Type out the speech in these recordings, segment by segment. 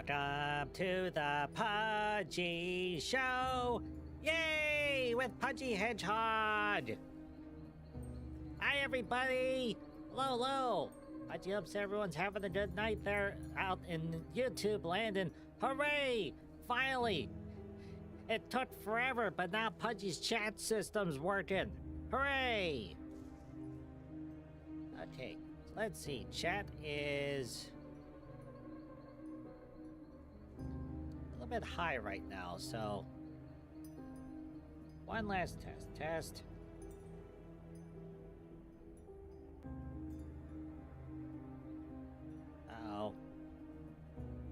Welcome to the Pudgy Show! Yay! With Pudgy Hedgehog! Hi, everybody! Hello, hello! Pudgy hopes everyone's having a good night there out in YouTube land, and hooray! Finally! It took forever, but now Pudgy's chat system's working. Hooray! Okay, so let's see. Chat is a little bit high right now, so one last test. Uh-oh.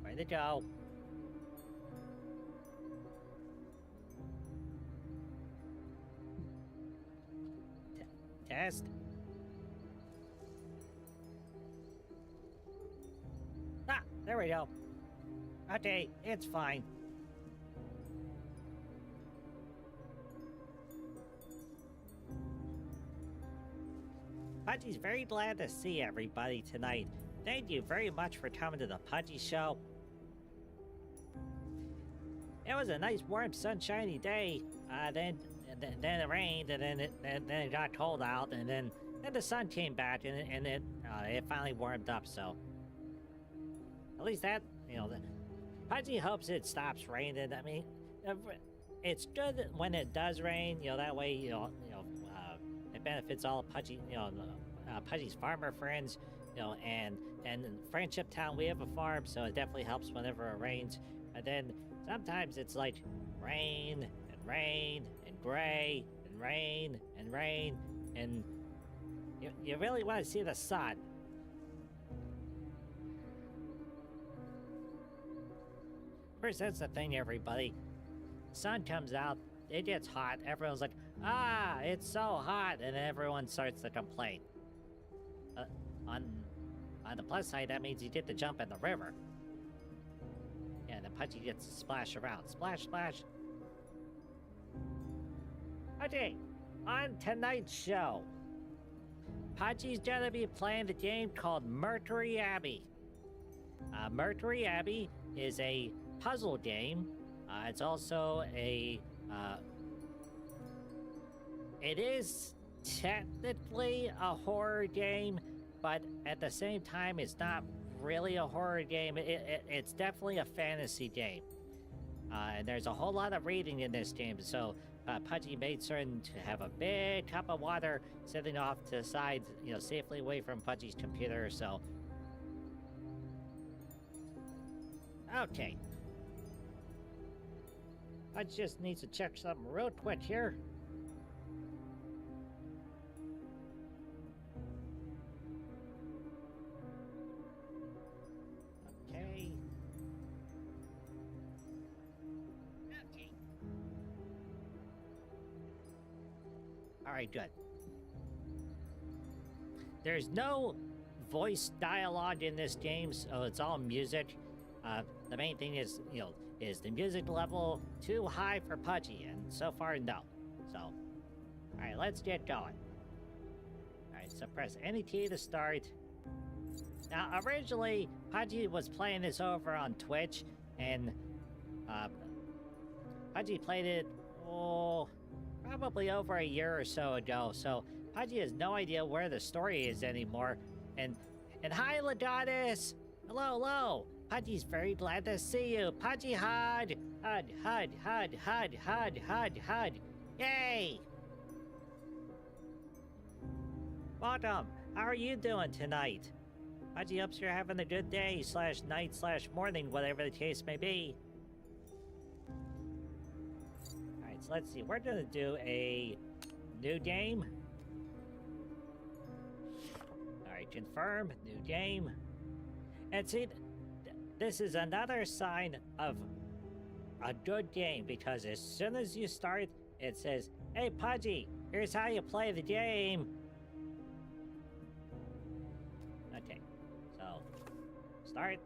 Where'd it go? Test? Ah, there we go. Okay, it's fine. Pudgy's very glad to see everybody tonight. Thank you very much for coming to the Pudgy Show. It was a nice, warm, sunshiny day. Then it rained, and then it got cold out, and then the sun came back, and it finally warmed up. So at least that, Pudgy hopes it stops raining. I mean, it's good when it does rain. That way, it benefits all Pudgy, Pudgy's farmer friends. And in Friendship Town we have a farm, so it definitely helps whenever it rains. And then sometimes it's like rain and rain and gray and rain and rain, and you really want to see the sun. Of course, that's the thing, everybody. Sun comes out, it gets hot, everyone's like, ah, it's so hot, and everyone starts to complain. On the plus side, that means you get to jump in the river. Yeah, the Pudgy gets to splash around. Splash, splash. Okay, on tonight's show, Pudgy's gonna be playing the game called Mercury Abbey. Mercury Abbey is a puzzle game. It's also a... it is technically a horror game, but at the same time, it's not really a horror game. It's definitely a fantasy game. And there's a whole lot of reading in this game, so Pudgy made certain to have a big cup of water sitting off to the side, safely away from Pudgy's computer, so... Okay. Pudgy just needs to check something real quick here. Okay. Alright, good. There's no voice dialogue in this game, so it's all music. The main thing is, is the music level too high for Pudgy? And so far, no. So, alright, let's get going. Alright, so press any key to start. Now, originally, Pudgy was playing this over on Twitch, and Pudgy played it, probably over a year or so ago, so Pudgy has no idea where the story is anymore. And hi, Legatus! Hello, hello! Pudgy's very glad to see you. Pudgy Hud! Hud, Hud, Hud, Hud, Hud, Hud, Hud! Yay! Welcome! How are you doing tonight? Pudgy hopes you're having a good day, /night, /morning, whatever the case may be. Alright, so let's see. We're gonna do a new game. Alright, confirm, new game. And see, this is another sign of a good game, because as soon as you start, it says, hey Pudgy, here's how you play the game. Okay, so, start.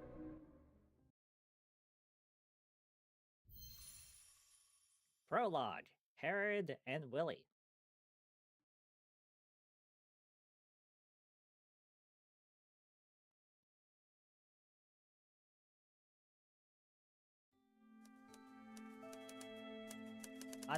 Prologue, Herod and Willie.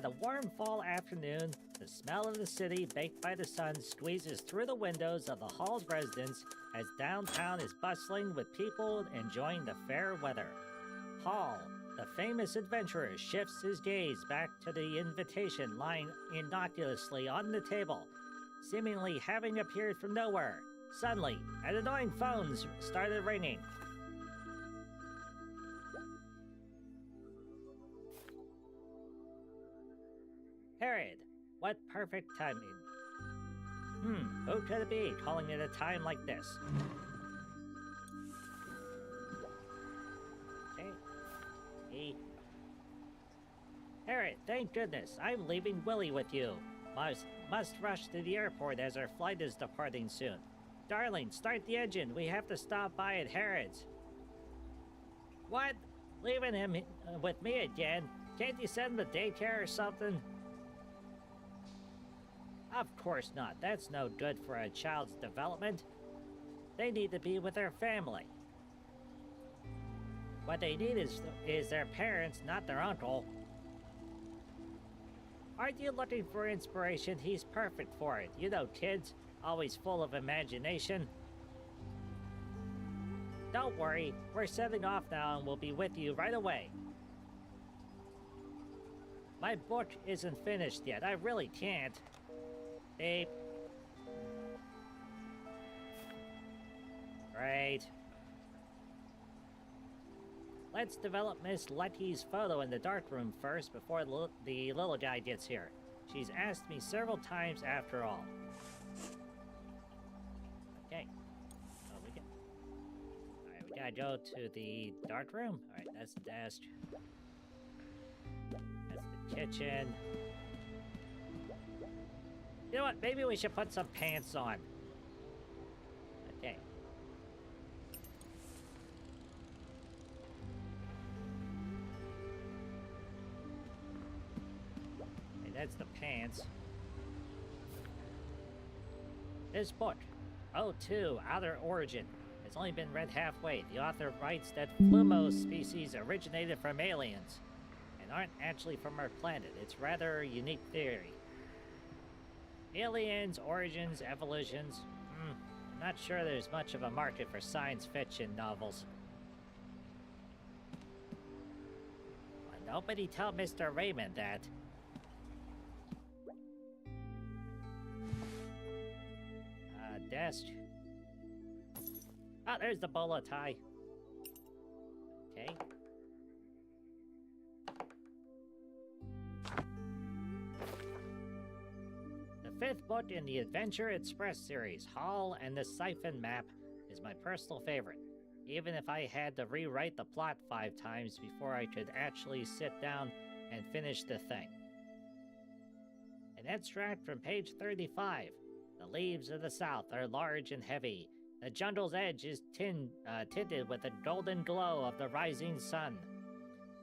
On a warm fall afternoon, the smell of the city baked by the sun squeezes through the windows of the Hall's residence as downtown is bustling with people enjoying the fair weather. Hall, the famous adventurer, shifts his gaze back to the invitation lying innocuously on the table, seemingly having appeared from nowhere. Suddenly, an annoying phone started ringing. Herod, what perfect timing. Who could it be calling at a time like this? Okay. Herod, thank goodness. I'm leaving Willie with you. Must rush to the airport as our flight is departing soon. Darling, start the engine. We have to stop by at Harrod's. What? Leaving him with me again? Can't you send him to daycare or something? Of course not. That's no good for a child's development. They need to be with their family. What they need is their parents, not their uncle. Aren't you looking for inspiration? He's perfect for it. You know, kids, always full of imagination. Don't worry, we're setting off now and we'll be with you right away. My book isn't finished yet. I really can't. Beep. Great. Let's develop Miss Letty's photo in the darkroom first before the little guy gets here. She's asked me several times after all. Okay. Alright, we gotta go to the darkroom. Alright, that's the desk. That's the kitchen. You know what? Maybe we should put some pants on. Okay. Okay, that's the pants. This book, O2, Outer Origin, has only been read halfway. The author writes that Flumo species originated from aliens and aren't actually from our planet. It's rather a unique theory. Aliens, origins, evolutions. I'm not sure there's much of a market for science fiction novels. Well, nobody tell Mr. Raymond that. Desk. Oh, there's the bolo tie. Okay. The fifth book in the Adventure Express series, Hall and the Siphon Map, is my personal favorite, even if I had to rewrite the plot 5 times before I could actually sit down and finish the thing. An extract from page 35. The leaves of the south are large and heavy. The jungle's edge is tinted with the golden glow of the rising sun.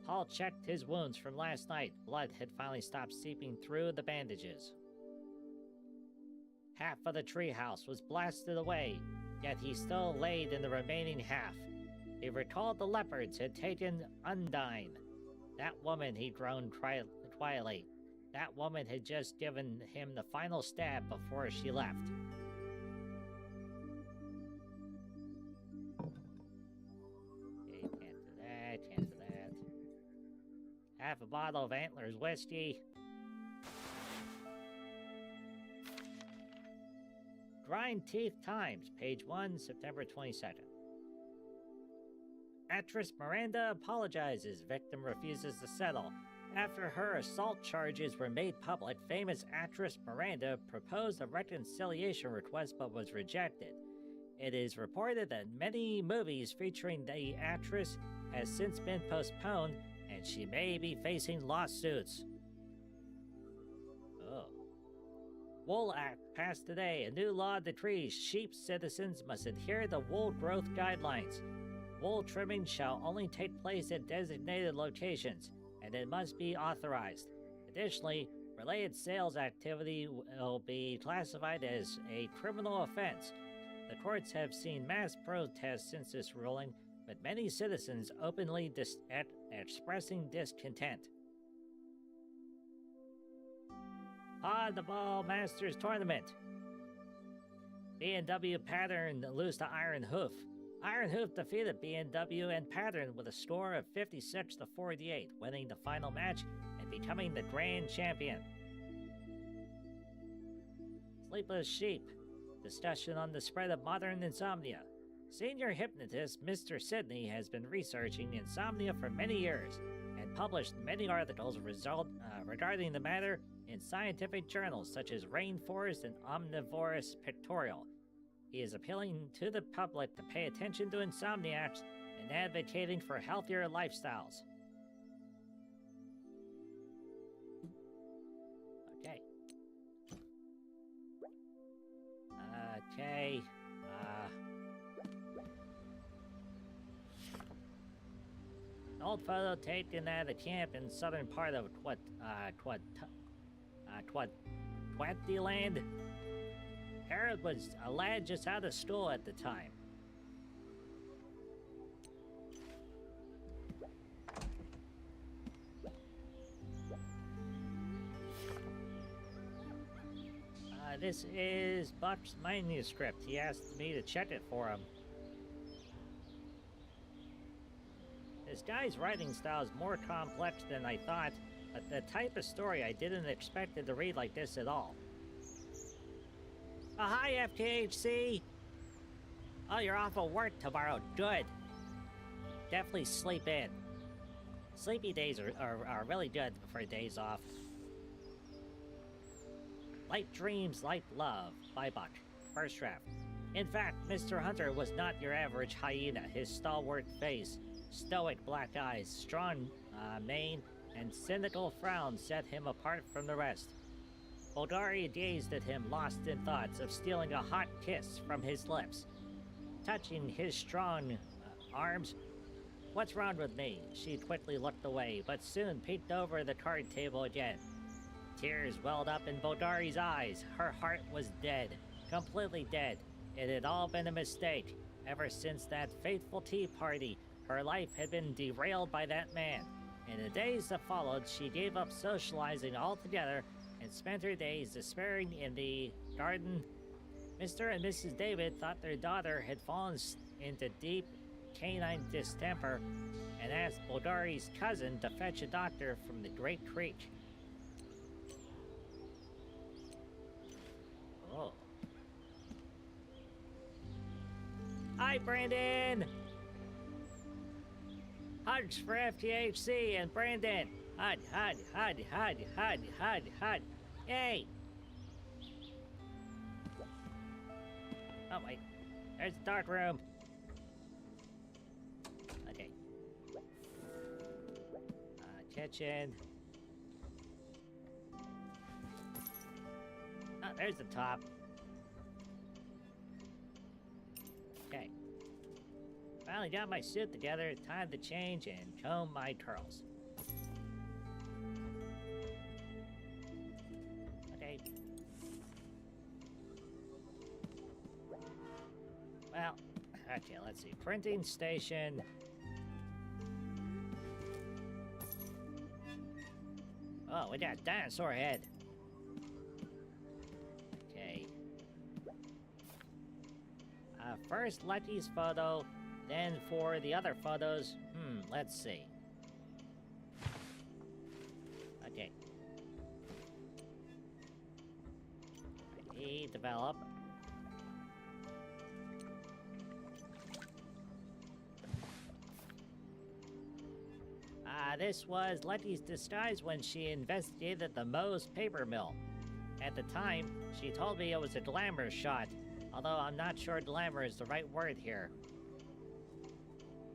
Hall checked his wounds from last night. Blood had finally stopped seeping through the bandages. Half of the treehouse was blasted away, yet he still laid in the remaining half. He recalled the leopards had taken Undine. That woman, he groaned quietly. That woman had just given him the final stab before she left. Okay, can't do that, can't do that. Half a bottle of Antlers whiskey. Grind Teeth Times, page 1, September 22nd. Actress Miranda apologizes. Victim refuses to settle. After her assault charges were made public, famous actress Miranda proposed a reconciliation request but was rejected. It is reported that many movies featuring the actress has since been postponed, and she may be facing lawsuits. Oh. Wool Act passed today. A new law decrees sheep citizens must adhere to wool growth guidelines. Wool trimming shall only take place at designated locations, and it must be authorized. Additionally, related sales activity will be classified as a criminal offense. The courts have seen mass protests since this ruling, with many citizens openly expressing discontent. On the Ball Masters Tournament. B&W Pattern lose to Iron Hoof. Iron Hoof defeated B&W and Pattern with a score of 56-48, winning the final match and becoming the grand champion. Sleepless Sheep. Discussion on the spread of modern insomnia. Senior hypnotist Mr. Sidney has been researching insomnia for many years and published many articles regarding the matter in scientific journals such as Rainforest and Omnivorous Pictorial. He is appealing to the public to pay attention to insomniacs and advocating for healthier lifestyles. Okay. Okay. An old photo taken at a camp in southern part of Twentyland. Harold was a lad just out of school at the time. This is Buck's manuscript. He asked me to check it for him. This guy's writing style is more complex than I thought, but the type of story I didn't expect it to read like this at all. Hi, FKHC! Oh, you're off of work tomorrow. Good. Definitely sleep in. Sleepy days are really good for days off. Light dreams, light love, by Buck. First draft. In fact, Mr. Hunter was not your average hyena. His stalwart face, stoic black eyes, strong mane, and cynical frown set him apart from the rest. Boldari gazed at him, lost in thoughts of stealing a hot kiss from his lips. Touching his strong arms. What's wrong with me? She quickly looked away, but soon peeked over the card table again. Tears welled up in Boldari's eyes. Her heart was dead. Completely dead. It had all been a mistake. Ever since that fateful tea party, her life had been derailed by that man. In the days that followed, she gave up socializing altogether and spent her days despairing in the garden. Mr. and Mrs. David thought their daughter had fallen into deep canine distemper and asked Boldari's cousin to fetch a doctor from the Great Creek. Oh. Hi, Brandon! Hugs for FTHC and Brandon! Hud. Yay! Oh, wait. There's the dark room. Okay. Kitchen. Oh, there's the top. Okay. Finally got my suit together. Time to change and comb my curls. Okay. Well, okay, let's see. Printing station. Oh, we got a dinosaur head. Okay. First Lucky's photo, then for the other photos, let's see. Okay. Develop. This was Letty's disguise when she investigated the Moe's paper mill. At the time, she told me it was a glamour shot, although I'm not sure glamour is the right word here.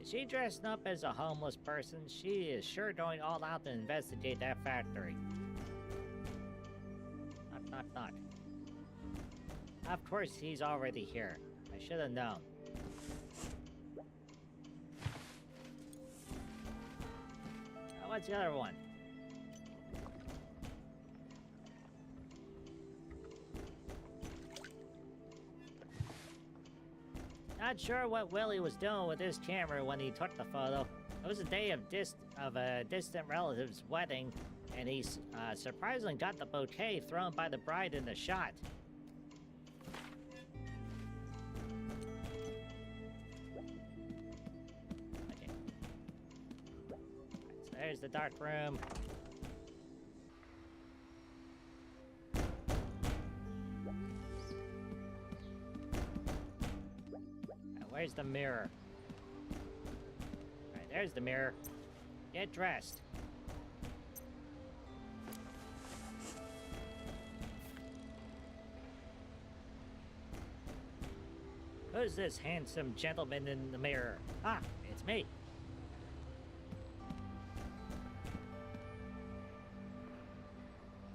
Is she dressed up as a homeless person? She is sure going all out to investigate that factory. Knock. Of course, he's already here. I should have known. What's the other one? Not sure what Willie was doing with his camera when he took the photo. It was a day of a distant relative's wedding, and he surprisingly got the bouquet thrown by the bride in the shot. Okay. Right, so there's the dark room. Where's the mirror? Alright, there's the mirror. Get dressed. Who's this handsome gentleman in the mirror? Ah, it's me.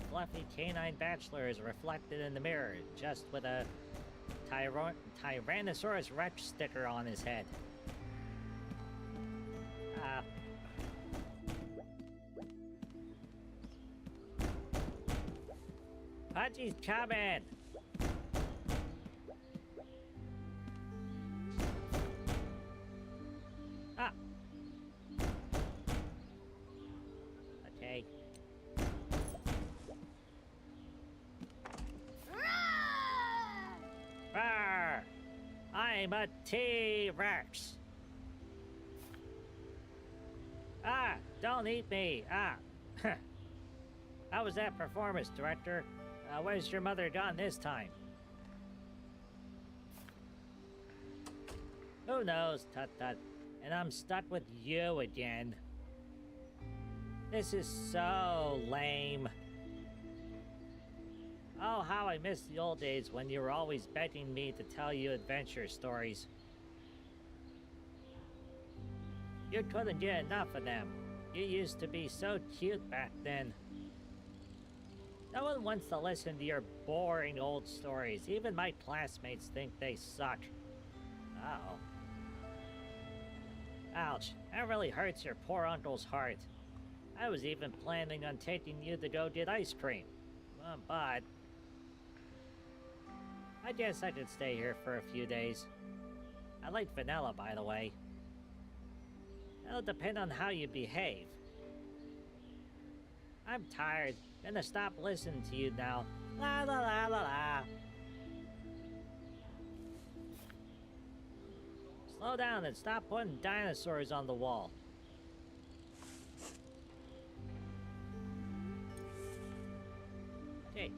Fluffy canine bachelor is reflected in the mirror, just with a Tyrannosaurus Rex sticker on his head. Pudgy's coming! Ah! Okay. Rawr! I'm a T-Rex! Ah! Don't eat me! Ah! How was that performance, director? Where's your mother gone this time? Who knows, Tut-Tut. And I'm stuck with you again. This is so lame. Oh, how I miss the old days when you were always begging me to tell you adventure stories. You couldn't get enough of them. You used to be so cute back then. No one wants to listen to your boring old stories. Even my classmates think they suck. Uh-oh. Ouch, that really hurts your poor uncle's heart. I was even planning on taking you to go get ice cream. But I guess I could stay here for a few days. I like vanilla, by the way. It'll depend on how you behave. I'm tired. Gonna stop listening to you now. La la la la la. Slow down and stop putting dinosaurs on the wall. Okay.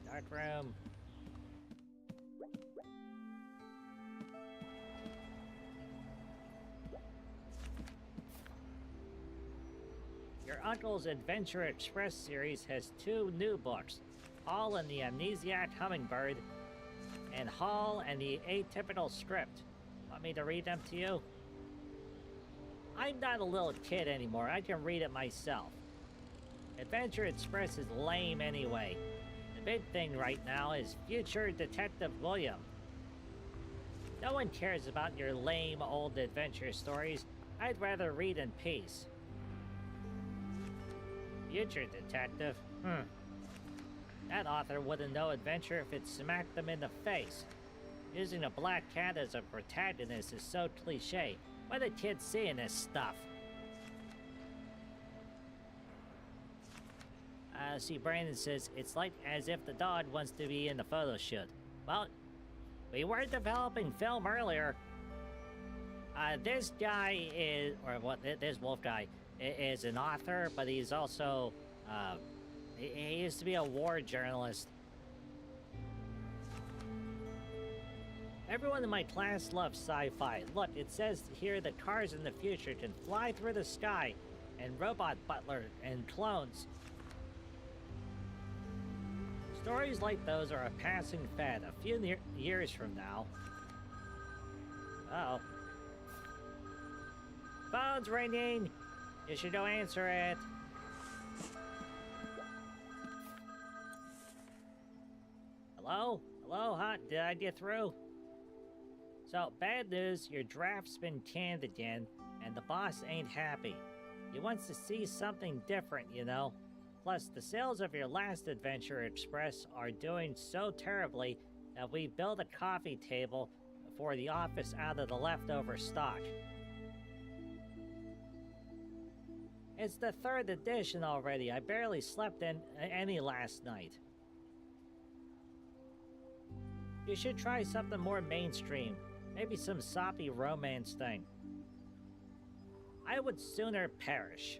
Dark room. Your uncle's Adventure Express series has 2 new books, Hall and the Amnesiac Hummingbird, and Hall and the Atypical Script. Want me to read them to you? I'm not a little kid anymore, I can read it myself. Adventure Express is lame anyway. The big thing right now is future Detective William. No one cares about your lame old adventure stories. I'd rather read in peace. Future Detective? That author wouldn't know adventure if it smacked them in the face. Using a black cat as a protagonist is so cliche. Why do kids seeing this stuff? See, Brandon says, it's like as if the dog wants to be in the photo shoot. Well, we were developing film earlier. This guy is, or what, this wolf guy, is an author, but he's also, he used to be a war journalist. Everyone in my class loves sci-fi. Look, it says here that cars in the future can fly through the sky, and robot butler and clones. Stories like those are a passing fad a few years from now. Uh-oh. Phone's ringing! You should go answer it. Hello? Hello, huh? Did I get through? So, bad news, your draft's been canned again, and the boss ain't happy. He wants to see something different, you know. Plus, the sales of your last Adventure Express are doing so terribly that we built a coffee table for the office out of the leftover stock. It's the 3rd edition already. I barely slept in any last night. You should try something more mainstream. Maybe some soppy romance thing. I would sooner perish.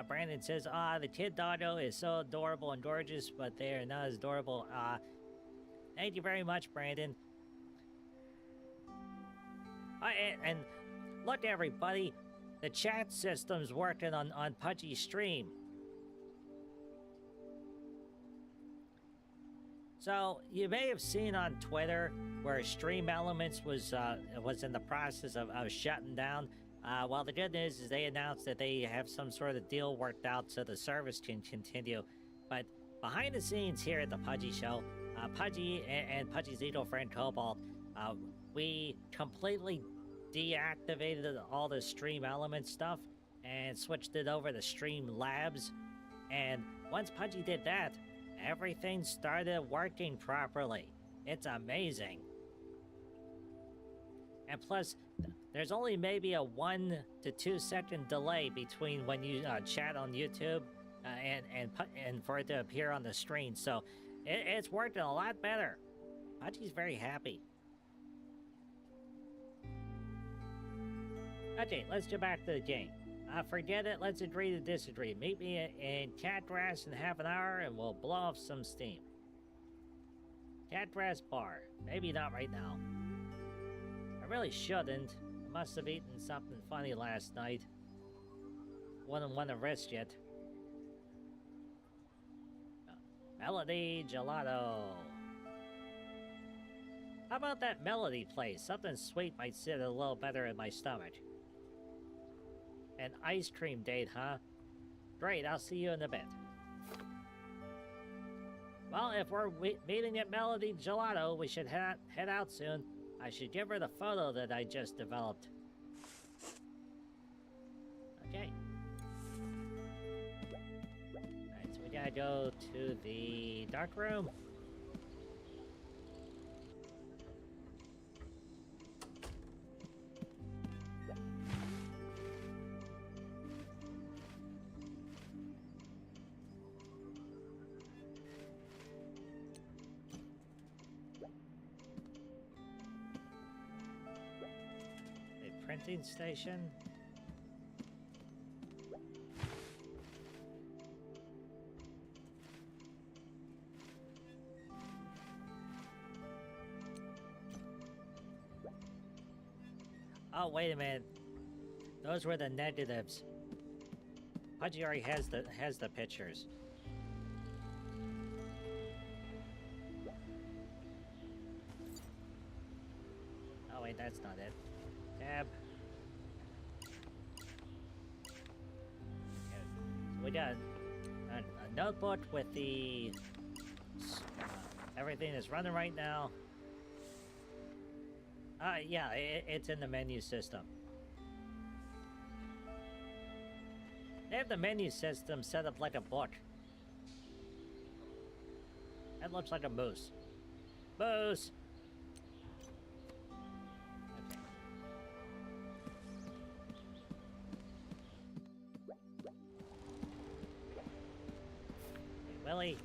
Brandon says, the kid doggo is so adorable and gorgeous, but they are not as adorable. Thank you very much, Brandon. And look, everybody, the chat system's working on Pudgy's stream. So you may have seen on Twitter where Stream Elements was in the process of shutting down. Well, the good news is they announced that they have some sort of deal worked out so the service can continue. But behind the scenes here at the Pudgy Show, Pudgy and Pudgy's legal friend Cobalt, we completely deactivated all the Stream Elements stuff and switched it over to Stream Labs. And once Pudgy did that, everything started working properly. It's amazing. And plus, there's only maybe a 1 to 2 second delay between when you chat on YouTube and for it to appear on the screen. So it's working a lot better. Pudgy's very happy. Okay, let's get back to the game. Forget it, let's agree to disagree. Meet me in Catgrass in half an hour and we'll blow off some steam. Catgrass Bar. Maybe not right now. I really shouldn't. I must have eaten something funny last night. Wouldn't want to risk it. Melody Gelato. How about that Melody place? Something sweet might sit a little better in my stomach. An ice cream date, huh? Great, I'll see you in a bit. Well, if we're meeting at Melody Gelato, we should head out soon. I should give her the photo that I just developed. Okay. Alright, so we gotta go to the dark room. Printing station. Oh, wait a minute. Those were the negatives. Pudgy already has the pictures. Oh wait, that's not it. Tab. So we got a notebook with the everything that's running right now. Yeah, it's in the menu system. They have the menu system set up like a book. That looks like a moose. Moose! Willie,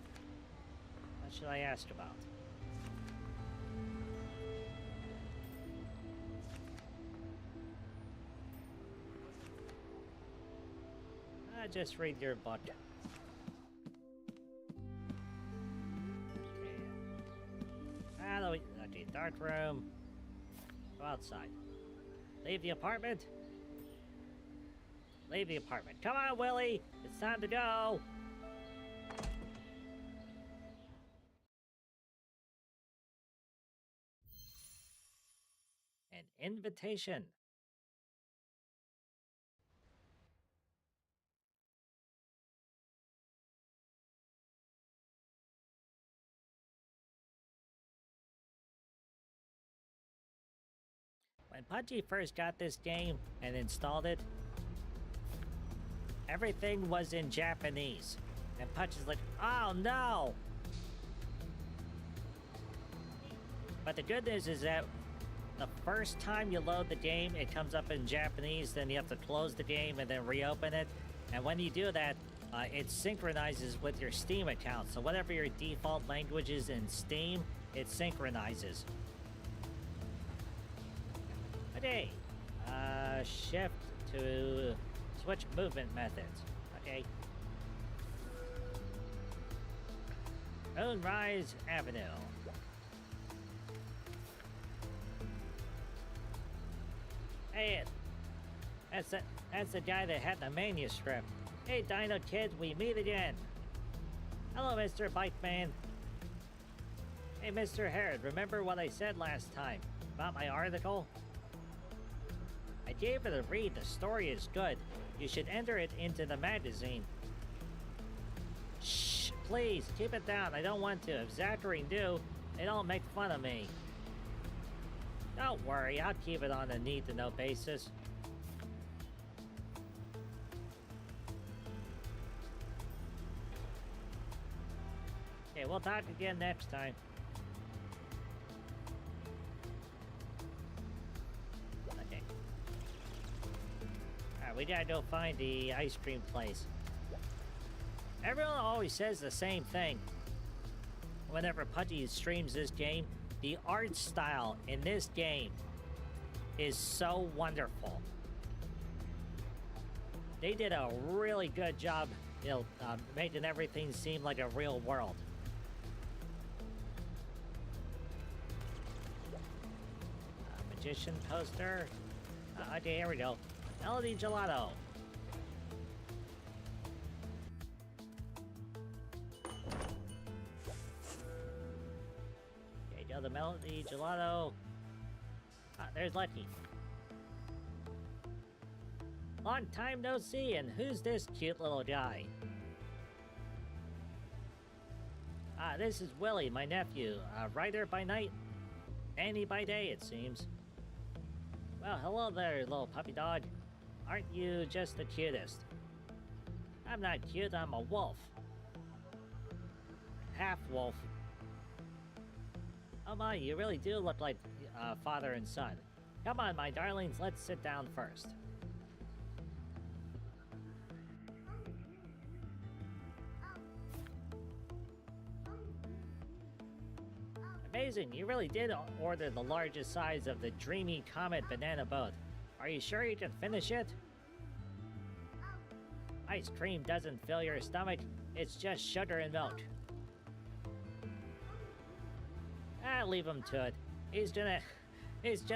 what should I ask about? Just read your book. Okay, dark room. Go outside. Leave the apartment. Leave the apartment. Come on, Willie! It's time to go! An invitation. When Pudgy first got this game and installed it, everything was in Japanese. And Pudgy's like, oh no! But the good news is that the first time you load the game, it comes up in Japanese, then you have to close the game and then reopen it. And when you do that, it synchronizes with your Steam account. So whatever your default language is in Steam, it synchronizes. Okay. Shift to switch movement methods. Okay. Moonrise Avenue. Hey, that's the guy that had the manuscript. Hey, Dino Kids, we meet again. Hello, Mr. Bike Man. Hey, Mr. Herod, remember what I said last time about my article? I gave it a read. The story is good. You should enter it into the magazine. Shh, please, keep it down. I don't want to. If Zachary and do, they don't make fun of me. Don't worry, I'll keep it on a need-to-know basis. Okay, we'll talk again next time. Okay. Alright, we gotta go find the ice cream place. Everyone always says the same thing. Whenever Pudgy streams this game, the art style in this game is so wonderful. They did a really good job, making everything seem like a real world. Magician poster. Okay, here we go. Melody Gelato. Okay, go the Melody Gelato. There's Lucky. Long time no see, and who's this cute little guy? This is Willie, my nephew. Writer by night, Annie by day, it seems. Well, hello there, little puppy dog. Aren't you just the cutest? I'm not cute, I'm a wolf. Half wolf. Oh my, you really do look like father and son. Come on, my darlings, let's sit down first. Amazing, you really did order the largest size of the Dreamy Comet banana boat. Are you sure you can finish it? Ice cream doesn't fill your stomach, it's just sugar and milk. Leave him to it. He's gonna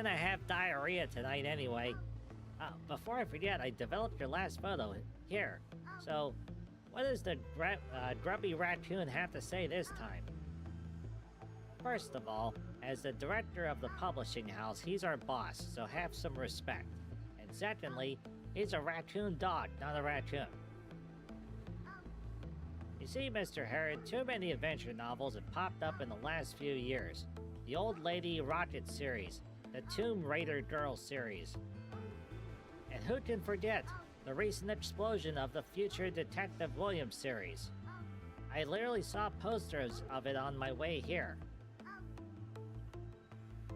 have diarrhea tonight anyway. Before I forget, I developed your last photo. Here. So, what does the grubby raccoon have to say this time? First of all, as the director of the publishing house, he's our boss, so have some respect. And secondly, he's a raccoon dog, not a raccoon. You see, Mr. Herod, too many adventure novels have popped up in the last few years. The Old Lady Rocket series, the Tomb Raider Girl series. And who can forget the recent explosion of the Future Detective Williams series? I literally saw posters of it on my way here.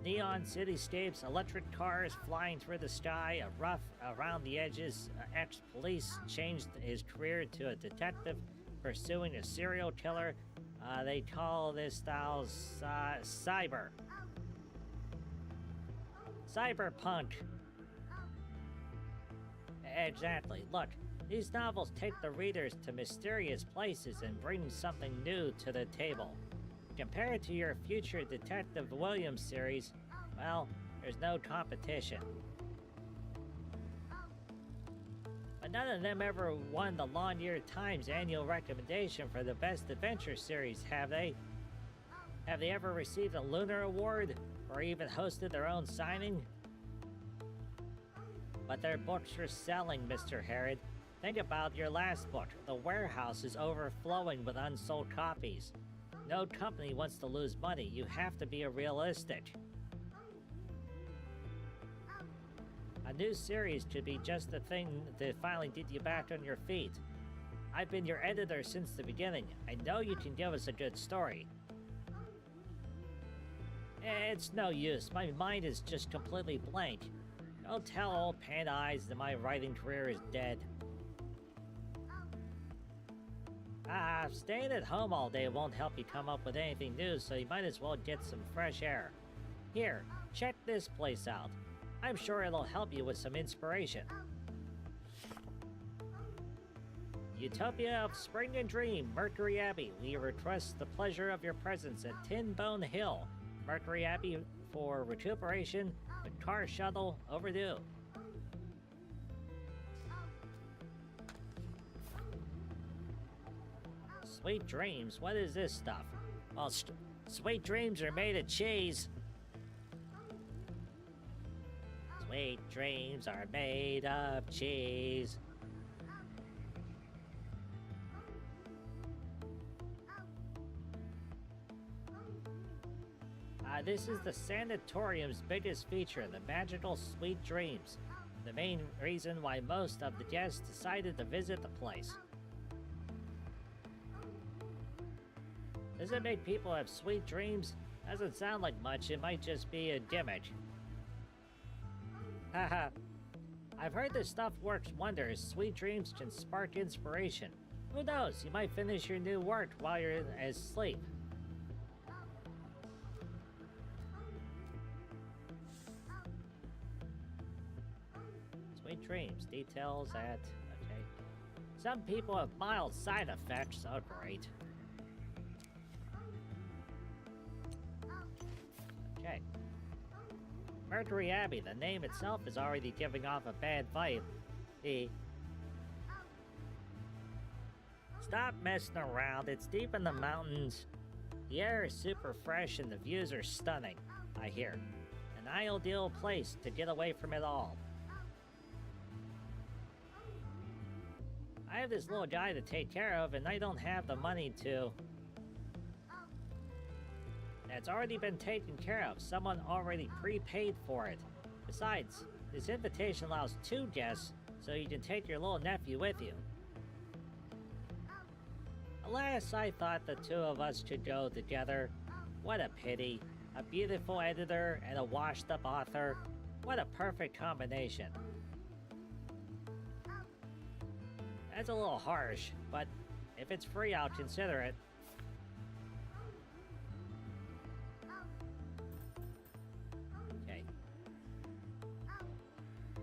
Neon cityscapes, electric cars flying through the sky, a rough around the edges, ex-police changed his career to a detective pursuing a serial killer. They call this style cyberpunk. Exactly. Look, these novels take the readers to mysterious places and bring something new to the table. Compared to your Future Detective Williams series, well, there's no competition. But none of them ever won the Long-Year Times annual recommendation for the best adventure series, have they? Have they ever received a Lunar Award, or even hosted their own signing? But their books are selling, Mr. Herod. Think about your last book. The warehouse is overflowing with unsold copies. No company wants to lose money. You have to be realistic. A new series could be just the thing that finally get you back on your feet. I've been your editor since the beginning. I know you can give us a good story. It's no use. My mind is just completely blank. Don't tell old Panda Eyes that my writing career is dead. Staying at home all day won't help you come up with anything new, so you might as well get some fresh air. Here, check this place out. I'm sure it'll help you with some inspiration. Utopia of Spring and Dream, Mercury Abbey. We request the pleasure of your presence at Tin Bone Hill. Mercury Abbey for recuperation, with car shuttle overdue. Sweet dreams? What is this stuff? Well, sweet dreams are made of cheese. Sweet dreams are made of cheese. This is the sanatorium's biggest feature, the magical sweet dreams. The main reason why most of the guests decided to visit the place. Does it make people have sweet dreams? Doesn't sound like much, it might just be a gimmick. Haha. I've heard this stuff works wonders. Sweet dreams can spark inspiration. Who knows, you might finish your new work while you're asleep. Sweet dreams. Details at... okay. Some people have mild side effects. Oh, great. Okay. Mercury Abbey. The name itself is already giving off a bad vibe. Stop messing around. It's deep in the mountains. The air is super fresh and the views are stunning, I hear. An ideal place to get away from it all. I have this little guy to take care of, and I don't have the money to. That's already been taken care of. Someone already prepaid for it. Besides, this invitation allows 2 guests, so you can take your little nephew with you. Alas, I thought the 2 of us could go together. What a pity. A beautiful editor and a washed-up author. What a perfect combination. That's a little harsh, but if it's free, I'll consider it. Okay.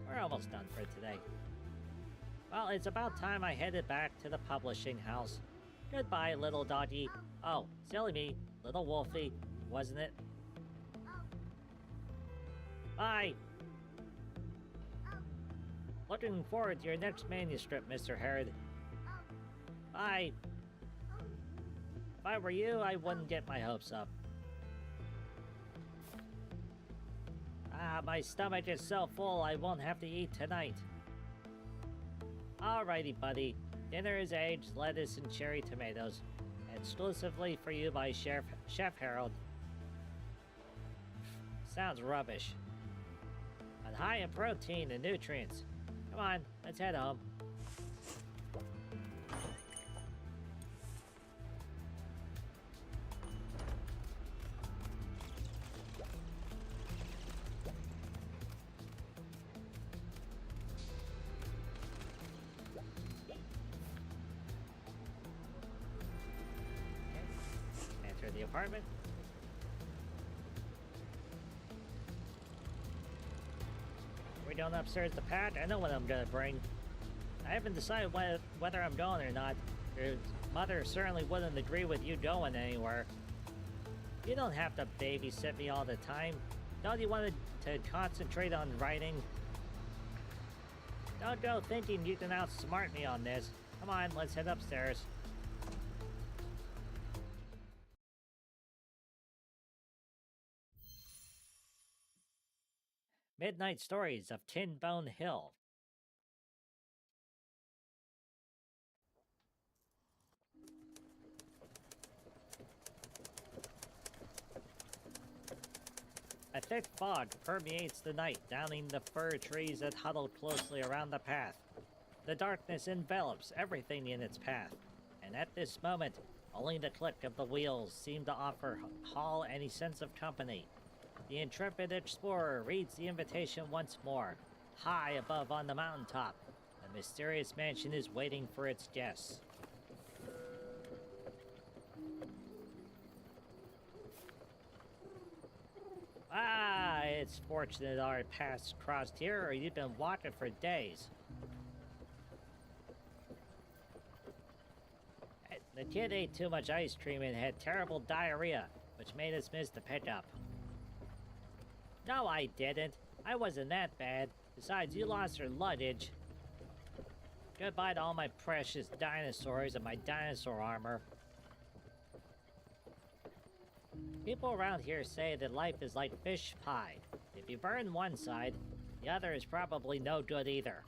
We're almost done for today. Well, it's about time I headed back to the publishing house. Goodbye, little doggy. Oh, silly me, little wolfie, wasn't it? Bye! Looking forward to your next manuscript, Mr. Herod. Bye. If I were you, I wouldn't get my hopes up. My stomach is so full I won't have to eat tonight. Alrighty, buddy. Dinner is aged lettuce and cherry tomatoes. Exclusively for you by Chef Harold. Sounds rubbish. But high in protein and nutrients. Come on, let's head home. Enter the apartment. We're going upstairs to pack. I know what I'm gonna bring. I haven't decided whether I'm going or not. Your mother certainly wouldn't agree with you going anywhere. You don't have to babysit me all the time. Don't you want to concentrate on writing? Don't go thinking you can outsmart me on this. Come on, let's head upstairs. Midnight Stories of Tin Bone Hill. A thick fog permeates the night, downing the fir trees that huddle closely around the path. The darkness envelops everything in its path, and at this moment, only the click of the wheels seem to offer Hall any sense of company. The intrepid explorer reads the invitation once more. High above on the mountaintop, a mysterious mansion is waiting for its guests. Ah, it's fortunate our paths crossed here, or you've been walking for days. The kid ate too much ice cream and had terrible diarrhea, which made us miss the pickup. No, I didn't. I wasn't that bad. Besides, you lost your luggage. Goodbye to all my precious dinosaurs and my dinosaur armor. People around here say that life is like fish pie. If you burn one side, the other is probably no good either.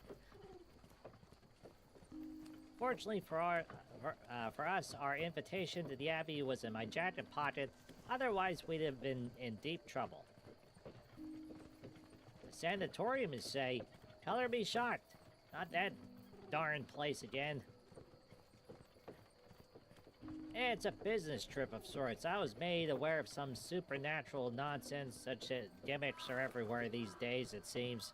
Fortunately for us, our invitation to the Abbey was in my jacket pocket. Otherwise, we'd have been in deep trouble. The sanatorium is say, color be shocked. Not that darn place again. It's a business trip of sorts. I was made aware of some supernatural nonsense, such as gimmicks are everywhere these days, it seems.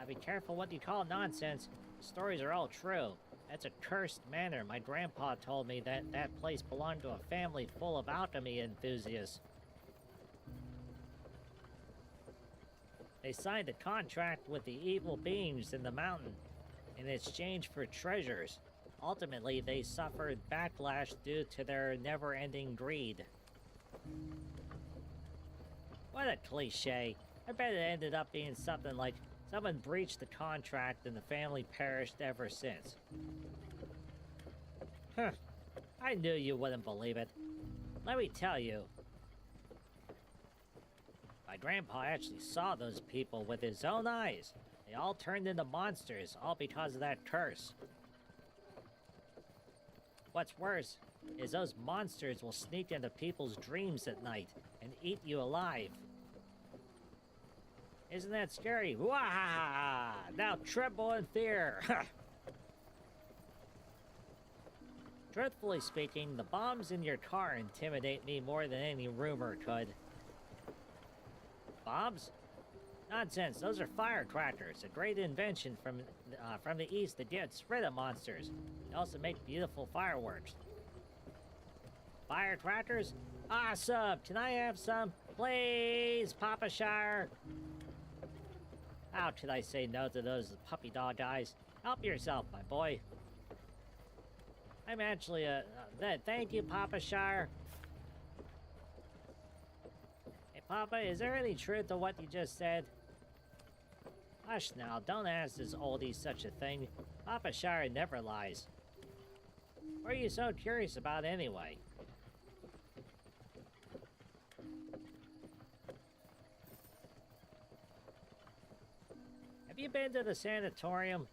Be careful what you call nonsense. The stories are all true. That's a cursed manor. My grandpa told me that that place belonged to a family full of alchemy enthusiasts. They signed a contract with the evil beings in the mountain in exchange for treasures. Ultimately, they suffered backlash due to their never-ending greed. What a cliche. I bet it ended up being something like someone breached the contract and the family perished ever since. Huh. I knew you wouldn't believe it. Let me tell you. My grandpa actually saw those people with his own eyes. They all turned into monsters, all because of that curse. What's worse is those monsters will sneak into people's dreams at night and eat you alive. Isn't that scary? Wah! Now tremble in fear! Truthfully speaking, the bombs in your car intimidate me more than any rumor could. Bombs? Nonsense, those are firecrackers, a great invention from the East that gets rid of monsters. They also make beautiful fireworks. Firecrackers? Awesome! Can I have some? Please, Papa Shire! How could I say no to those puppy dog eyes? Help yourself, my boy. I'm actually, thank you, Papa Shire. Hey, Papa, is there any truth to what you just said? Hush now, don't ask this oldie such a thing. Papa Shire never lies. What are you so curious about anyway? Have you been to the sanatorium?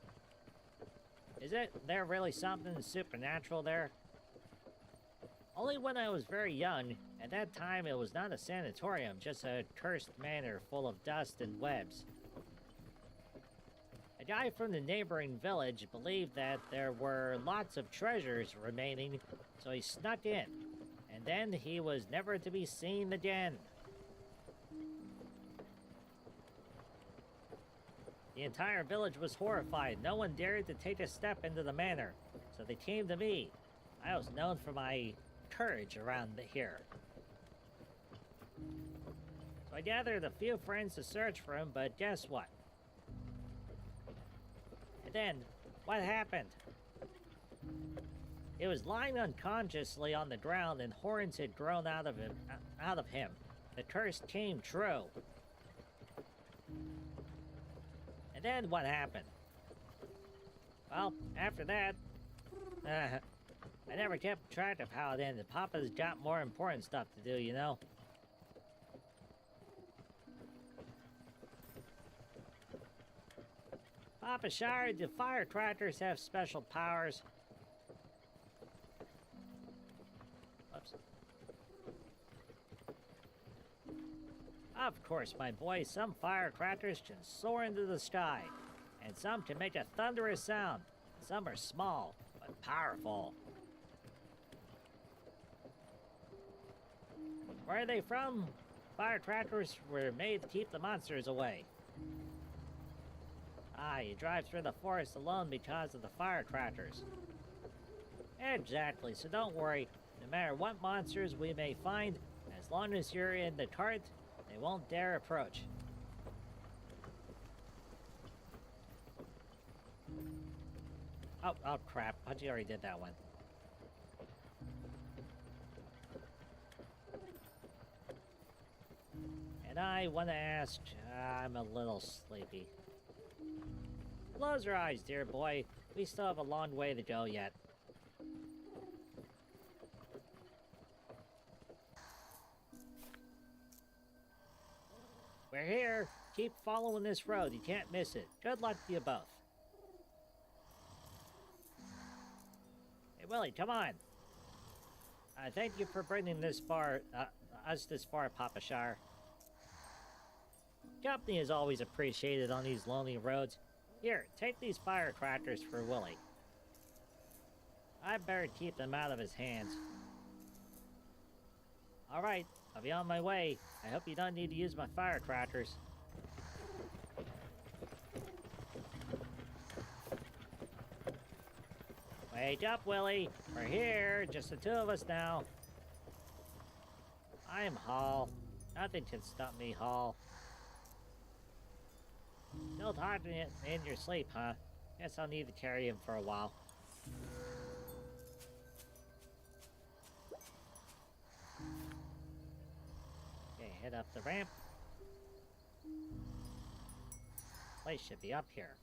Is there really something supernatural there? Only when I was very young. At that time, it was not a sanatorium, just a cursed manor full of dust and webs. A guy from the neighboring village believed that there were lots of treasures remaining, so he snuck in. And then he was never to be seen again. The entire village was horrified. No one dared to take a step into the manor, so they came to me. I was known for my courage around here. So I gathered a few friends to search for him, but guess what? And then, what happened? He was lying unconsciously on the ground, and horns had grown out of him. The curse came true. And then what happened? Well, after that, I never kept track of how it ended. Papa's got more important stuff to do, you know? Papa Shire, do firecrackers have special powers? Oops. Of course, my boy, some firecrackers can soar into the sky, and some can make a thunderous sound. Some are small, but powerful. Where are they from? Fire tractors were made to keep the monsters away. Ah, you drive through the forest alone because of the fire tractors. Exactly, so don't worry. No matter what monsters we may find, as long as you're in the cart, they won't dare approach. Oh crap, Pudgy already did that one. And I want to ask, I'm a little sleepy. Close your eyes, dear boy. We still have a long way to go yet. We're here. Keep following this road. You can't miss it. Good luck to you both. Hey, Willie, come on. Thank you for bringing us this far, Papa Shar. Company is always appreciated on these lonely roads. Here, take these firecrackers for Willie. I better keep them out of his hands. Alright, I'll be on my way. I hope you don't need to use my firecrackers. Wake up, Willie. We're here, just the two of us now. I'm Hall. Nothing can stop me, Hall. Still talking in your sleep, huh? Guess I'll need to carry him for a while. Okay, head up the ramp. Place should be up here.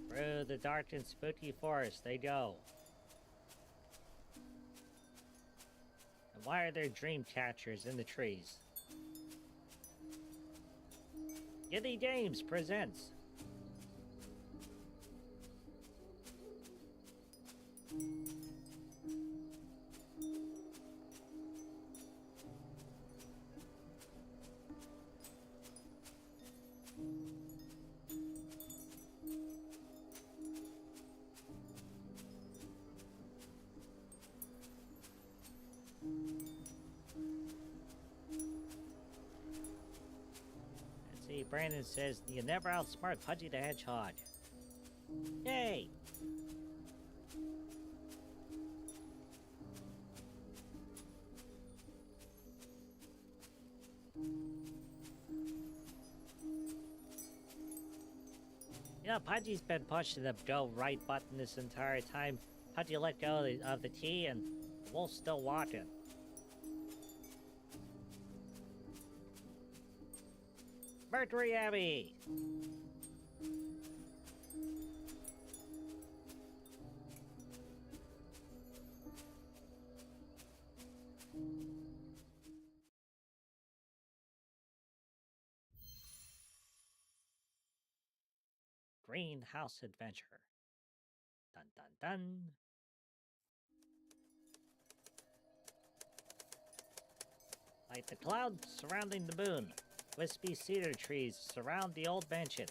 Through the dark and spooky forest they go. And why are there dream catchers in the trees? Giddy Games presents Brandon says, you never outsmart Pudgy the Hedgehog. Yay! You know, Pudgy's been pushing the go right button this entire time. Pudgy let go of the key and the wolf's still walking. Mercury Abbey! Greenhouse Adventure. Dun dun dun. Like the clouds surrounding the moon, wispy cedar trees surround the old mansion.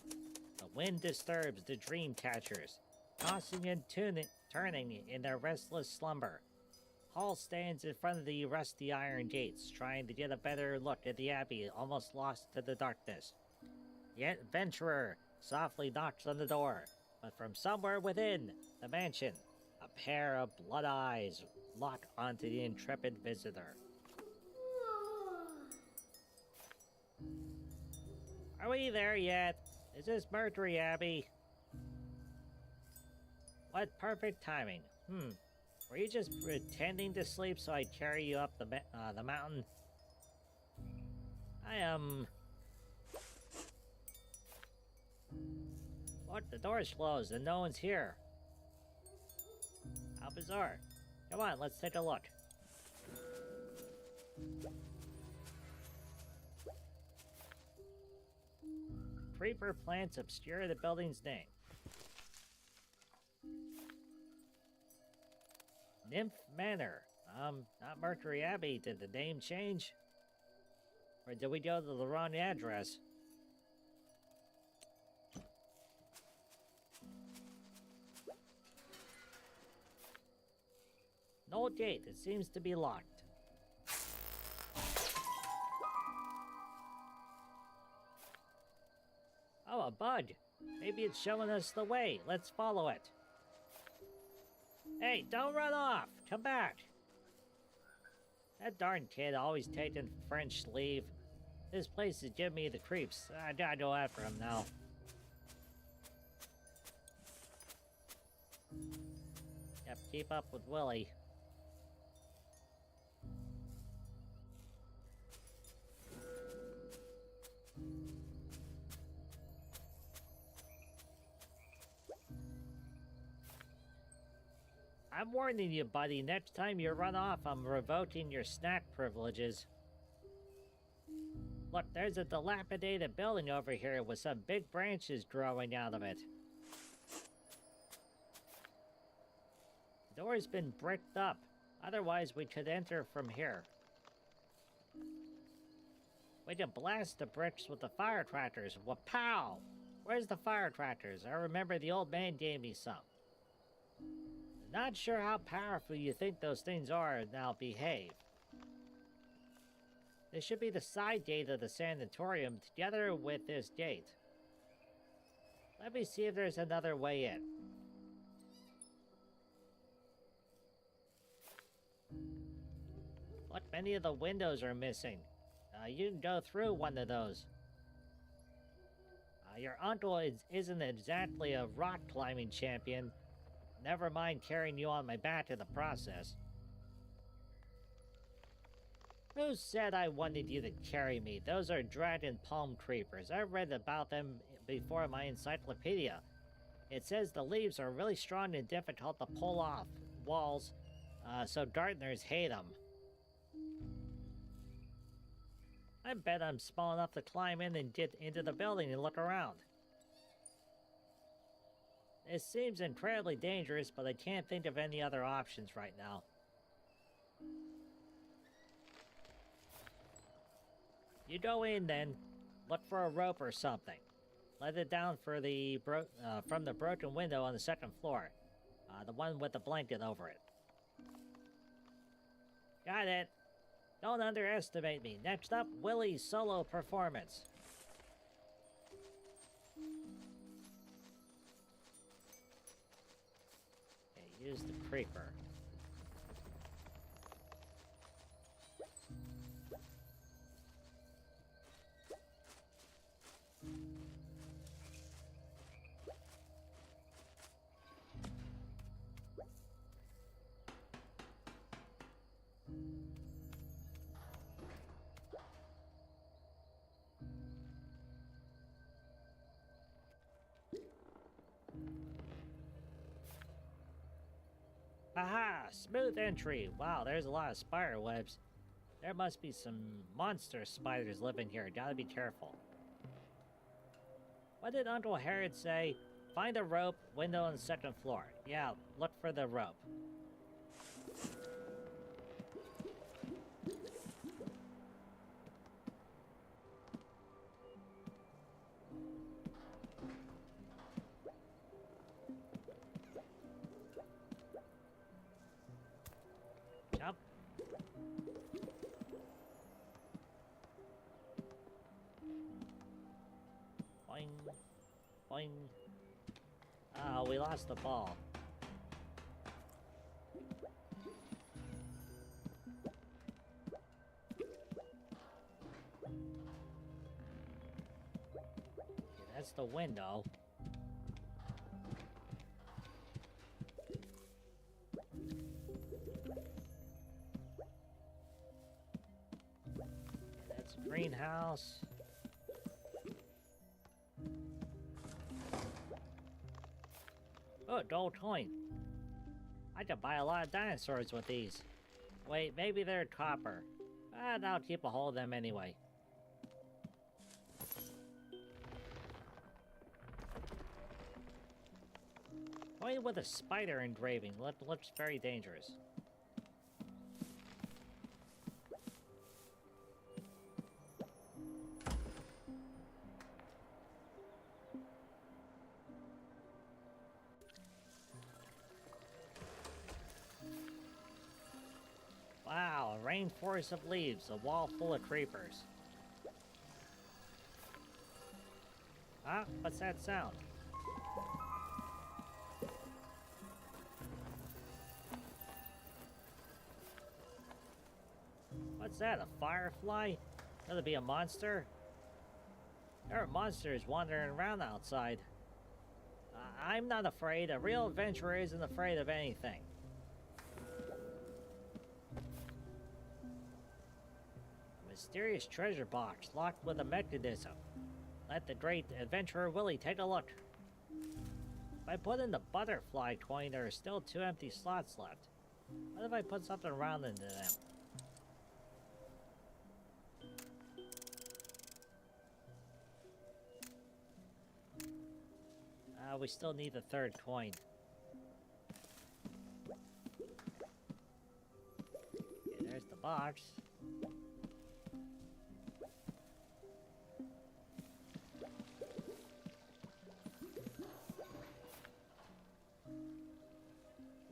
The wind disturbs the dream catchers, tossing and turning in their restless slumber. Hall stands in front of the rusty iron gates, trying to get a better look at the abbey, almost lost to the darkness. The adventurer softly knocks on the door, but from somewhere within the mansion, a pair of blood eyes lock onto the intrepid visitor. Are we there yet? Is this Mercury Abbey? What perfect timing. Were you just pretending to sleep so I'd carry you up the mountain? What? The door's closed and no one's here. How bizarre. Come on, let's take a look. Creeper plants obscure the building's name. Nymph Manor. Not Mercury Abbey. Did the name change? Or did we go to the wrong address? No gate. It seems to be locked. Oh, a bug. Maybe it's showing us the way. Let's follow it. Hey, don't run off! Come back! That darn kid always taking French leave. This place is giving me the creeps. I gotta go after him now. Yep, keep up with Willie. I'm warning you, buddy. Next time you run off, I'm revoking your snack privileges. Look, there's a dilapidated building over here with some big branches growing out of it. The door's been bricked up. Otherwise, we could enter from here. We can blast the bricks with the fire tractors. Wapow! Where's the fire tractors? I remember the old man gave me some. Not sure how powerful you think those things are. Now behave. This should be the side gate of the sanatorium together with this gate. Let me see if there's another way in. Look, many of the windows are missing. You can go through one of those. Your uncle isn't exactly a rock climbing champion. Never mind carrying you on my back in the process. Who said I wanted you to carry me? Those are dragon palm creepers. I read about them before my encyclopedia. It says the leaves are really strong and difficult to pull off walls, so gardeners hate them. I bet I'm small enough to climb in and get into the building and look around. It seems incredibly dangerous, but I can't think of any other options right now. You go in then, look for a rope or something. Let it down for the from the broken window on the second floor. The one with the blanket over it. Got it. Don't underestimate me. Next up, Willie's solo performance. Okay, use the creeper. Aha! Smooth entry! Wow, there's a lot of spider webs. There must be some monster spiders living here. Gotta be careful. What did Uncle Herod say? Find a rope, window on the second floor. Yeah, look for the rope. Jump. Boing. Boing. Oh, we lost the ball. Okay, that's the window. That's greenhouse. Oh, gold coin. I could buy a lot of dinosaurs with these. Wait, maybe they're copper. I'll keep a hold of them anyway. Coin with a spider engraving. Looks very dangerous. rainforest of leaves, a wall full of creepers. Huh? What's that sound? What's that, a firefly? Could it be a monster? There are monsters wandering around outside. I'm not afraid. A real adventurer isn't afraid of anything. A mysterious treasure box locked with a mechanism. Let the great adventurer Willie take a look. If I put in the butterfly coin, there are still 2 empty slots left. What if I put something round into them? We still need the 3rd coin. Okay, there's the box.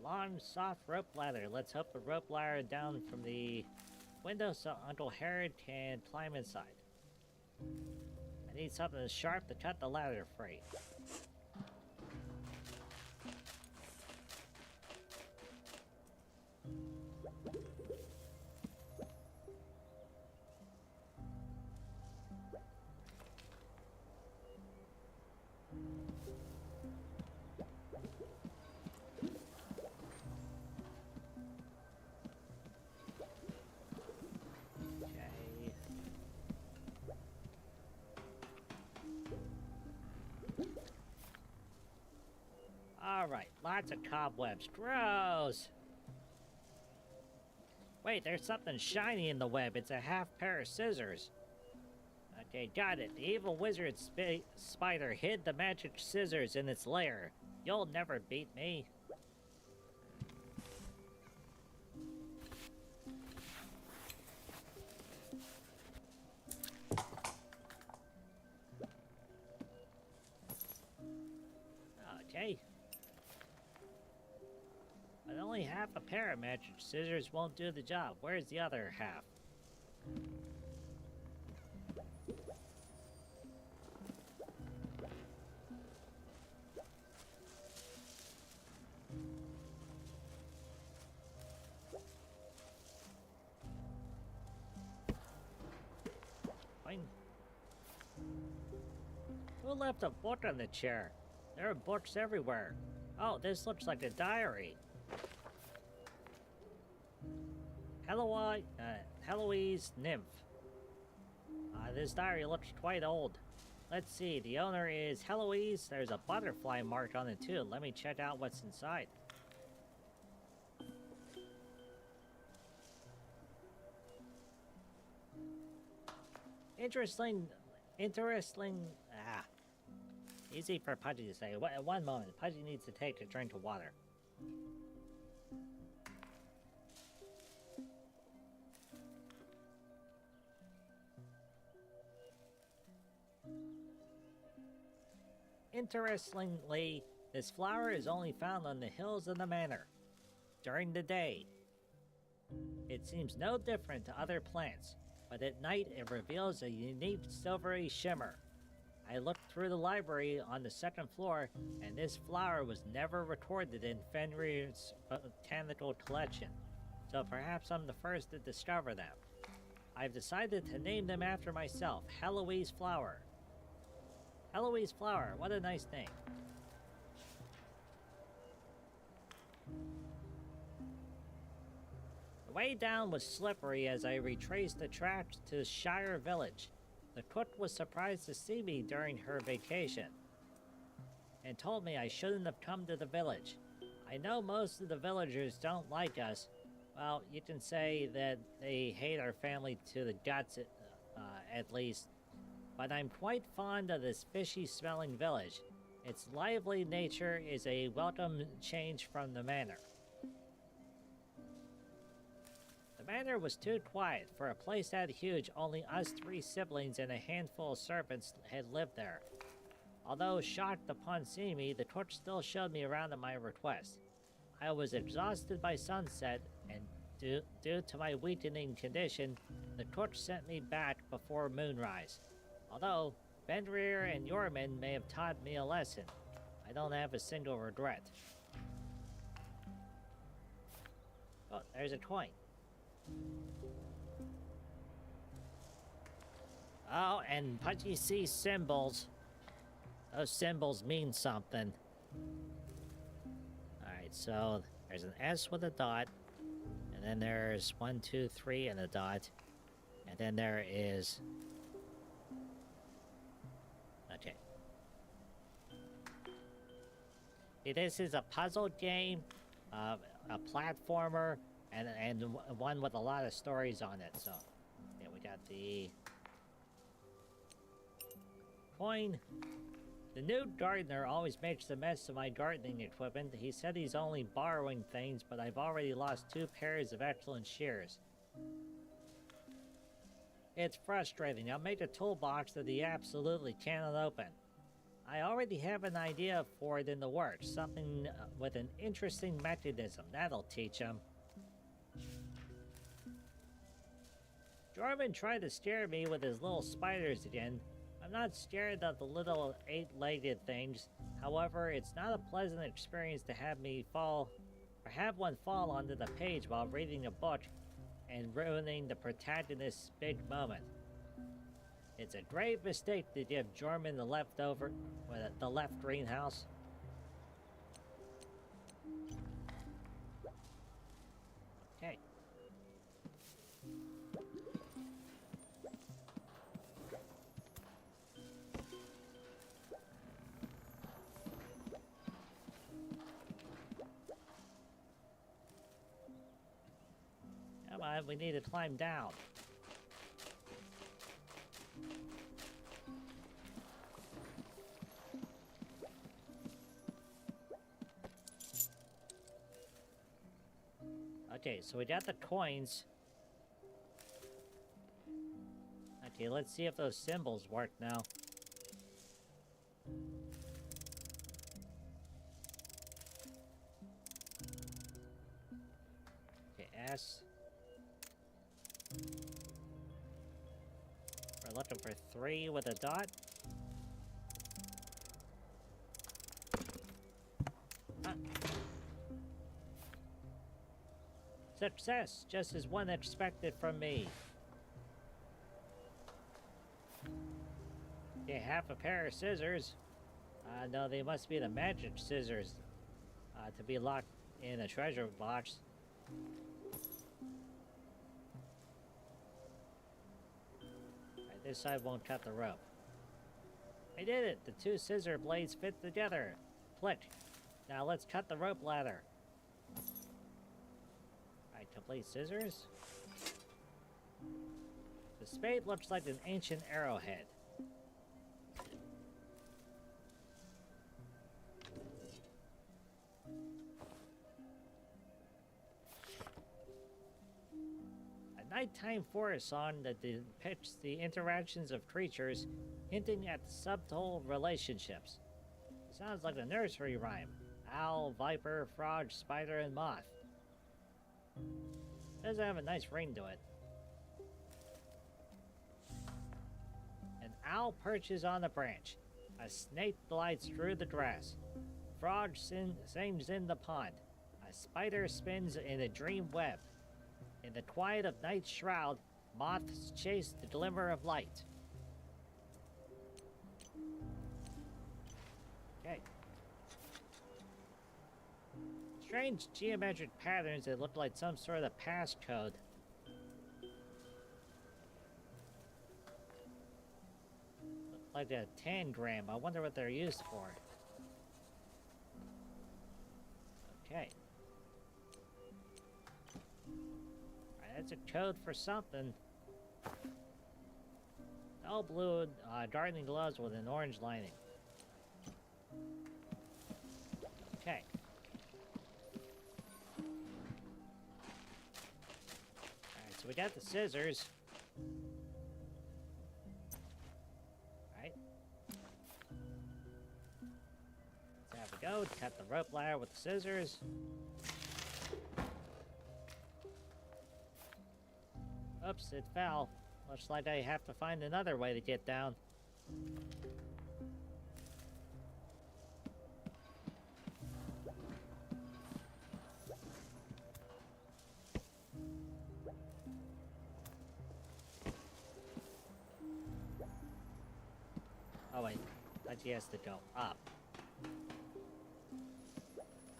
Long, soft rope ladder. Let's hope the rope ladder down from the window so Uncle Harry can climb inside. I need something sharp to cut the ladder free. Alright, lots of cobwebs. Gross! Wait, there's something shiny in the web. It's a half pair of scissors. Okay, got it. The evil wizard spider hid the magic scissors in its lair. You'll never beat me. Okay. But only half a pair of magic scissors won't do the job. Where's the other half? Fine. Who left a book on the chair? There are books everywhere. Oh, this looks like a diary. Heloise Nymph. This diary looks quite old. Let's see, the owner is Heloise. There's a butterfly mark on it too. Let me check out what's inside. Interesting. Easy for Pudgy to say. One moment. Pudgy needs to take a drink of water. Interestingly, this flower is only found on the hills of the manor during the day. It seems no different to other plants, but at night it reveals a unique silvery shimmer. I looked through the library on the 2nd floor, and this flower was never recorded in Fenrir's botanical collection, so perhaps I'm the first to discover them. I've decided to name them after myself, Heloise Flower. Heloise Flower, what a nice name. The way down was slippery as I retraced the tracks to Shire Village. The cook was surprised to see me during her vacation and told me I shouldn't have come to the village. I know most of the villagers don't like us. Well, you can say that they hate our family to the guts at least. But I'm quite fond of this fishy-smelling village. Its lively nature is a welcome change from the manor. The manor was too quiet. For a place that huge, only us 3 siblings and a handful of servants had lived there. Although shocked upon seeing me, the cook still showed me around at my request. I was exhausted by sunset and Due to my weakening condition, the torch sent me back before moonrise. Although Fenrir and Yorman may have taught me a lesson, I don't have a single regret. Oh, there's a coin. Oh, and Pudgy sees symbols. Those symbols mean something. Alright, so there's an S with a dot. And then there's 1, 2, 3 and a dot. And then there is... Okay. See, this is a puzzle game, a platformer, and one with a lot of stories on it. So, yeah, we got the coin. The new gardener always makes a mess of my gardening equipment. He said he's only borrowing things, but I've already lost 2 pairs of excellent shears. It's frustrating. I'll make a toolbox that he absolutely cannot open. I already have an idea for it in the works, something with an interesting mechanism. That'll teach him. Jorman tried to scare me with his little spiders again. I'm not scared of the little 8-legged things. However, it's not a pleasant experience to have one fall onto the page while reading a book and ruining the protagonist's big moment. It's a grave mistake to give Jorman the left greenhouse. Okay. Come on, we need to climb down. Okay, so we got the coins. Okay, let's see if those symbols work now. Okay, S. We're looking for 3 with a dot. Ah. Success, just as one expected from me. Okay, half a pair of scissors. No, they must be the magic scissors to be locked in a treasure box. Alright, this side won't cut the rope. I did it! The 2 scissor blades fit together. Click. Now let's cut the rope ladder. Complete scissors. The spade looks like an ancient arrowhead. A nighttime forest song that depicts the interactions of creatures, hinting at subtle relationships. It sounds like a nursery rhyme. Owl, viper, frog, spider, and moth. Does have a nice ring to it. An owl perches on a branch. A snake glides through the grass. Frog sings in the pond. A spider spins in a dream web. In the quiet of night's shroud, moths chase the glimmer of light. Okay. Strange geometric patterns that look like some sort of passcode. Look like a tangram. I wonder what they're used for. Okay. Alright, that's a code for something. All blue gardening gloves with an orange lining. Okay. So we got the scissors. Alright. Let's have a go. Cut the rope ladder with the scissors. Oops, it fell. Looks like I have to find another way to get down. Oh wait, Pudgy has to go up.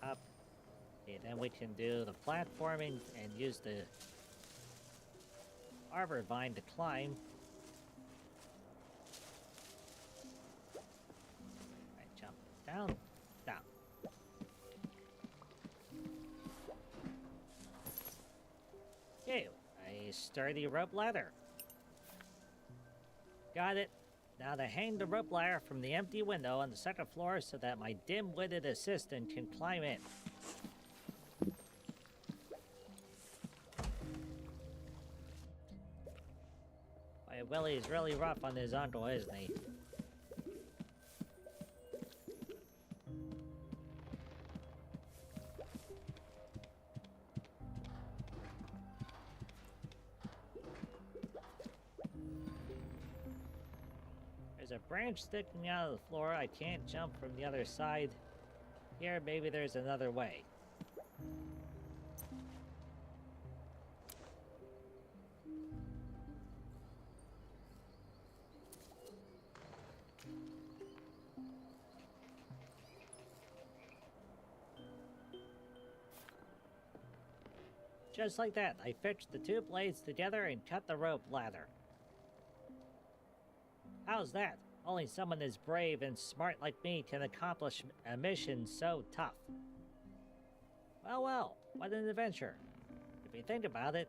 Up. Okay, then we can do the platforming and use the arbor vine to climb. Right, jump down, down. Okay, a sturdy rope ladder. Got it. Now to hang the rope ladder from the empty window on the second floor so that my dim-witted assistant can climb in. Boy, Willie's really rough on his uncle, isn't he? There's a branch sticking out of the floor. I can't jump from the other side. Here, maybe there's another way. Just like that, I fixed the two blades together and cut the rope ladder. How's that? Only someone as brave and smart like me can accomplish a mission so tough. Well, well, what an adventure. If you think about it,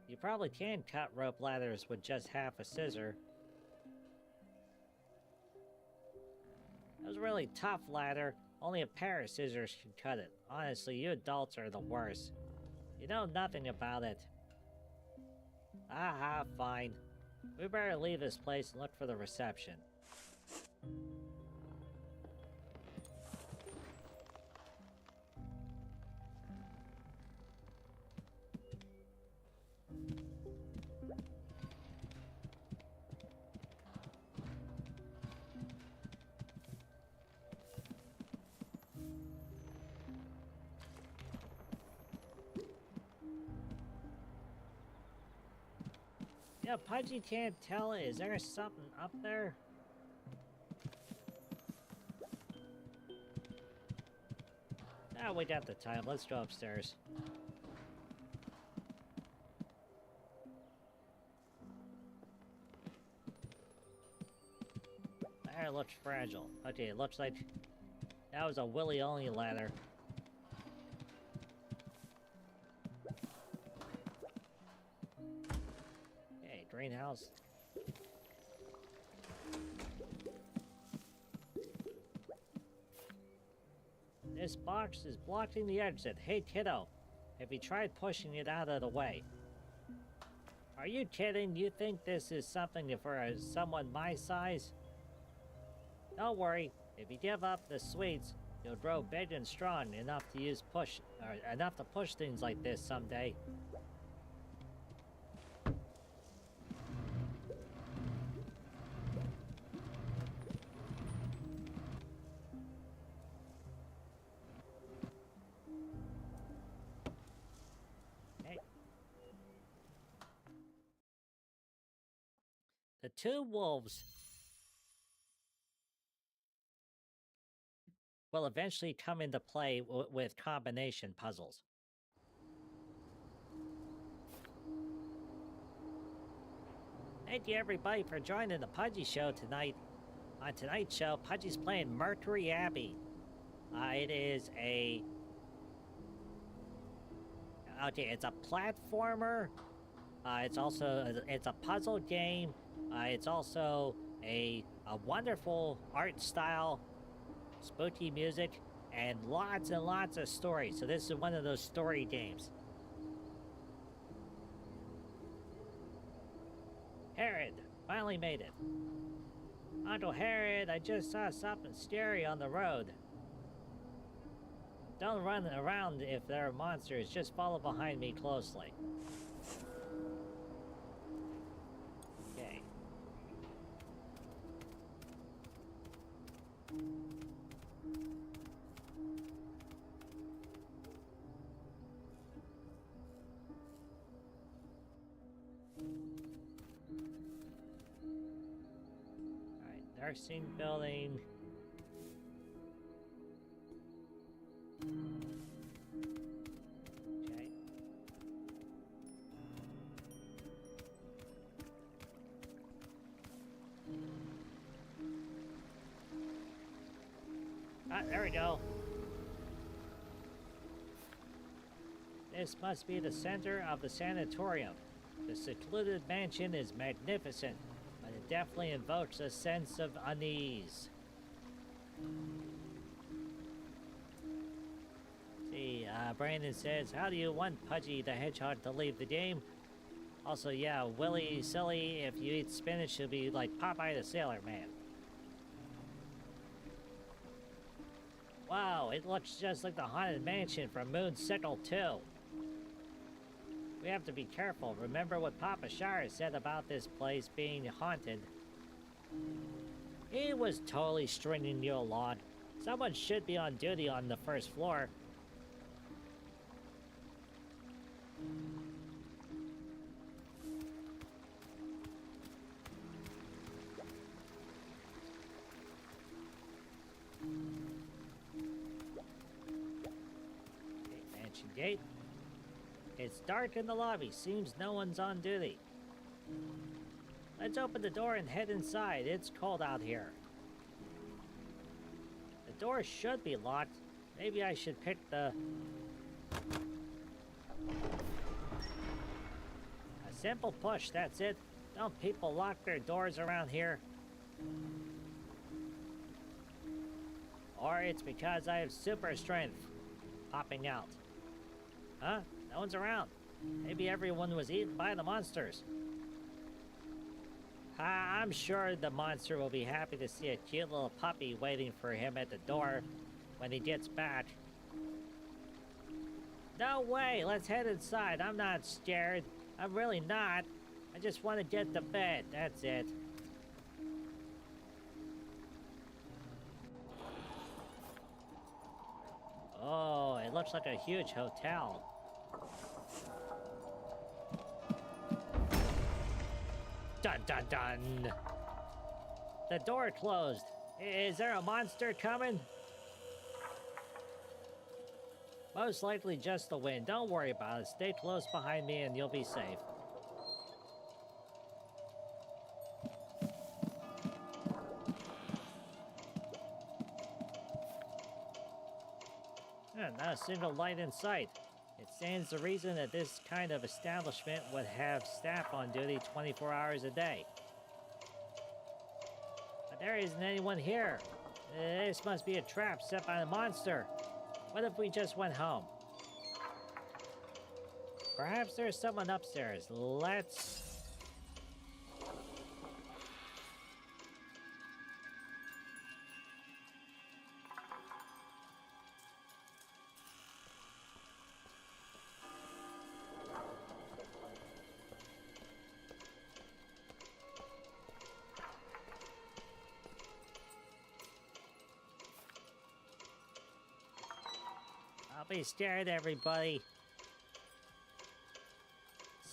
you probably can cut rope ladders with just half a scissor. That was a really tough ladder. Only a pair of scissors can cut it. Honestly, you adults are the worst. You know nothing about it. Aha, fine. We better leave this place and look for the reception. Yeah, Pudgy can't tell. Is there something up there? Ah, we got the time. Let's go upstairs. That looks fragile. Okay, it looks like that was a Willy-only ladder. Okay, greenhouse. This box is blocking the exit. Hey, kiddo, have you tried pushing it out of the way? Are you kidding? You think this is something for someone my size? Don't worry. If you give up the sweets, you'll grow big and strong enough to push things like this someday. The two wolves will eventually come into play with combination puzzles. Thank you everybody for joining the Pudgy Show tonight. On tonight's show, Pudgy's playing Mercury Abbey. It is a... Okay, it's a platformer. It's a puzzle game. It's also a wonderful art style, spooky music, and lots of stories. So this is one of those story games. Herod, finally made it. Uncle Herod, I just saw something scary on the road. Don't run around if there are monsters, just follow behind me closely. Nursing building. Okay. Ah, there we go. This must be the center of the sanatorium. The secluded mansion is magnificent, but it definitely invokes a sense of unease. See, Brandon says, how do you want Pudgy the Hedgehog to leave the game? Also, yeah, Willy Silly, if you eat spinach, you'll be like Popeye the Sailor Man. Wow, it looks just like the Haunted Mansion from Moon Sickle 2. We have to be careful. Remember what Papa Shire said about this place being haunted. He was totally stringing you along. Someone should be on duty on the first floor. Okay, mansion gate. It's dark in the lobby. Seems no one's on duty. Let's open the door and head inside. It's cold out here. The door should be locked. Maybe I should pick the... A simple push, that's it. Don't people lock their doors around here? Or it's because I have super strength popping out. Huh? No one's around. Maybe everyone was eaten by the monsters. I'm sure the monster will be happy to see a cute little puppy waiting for him at the door when he gets back. No way! Let's head inside. I'm not scared. I'm really not. I just want to get to bed. That's it. Oh, it looks like a huge hotel. Dun dun dun! The door closed. Is there a monster coming? Most likely just the wind. Don't worry about it. Stay close behind me and you'll be safe. Not a single light in sight. It stands to reason that this kind of establishment would have staff on duty 24 hours a day. But there isn't anyone here. This must be a trap set by the monster. What if we just went home? Perhaps there's someone upstairs. Let's... Be scared, everybody.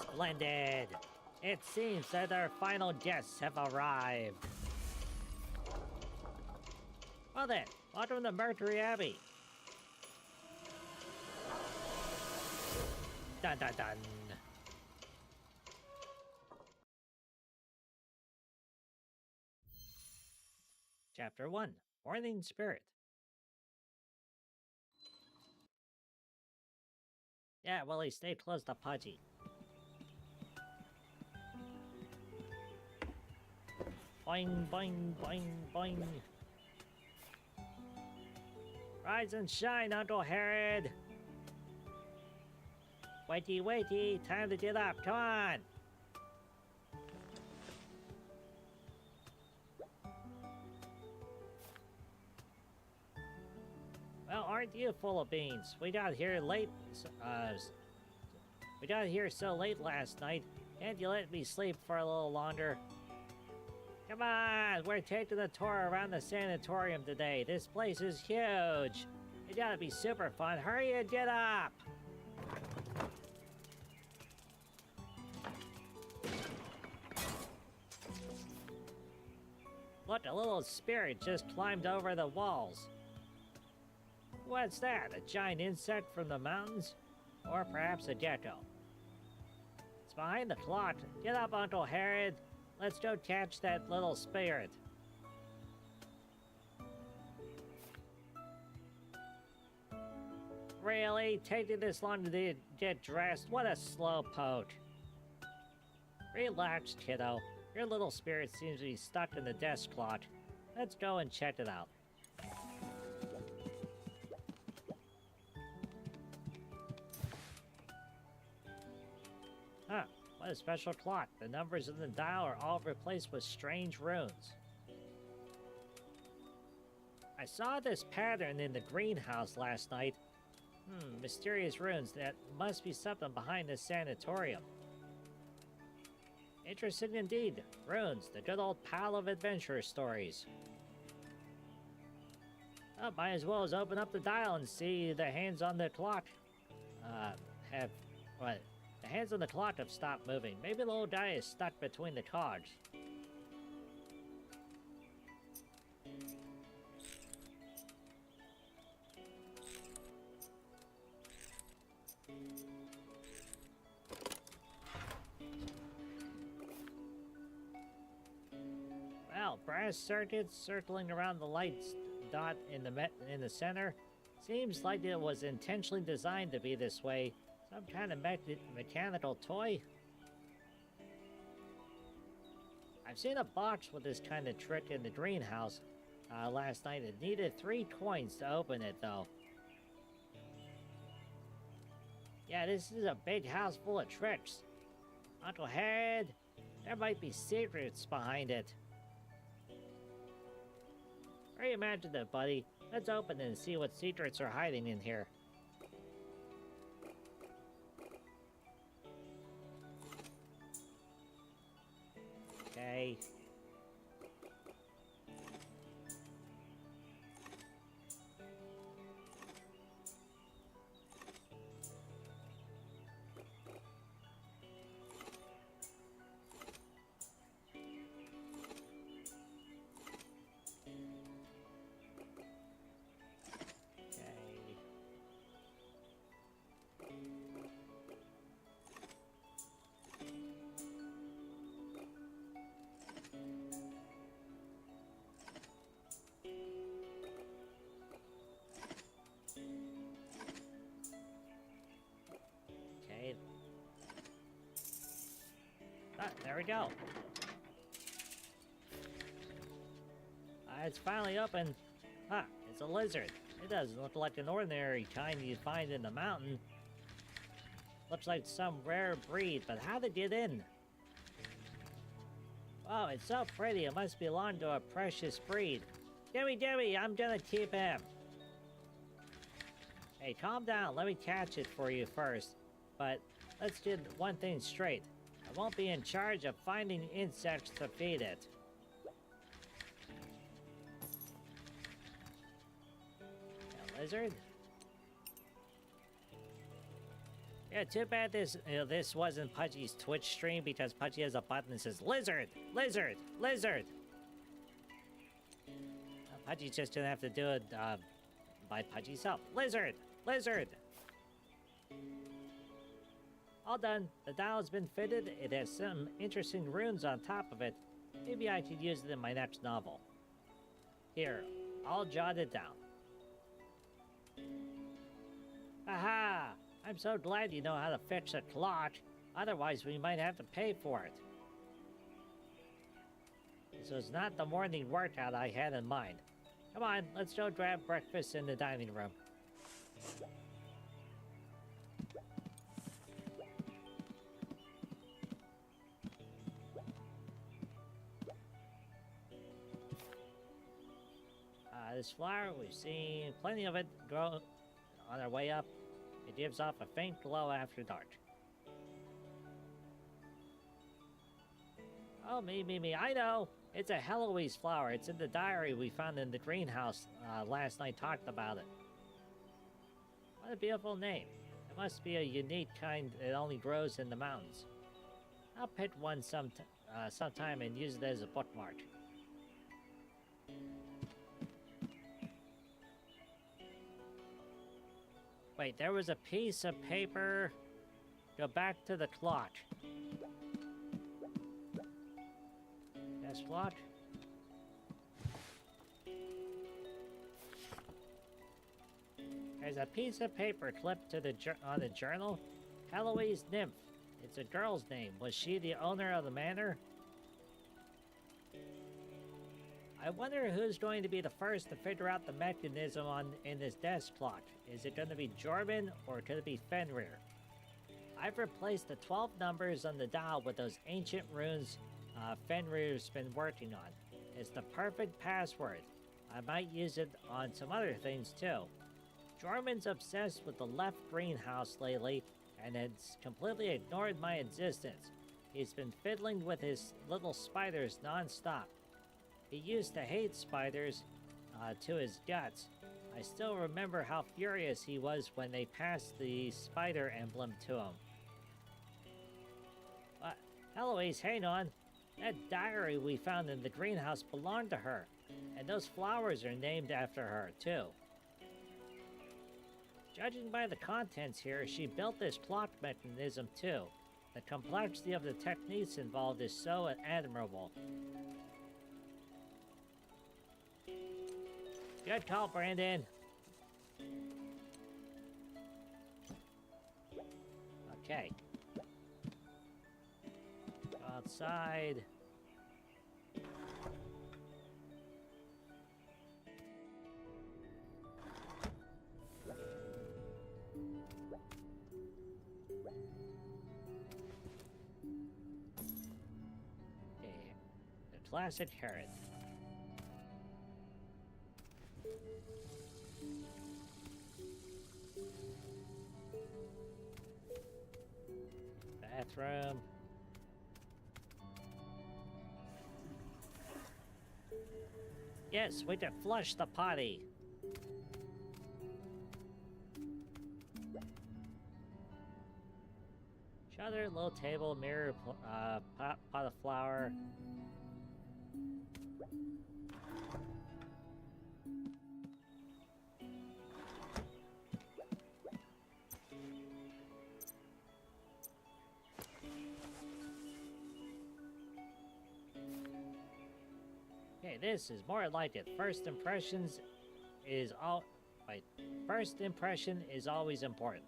Splendid. It seems that our final guests have arrived. Well then, welcome to Mercury Abbey. Dun dun dun. Chapter 1. Morning Spirit. Yeah, Willie, stay close to Pudgy. Boing, boing, boing, boing. Rise and shine, Uncle Herod. Waity, waity, time to get up, come on. Well, aren't you full of beans? We got here so late last night. Can't you let me sleep for a little longer? Come on, we're taking a tour around the sanatorium today. This place is huge. It gotta be super fun. Hurry and get up! Look, a little spirit just climbed over the walls. What's that? A giant insect from the mountains? Or perhaps a gecko? It's behind the clock. Get up, Uncle Herod. Let's go catch that little spirit. Really? Taking this long to get dressed? What a slowpoke. Relax, kiddo. Your little spirit seems to be stuck in the desk clock. Let's go and check it out. Huh, what a special clock. The numbers in the dial are all replaced with strange runes. I saw this pattern in the greenhouse last night. Mysterious runes. That must be something behind this sanatorium. Interesting indeed. Runes, the good old pal of adventure stories. Oh, might as well open up the dial and see the hands on the clock. The hands on the clock have stopped moving. Maybe the little guy is stuck between the cogs. Well, brass circuits circling around the light dot in the center. Seems like it was intentionally designed to be this way. Some kind of mechanical toy? I've seen a box with this kind of trick in the greenhouse last night. It needed 3 coins to open it, though. Yeah, this is a big house full of tricks. Uncle Herod, there might be secrets behind it. Very imaginative, buddy. Let's open it and see what secrets are hiding in here. Okay. There we go. It's finally open. It's a lizard. It doesn't look like an ordinary kind you find in the mountain. Looks like some rare breed, but how'd it get in? Oh, it's so pretty. It must belong to a precious breed. Dewey, I'm gonna keep him. Hey, calm down. Let me catch it for you first. But let's get one thing straight. I won't be in charge of finding insects to feed it. A lizard? Yeah, too bad this wasn't Pudgy's Twitch stream, because Pudgy has a button that says lizard, lizard, lizard. Pudgy's just gonna have to do it by Pudgy's help. Lizard, lizard. All done. The dial has been fitted. It has some interesting runes on top of it. Maybe I could use it in my next novel. Here, I'll jot it down. Aha! I'm so glad you know how to fix a clock. Otherwise, we might have to pay for it. This was not the morning workout I had in mind. Come on, let's go grab breakfast in the dining room. This flower, we've seen plenty of it grow on our way up. It gives off a faint glow after dark. Oh, me, I know! It's a Heloise flower. It's in the diary we found in the greenhouse last night. Talked about it. What a beautiful name. It must be a unique kind that only grows in the mountains. I'll pick one sometime and use it as a bookmark. Wait, there was a piece of paper. Go back to the clock. That's clock. There's a piece of paper clipped to the on the journal. Heloise Nymph. It's a girl's name. Was she the owner of the manor? I wonder who's going to be the first to figure out the mechanism in this desk clock. Is it going to be Jorman or could it be Fenrir? I've replaced the 12 numbers on the dial with those ancient runes Fenrir's been working on. It's the perfect password. I might use it on some other things too. Jorman's obsessed with the left greenhouse lately and has completely ignored my existence. He's been fiddling with his little spiders non-stop. He used to hate spiders to his guts. I still remember how furious he was when they passed the spider emblem to him. Heloise, hang on. That diary we found in the greenhouse belonged to her. And those flowers are named after her, too. Judging by the contents here, she built this clock mechanism, too. The complexity of the techniques involved is so admirable. Good call, Brandon. Okay. Go outside. Okay. The classic carrot. Bathroom. Yes, we can flush the potty. Shutter, little table, mirror, pot of flour. Okay, this is more like it. First impression is always important.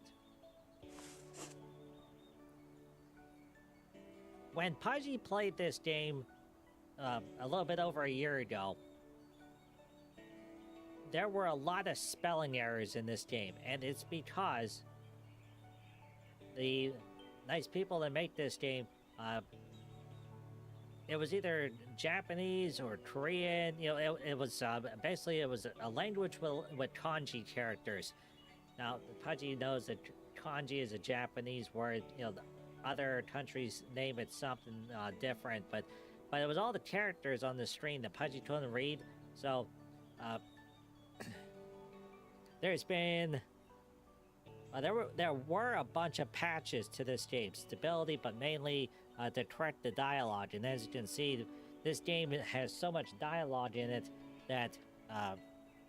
When Pudgy played this game a little bit over a year ago, there were a lot of spelling errors in this game, and it's because the nice people that make this game, it was either Japanese or Korean. You know, it was basically it was a language with kanji characters. Now, Pudgy knows that kanji is a Japanese word. You know, other countries name it something different, but it was all the characters on the screen that Pudgy couldn't read. So, there's been there were a bunch of patches to this game, stability, but mainly to correct the dialogue. And as you can see, this game has so much dialogue in it that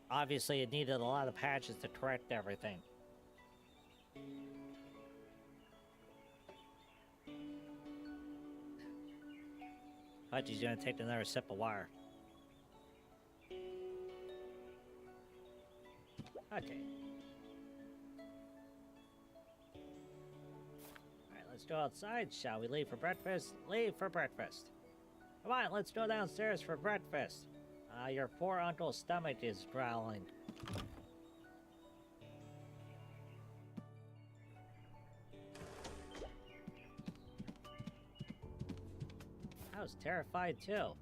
obviously it needed a lot of patches to correct everything. Pudgy's gonna take another sip of water. Okay. Alright, let's go outside, shall we? Leave for breakfast? Leave for breakfast. Come on, let's go downstairs for breakfast. Your poor uncle's stomach is growling. I was terrified too.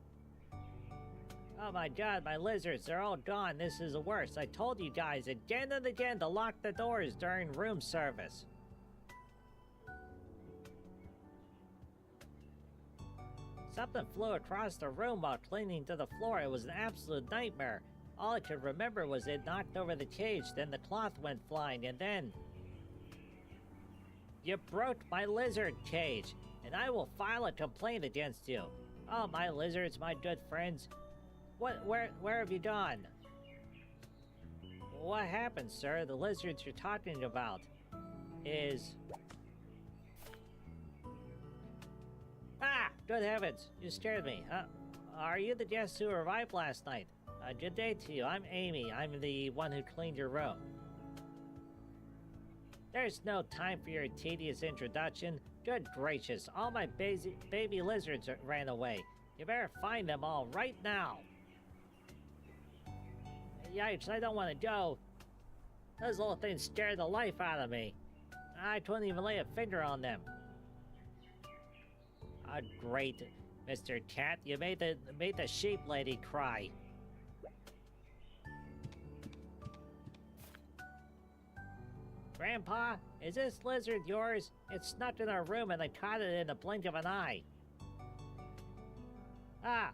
Oh my god, my lizards, they're all gone. This is the worst. I told you guys again and again to lock the doors during room service. Something flew across the room while clinging to the floor. It was an absolute nightmare. All I could remember was it knocked over the cage, then the cloth went flying, and then... You broke my lizard cage, and I will file a complaint against you. Oh, my lizards, my good friends. Where have you gone? What happened, sir? The lizards you're talking about is... Ah! Good heavens! You scared me. Are you the guest who arrived last night? Good day to you. I'm Amy. I'm the one who cleaned your room. There's no time for your tedious introduction. Good gracious, all my baby lizards ran away. You better find them all right now. Yikes, I don't want to go. Those little things scared the life out of me. I couldn't even lay a finger on them. Great, Mr. Cat. You made the sheep lady cry. Grandpa, is this lizard yours? It snuck in our room and I caught it in the blink of an eye. Ah!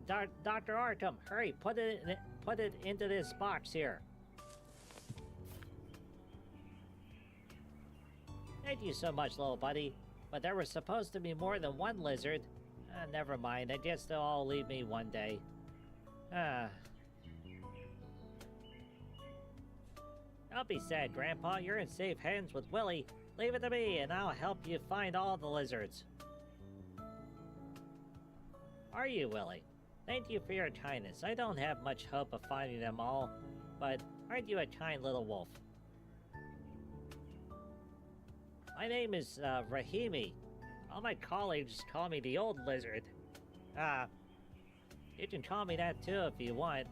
Dr. Arkham, hurry, put it into this box here. Thank you so much, little buddy. But there was supposed to be more than one lizard. Never mind, I guess they'll all leave me one day. Don't be sad, Grandpa. You're in safe hands with Willie. Leave it to me, and I'll help you find all the lizards. Are you, Willie? Thank you for your kindness. I don't have much hope of finding them all, but aren't you a kind little wolf? My name is, Rahimi. All my colleagues call me the old lizard. You can call me that too if you want.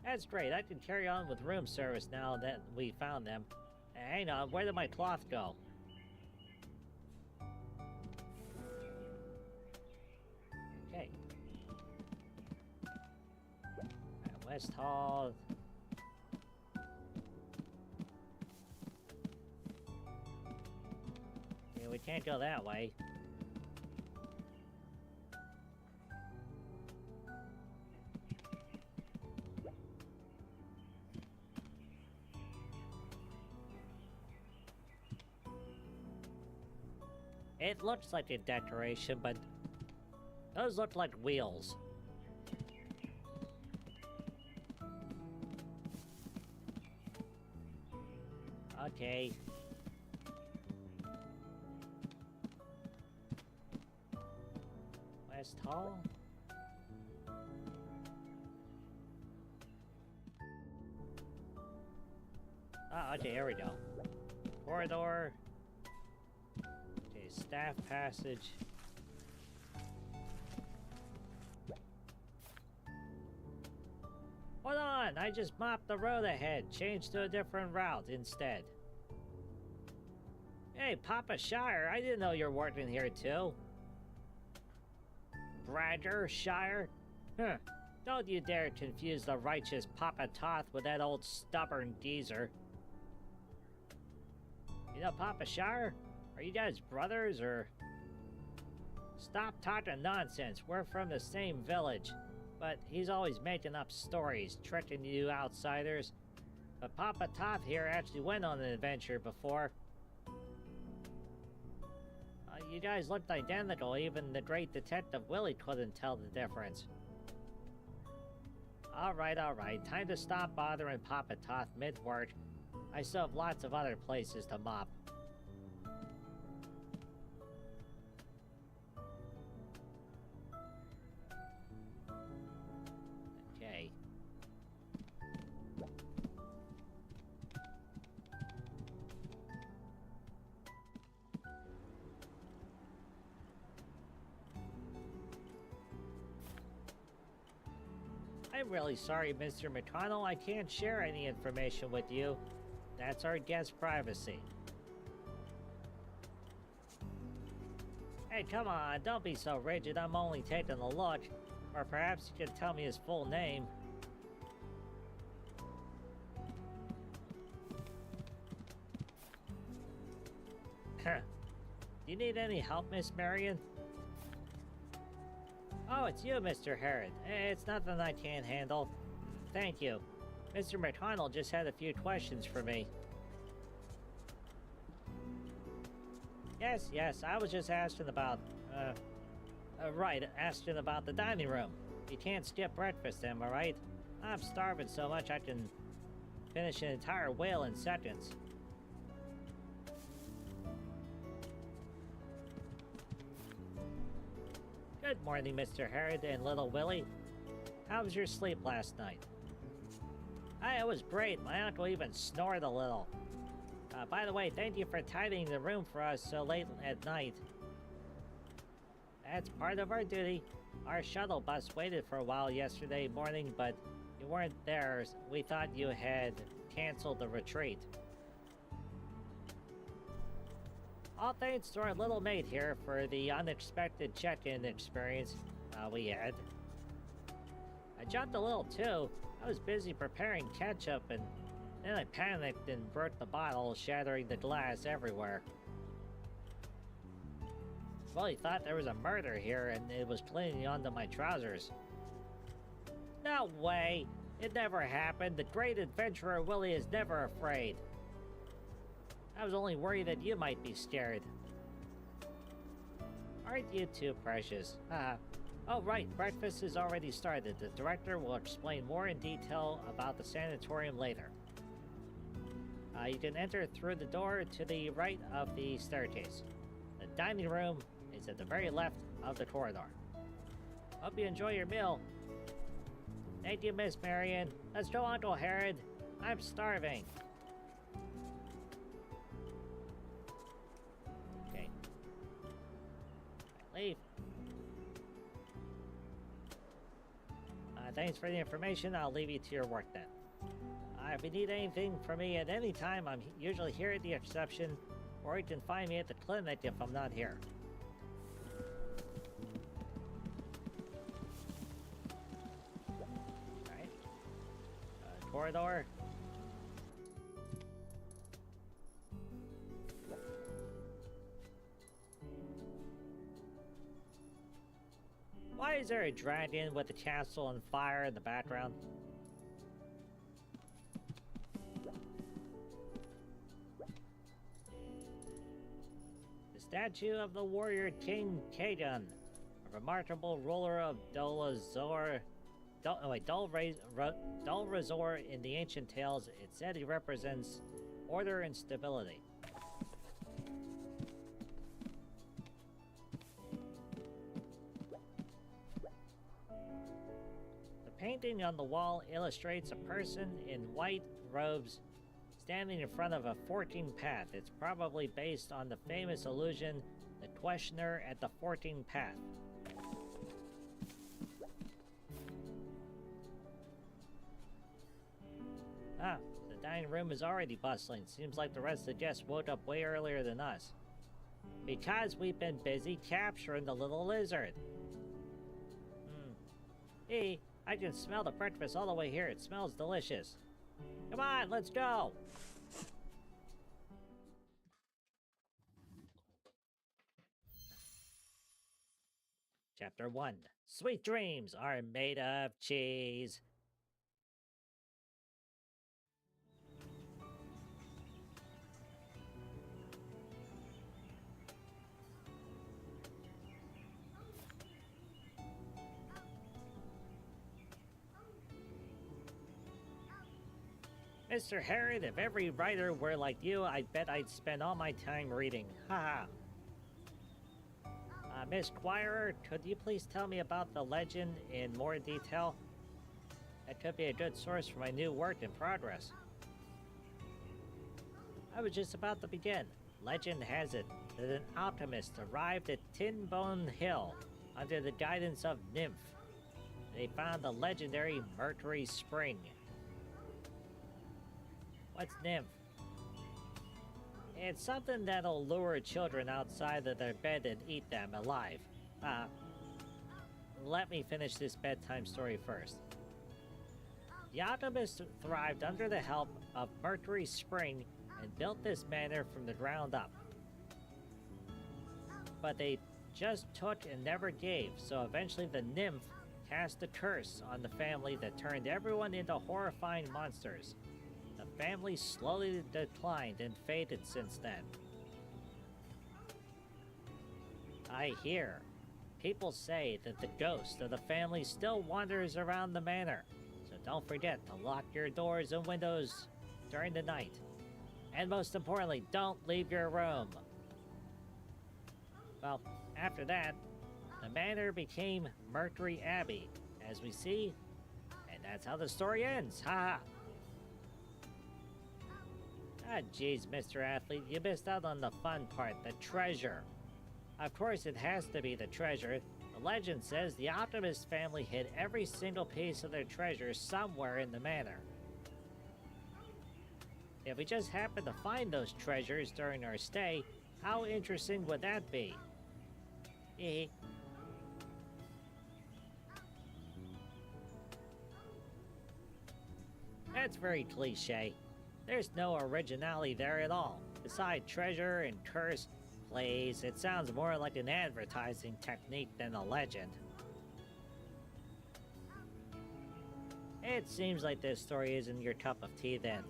That's great. I can carry on with room service now that we found them. Hang on, where did my cloth go? Okay. West Hall. Yeah, we can't go that way. It looks like a decoration, but those look like wheels. Okay. West Hall? Ah, okay, here we go. Corridor. Okay, staff passage. Hold on, I just mopped the road ahead. Changed to a different route instead. Hey, Papa Shire, I didn't know you're working here too. Bragger Shire? Huh. Don't you dare confuse the righteous Papa Toth with that old stubborn geezer. You know Papa Shire? Are you guys brothers, or...? Stop talking nonsense. We're from the same village. But he's always making up stories, tricking you outsiders. But Papa Toth here actually went on an adventure before. You guys looked identical. Even the great Detective Willie couldn't tell the difference. Alright. Time to stop bothering Papa Toth mid-work. I still have lots of other places to mop. Okay. I'm really sorry, Mr. McConnell. I can't share any information with you. That's our guest privacy. Hey, come on, don't be so rigid. I'm only taking a look. Or perhaps you could tell me his full name. Huh. Do you need any help, Miss Marion? Oh, it's you, Mr. Harrod. It's nothing I can't handle. Thank you. Mr. McConnell just had a few questions for me. Yes, I was just asking about, asking about the dining room. You can't skip breakfast, am I right? I'm starving so much I can finish an entire whale in seconds. Good morning, Mr. Harrod and little Willie. How was your sleep last night? It was great. My uncle even snored a little. By the way, thank you for tidying the room for us so late at night. That's part of our duty. Our shuttle bus waited for a while yesterday morning, but you weren't there. We thought you had canceled the retreat. All thanks to our little mate here for the unexpected check-in experience we had. I jumped a little too. I was busy preparing ketchup and then I panicked and broke the bottle, shattering the glass everywhere. Well, he thought there was a murder here and it was clinging onto my trousers. No way! It never happened. The great adventurer Willie is never afraid. I was only worried that you might be scared. Aren't you too precious? Oh right, breakfast has already started. The director will explain more in detail about the sanatorium later. You can enter through the door to the right of the staircase. The dining room is at the very left of the corridor. Hope you enjoy your meal. Thank you, Miss Marion. Let's go, Uncle Harrod. I'm starving. Okay. Leave. Thanks for the information. I'll leave you to your work then. If you need anything from me at any time, I'm usually here at the reception, or you can find me at the clinic if I'm not here. Alright. Corridor. Why is there a dragon with a castle on fire in the background? The statue of the warrior King Kagan, a remarkable ruler of Dolrazor in the ancient tales. It said he represents order and stability. The painting on the wall illustrates a person in white robes standing in front of a forking path. It's probably based on the famous illusion, The Questioner at the Forking Path. The dining room is already bustling. Seems like the rest of the guests woke up way earlier than us. Because we've been busy capturing the little lizard. Hey, I can smell the breakfast all the way here. It smells delicious. Come on, let's go! Chapter 1. Sweet dreams are made of cheese. Mr. Harrod, if every writer were like you, I bet I'd spend all my time reading. Haha. Miss Squire, could you please tell me about the legend in more detail? That could be a good source for my new work in progress. I was just about to begin. Legend has it that an alchemist arrived at Tin Bone Hill under the guidance of Nymph. They found the legendary Mercury Spring. What's Nymph? It's something that'll lure children outside of their bed and eat them alive. Let me finish this bedtime story first. The alchemists thrived under the help of Mercury Spring and built this manor from the ground up. But they just took and never gave, so eventually the nymph cast a curse on the family that turned everyone into horrifying monsters. The family slowly declined and faded since then. I hear. People say that the ghost of the family still wanders around the manor, so don't forget to lock your doors and windows during the night. And most importantly, don't leave your room. Well, after that, the manor became Mercury Abbey, as we see, and that's how the story ends. Ha! Ah, jeez, Mr. Athlete, you missed out on the fun part, the treasure. Of course, it has to be the treasure. The legend says the Optimist family hid every single piece of their treasure somewhere in the manor. If we just happen to find those treasures during our stay, how interesting would that be? That's very cliche. There's no originality there at all. Besides treasure and curse, please, it sounds more like an advertising technique than a legend. It seems like this story isn't your cup of tea then.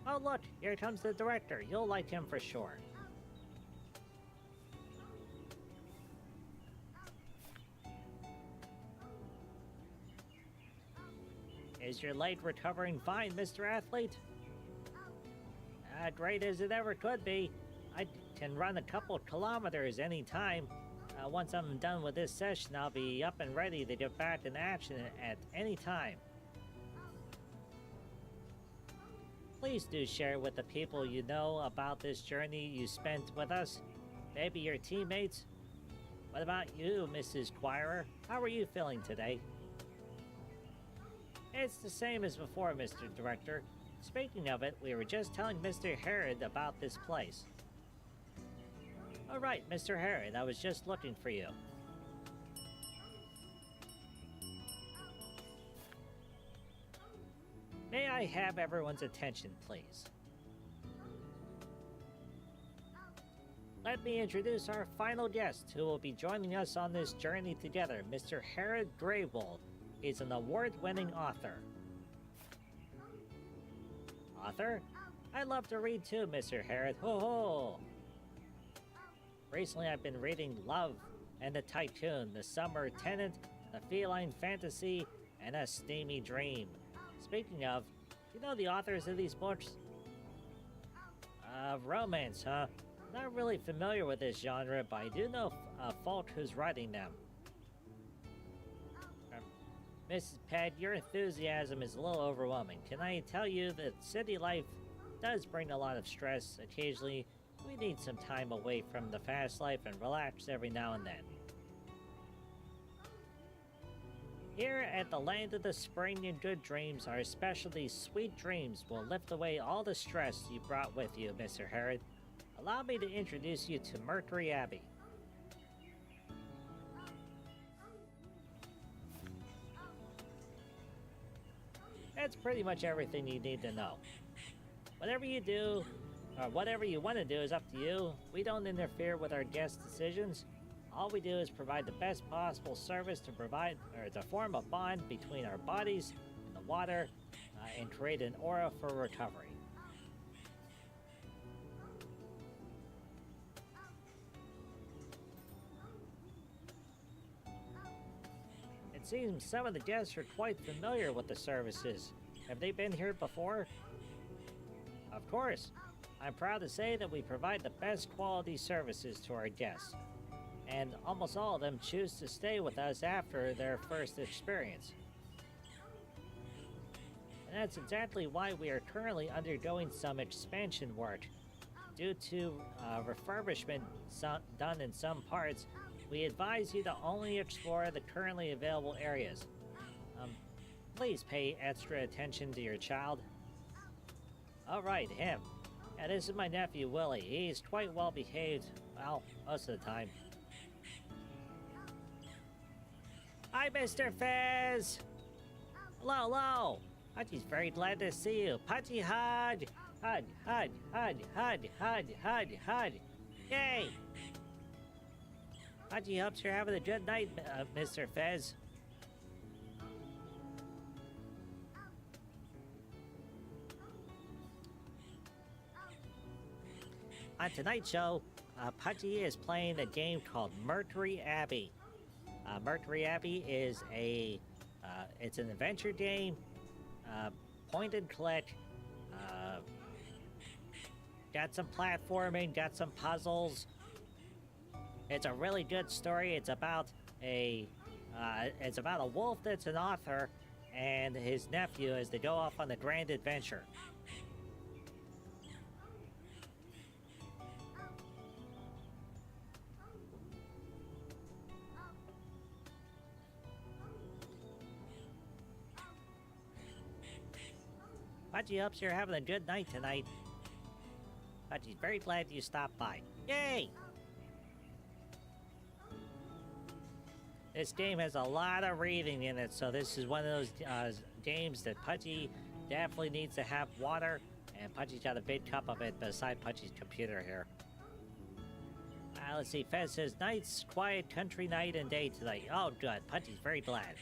Oh look, here comes the director. You'll like him for sure. Is your leg recovering fine, Mr. Athlete? Great as it ever could be. I can run a couple kilometers anytime. Once I'm done with this session, I'll be up and ready to get back in action at any time. Please do share with the people you know about this journey you spent with us. Maybe your teammates. What about you, Mrs. Quire? How are you feeling today? It's the same as before, Mr. Director. Speaking of it, we were just telling Mr. Herod about this place. All right, Mr. Herod, I was just looking for you. May I have everyone's attention, please? Let me introduce our final guest, who will be joining us on this journey together, Mr. Herod Greywold. He's an award-winning author. Author? I love to read too, Mr. Herod. Ho ho! Recently I've been reading Love and the Tycoon, The Summer Tenant, The Feline Fantasy, and A Steamy Dream. Speaking of, do you know the authors of these books? Romance, huh? Not really familiar with this genre, but I do know folk who's writing them. Mrs. Ped, your enthusiasm is a little overwhelming. Can I tell you that city life does bring a lot of stress? Occasionally, we need some time away from the fast life and relax every now and then. Here at the land of the spring and good dreams, our specialty Sweet Dreams will lift away all the stress you brought with you, Mr. Herod. Allow me to introduce you to Mercury Abbey. That's pretty much everything you need to know. Whatever you do, or whatever you want to do is up to you. We don't interfere with our guests' decisions. All we do is provide the best possible service to form a bond between our bodies and the water, and create an aura for recovery. It seems some of the guests are quite familiar with the services. Have they been here before? Of course. I'm proud to say that we provide the best quality services to our guests, and almost all of them choose to stay with us after their first experience. And that's exactly why we are currently undergoing some expansion work. Due to refurbishment done in some parts, we advise you to only explore the currently available areas. Please pay extra attention to your child. Alright, him. Yeah, this is my nephew, Willie. He's quite well behaved, well, most of the time. Hi, Mr. Fez! Hello, hello! Pudgy's very glad to see you. Pudgy Hud! Hud, Hud, Hud, Hud, Hud, Hud, Hud! Yay! Pudgy hopes you're having a good night, Mr. Fez. On tonight's show, Pudgy is playing a game called Mercury Abbey. Mercury Abbey is it's an adventure game, point and click, got some platforming, got some puzzles. It's a really good story. It's about a wolf that's an author and his nephew as they go off on a grand adventure. Pudgy hopes you're having a good night tonight. Pudgy's very glad you stopped by. Yay! This game has a lot of reading in it, so this is one of those games that Pudgy definitely needs to have water, and Pudgy's got a big cup of it beside Pudgy's computer here. Let's see, Fez says, nice, quiet country night and day tonight. Oh, good. Pudgy's very glad.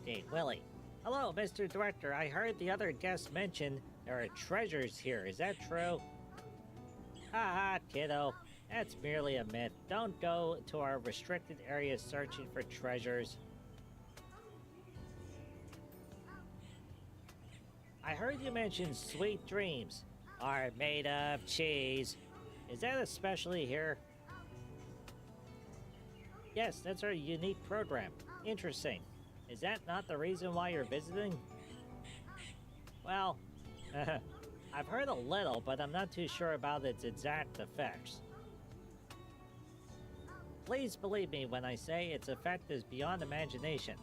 Okay, Willie. Hello, Mr. Director. I heard the other guests mention there are treasures here. Is that true? Haha, kiddo. That's merely a myth. Don't go to our restricted area searching for treasures. I heard you mention sweet dreams are made of cheese. Is that especially here? Yes, that's our unique program. Interesting. Is that not the reason why you're visiting? Well, I've heard a little, but I'm not too sure about its exact effects. Please believe me when I say its effect is beyond imagination.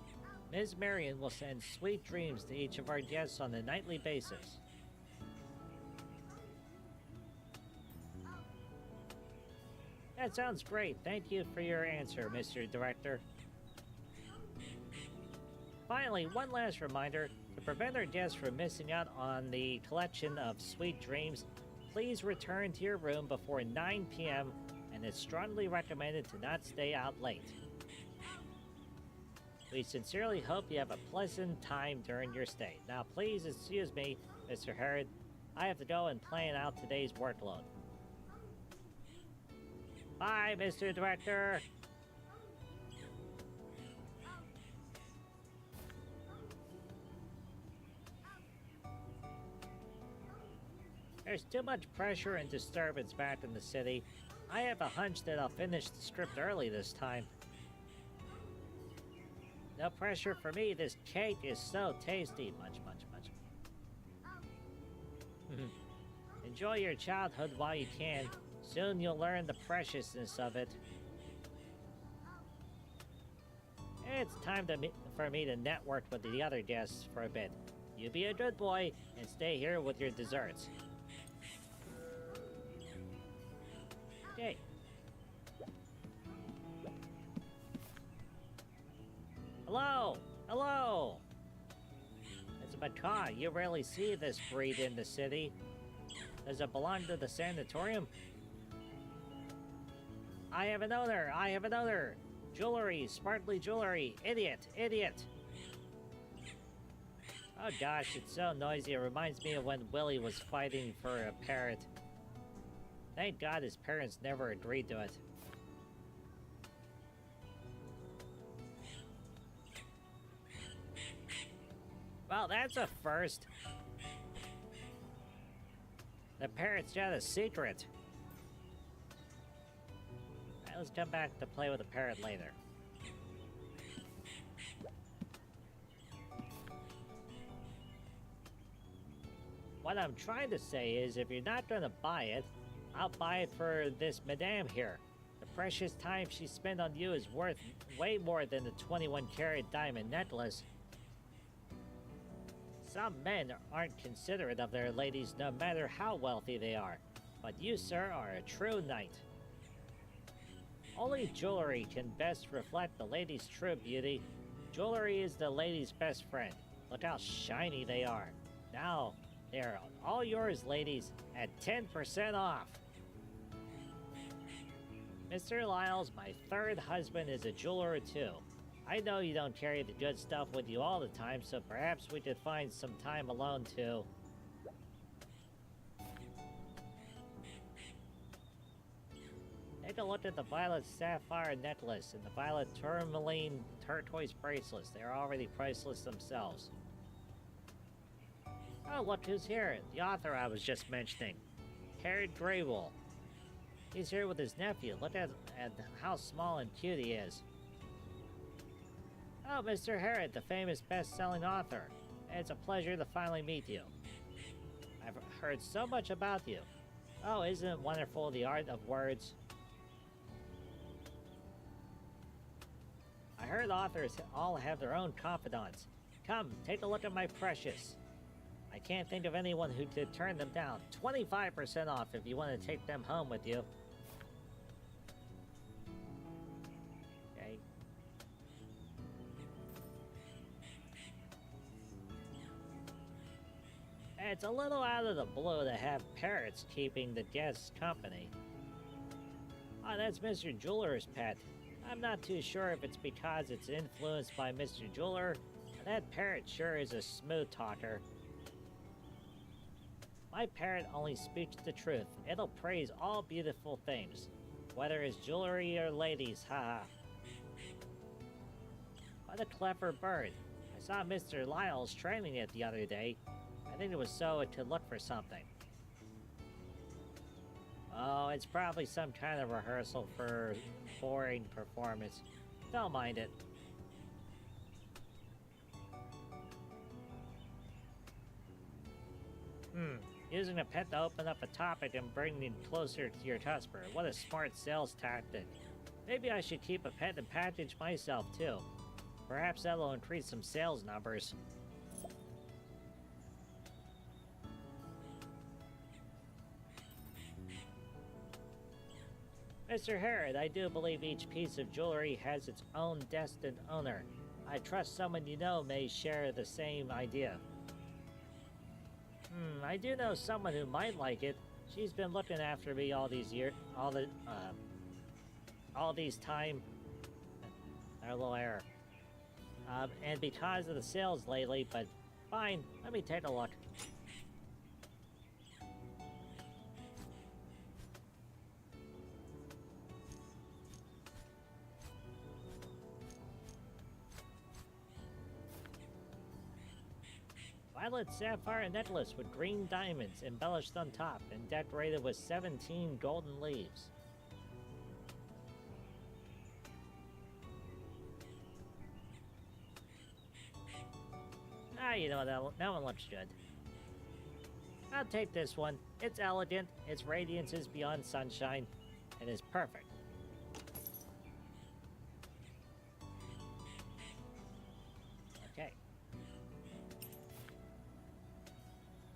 Ms. Marion will send sweet dreams to each of our guests on a nightly basis. That sounds great. Thank you for your answer, Mr. Director. Finally, one last reminder. To prevent our guests from missing out on the collection of sweet dreams, please return to your room before 9 p.m. and it's strongly recommended to not stay out late. We sincerely hope you have a pleasant time during your stay. Now, please excuse me, Mr. Harrod. I have to go and plan out today's workload. Bye, Mr. Director. There's too much pressure and disturbance back in the city. I have a hunch that I'll finish the script early this time. No pressure for me. This cake is so tasty. Much. Enjoy your childhood while you can. Soon you'll learn the preciousness of it. It's time for me to network with the other guests for a bit. You be a good boy and stay here with your desserts. Okay. Hello! Hello! It's a macaw. You rarely see this breed in the city. Does it belong to the sanatorium? I have an owner! I have an owner! Jewelry! Sparkly jewelry! Idiot! Idiot! Oh gosh, it's so noisy. It reminds me of when Willie was fighting for a parrot. Thank God his parents never agreed to it. Well, that's a first. The parrot's got a secret. Alright, let's come back to play with the parrot later. What I'm trying to say is, if you're not gonna buy it, I'll buy it for this madame here. The precious time she spent on you is worth way more than the 21-carat diamond necklace. Some men aren't considerate of their ladies no matter how wealthy they are. But you, sir, are a true knight. Only jewelry can best reflect the lady's true beauty. Jewelry is the lady's best friend. Look how shiny they are. Now, they're all yours, ladies, at 10% off. Mr. Lyles, my third husband, is a jeweler too. I know you don't carry the good stuff with you all the time, so perhaps we could find some time alone to... Take a look at the violet sapphire necklace and the violet tourmaline turquoise bracelets. They are already priceless themselves. Oh, look who's here. The author I was just mentioning. Herod Greywool. He's here with his nephew. Look at how small and cute he is. Oh, Mr. Herod, the famous best-selling author. It's a pleasure to finally meet you. I've heard so much about you. Oh, isn't it wonderful, the art of words? I heard authors all have their own confidants. Come, take a look at my precious. I can't think of anyone who could turn them down. 25% off if you want to take them home with you. Okay. It's a little out of the blue to have parrots keeping the guests company. Oh, that's Mr. Jeweler's pet. I'm not too sure if it's because it's influenced by Mr. Jeweler. That parrot sure is a smooth talker. My parrot only speaks the truth. It'll praise all beautiful things, whether it's jewelry or ladies, haha. What a clever bird. I saw Mr. Lyles training it the other day. I think it was so it could look for something. Oh, it's probably some kind of rehearsal for boring performance. Don't mind it. Using a pet to open up a topic and bring it closer to your customer. What a smart sales tactic. Maybe I should keep a pet and package myself too. Perhaps that'll increase some sales numbers. Mr. Herod, I do believe each piece of jewelry has its own destined owner. I trust someone you know may share the same idea. I do know someone who might like it. She's been looking after me all these years, all these time. A little error. And because of the sales lately, but fine, let me take a look. Violet sapphire necklace with green diamonds embellished on top and decorated with 17 golden leaves. Ah, you know, that one looks good. I'll take this one. It's elegant, its radiance is beyond sunshine, and is perfect. Okay.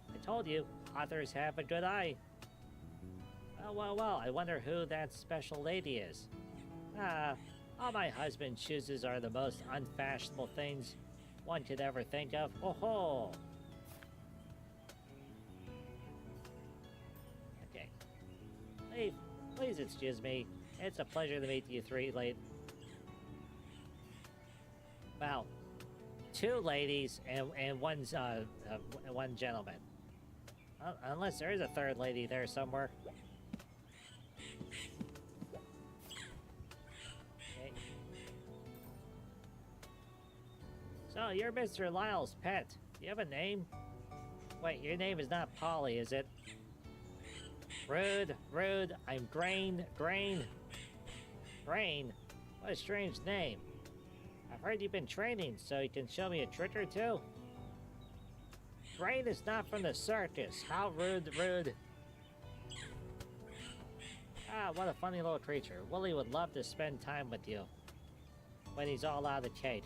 I told you, authors have a good eye. Oh, well, I wonder who that special lady is. All my husband chooses are the most unfashionable things one could ever think of. Oh ho! Okay. Please excuse me. It's a pleasure to meet you three well, two ladies and one gentleman. Unless there is a third lady there somewhere. Okay. So, you're Mr. Lyle's pet. Do you have a name? Wait, your name is not Polly, is it? Rude. I'm Grain. What a strange name. I've heard you've been training, so you can show me a trick or two? Grain is not from the circus. How rude. Ah, what a funny little creature. Willie would love to spend time with you when he's all out of the cake.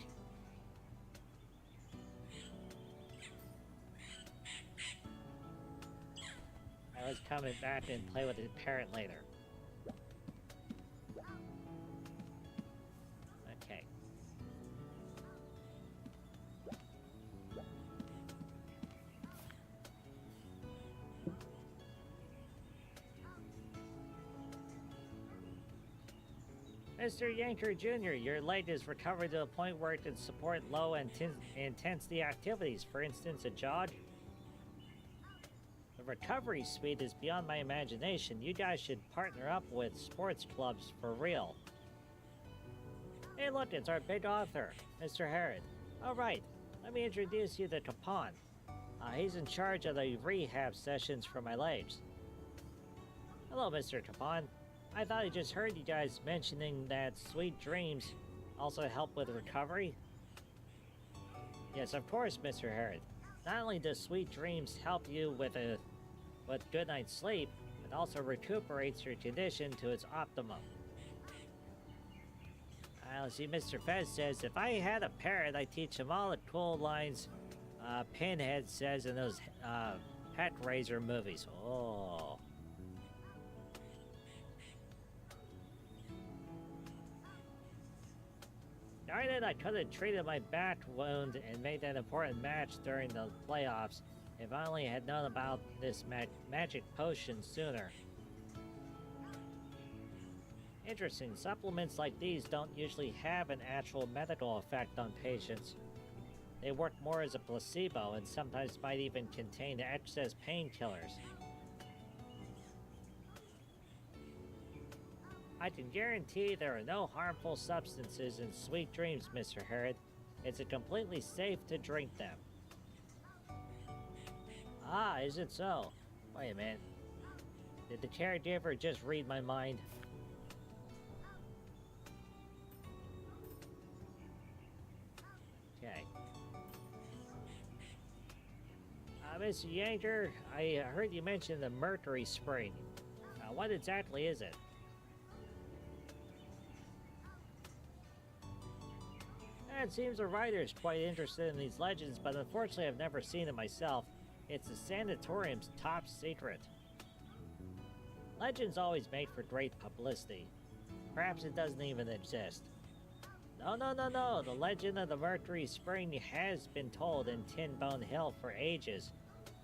I was coming back and play with his parrot later. Okay. Mr. Yanker Jr., your leg is recovered to a point where it can support low intensity activities, for instance, a jog. The recovery suite is beyond my imagination. You guys should partner up with sports clubs for real. Hey look, it's our big author, Mr. Herod. Alright, let me introduce you to Capon. He's in charge of the rehab sessions for my legs. Hello, Mr. Capon. I thought I just heard you guys mentioning that sweet dreams also help with recovery. Yes, of course, Mr. Herod. Not only does sweet dreams help you with good night's sleep, it also recuperates your condition to its optimum. Let's see, Mr. Fez says, if I had a parrot, I'd teach him all the cool lines Pinhead says in those Pet Razor movies. Oh. Darn it, I could have treated my back wound and made that important match during the playoffs if I only had known about this magic potion sooner. Interesting, supplements like these don't usually have an actual medical effect on patients. They work more as a placebo and sometimes might even contain excess painkillers. I can guarantee there are no harmful substances in sweet dreams, Mr. Herod. It's completely safe to drink them. Ah, is it so? Wait a minute. Did the caregiver just read my mind? Okay. Mr. Yanker, I heard you mention the Mercury Spring. What exactly is it? It seems the writer is quite interested in these legends, but unfortunately I've never seen it myself. It's the sanatorium's top secret. Legends always make for great publicity. Perhaps it doesn't even exist. No. The legend of the Mercury Spring has been told in Tin Bone Hill for ages.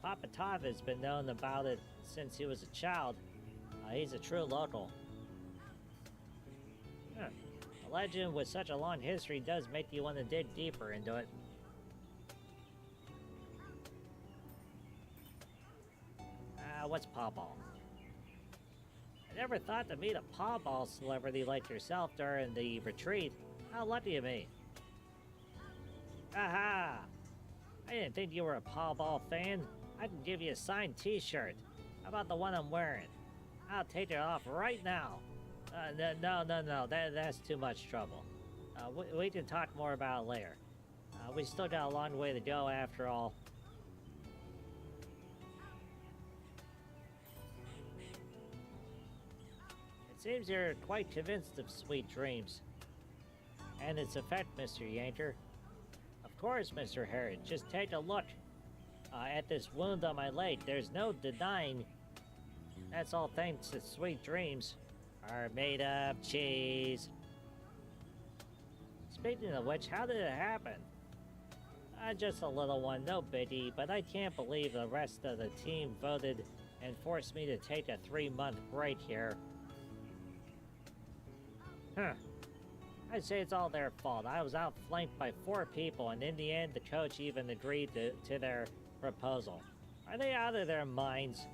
Papa Tov has been known about it since he was a child. He's a true local. Huh. A legend with such a long history does make you want to dig deeper into it. What's Pawball? I never thought to meet a Pawball celebrity like yourself during the retreat. How lucky of me. Aha! I didn't think you were a Pawball fan. I can give you a signed t-shirt. How about the one I'm wearing? I'll take it off right now. No. That's too much trouble. We can talk more about it later. We still got a long way to go after all. It seems you're quite convinced of sweet dreams. And its effect, Mr. Yanker. Of course, Mr. Herod. Just take a look at this wound on my leg. There's no denying. That's all thanks to sweet dreams. Are made of cheese. Speaking of which, how did it happen? Just a little one, no biggie, but I can't believe the rest of the team voted and forced me to take a 3-month break here. Huh. I'd say it's all their fault. I was outflanked by 4 people, and in the end, the coach even agreed to their proposal. Are they out of their minds?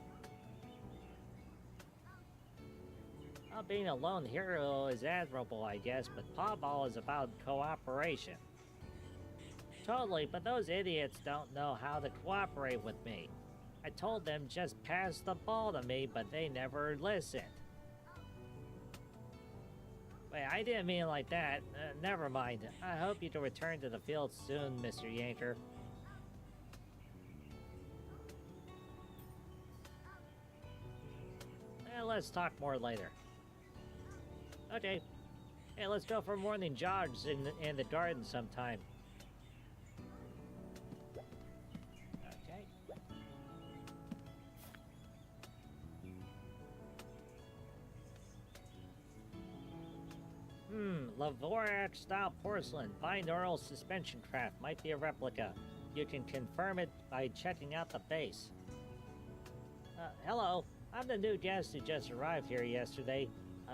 Well, being a lone hero is admirable, I guess, but Pawball is about cooperation. Totally, but those idiots don't know how to cooperate with me. I told them just pass the ball to me, but they never listened. Wait, I didn't mean it like that. Never mind. I hope you can return to the field soon, Mr. Yanker. Let's talk more later. Okay. Hey, let's go for morning jogs in the garden sometime. Okay. Lavorak-style porcelain, binaural suspension craft, might be a replica. You can confirm it by checking out the base. Hello. I'm the new guest who just arrived here yesterday.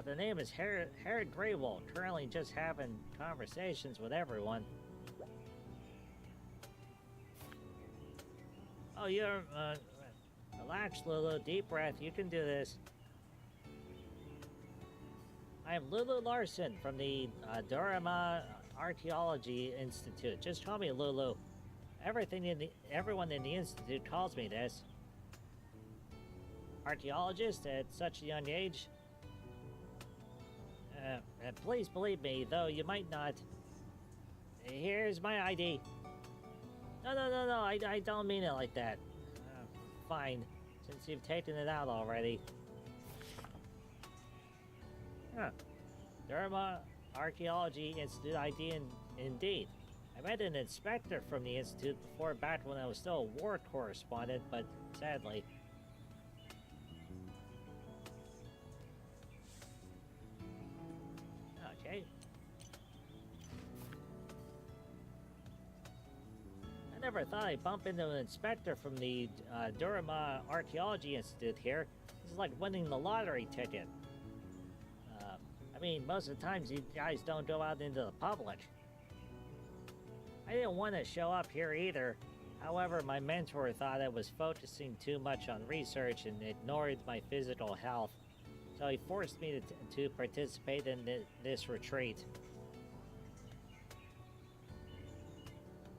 The name is Herod Greywool, currently just having conversations with everyone. Oh, you're, Relax, Lulu. Deep breath. You can do this. I am Lulu Larson from the Durham Archaeology Institute. Just call me Lulu. Everyone in the Institute calls me this. Archaeologist at such a young age? Please believe me, though you might not. Here's my ID. No, I don't mean it like that. Fine, since you've taken it out already. Huh. Durham Archaeology Institute ID indeed. I met an inspector from the Institute before, back when I was still a war correspondent, but sadly. Okay. I never thought I'd bump into an inspector from the Durham Archaeology Institute here. This is like winning the lottery ticket. I mean, most of the times you guys don't go out into the public. I didn't want to show up here either. However, my mentor thought I was focusing too much on research and ignored my physical health. So he forced me to participate in this retreat.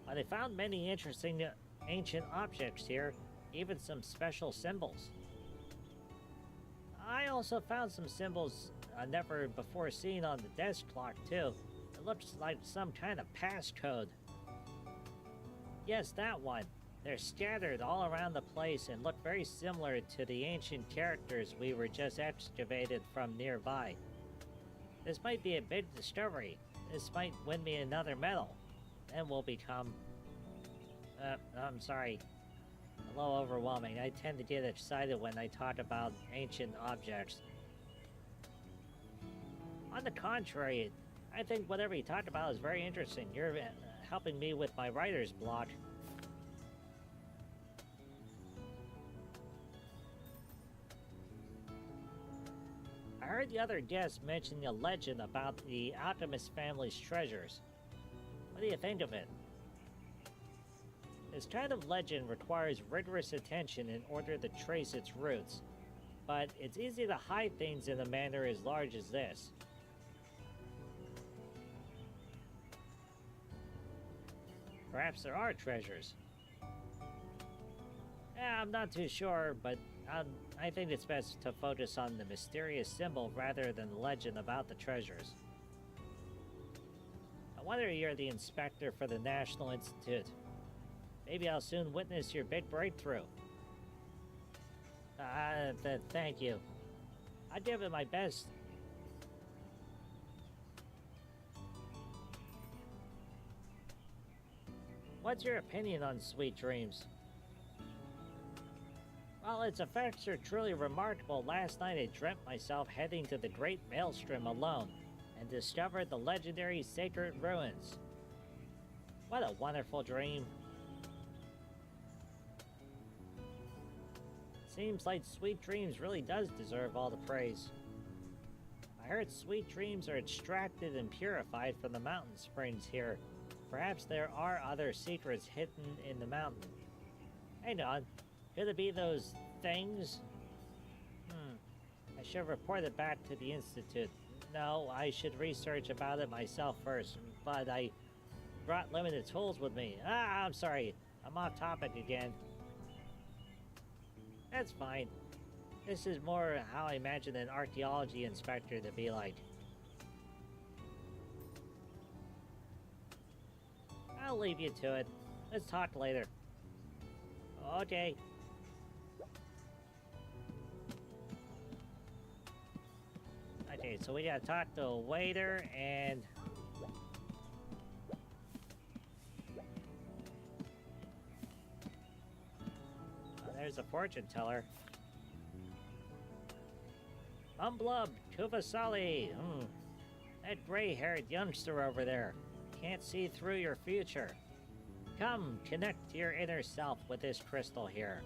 But I found many interesting ancient objects here, even some special symbols. I also found some symbols never before seen on the desk clock too. It looks like some kind of passcode. Yes, that one. They're scattered all around the place and look very similar to the ancient characters we were just excavated from nearby. This might be a big discovery. This might win me another medal. Then we'll become... I'm sorry. A little overwhelming. I tend to get excited when I talk about ancient objects. On the contrary, I think whatever you talk about is very interesting. You're helping me with my writer's block. I heard the other guests mention a legend about the alchemist family's treasures. What do you think of it? This kind of legend requires rigorous attention in order to trace its roots, but it's easy to hide things in a manner as large as this. Perhaps there are treasures. I'm not too sure, but I think it's best to focus on the mysterious symbol rather than the legend about the treasures. I wonder you're the inspector for the National Institute. Maybe I'll soon witness your big breakthrough. Thank you. I'll give it my best. What's your opinion on sweet dreams? Well, its effects are truly remarkable. Last night I dreamt myself heading to the Great Maelstrom alone and discovered the legendary sacred ruins. What a wonderful dream. Seems like Sweet Dreams really does deserve all the praise. I heard sweet dreams are extracted and purified from the mountain springs here. Perhaps there are other secrets hidden in the mountain. Hang on. Could it be those things? I should report it back to the Institute. No, I should research about it myself first, but I brought limited tools with me. I'm sorry. I'm off topic again. That's fine. This is more how I imagine an archaeology inspector to be like. I'll leave you to it. Let's talk later. Okay. Okay, so we gotta talk to a waiter and... there's a fortune teller. Umblub, Kuvasali. That gray-haired youngster over there. Can't see through your future. Come, connect your inner self with this crystal here.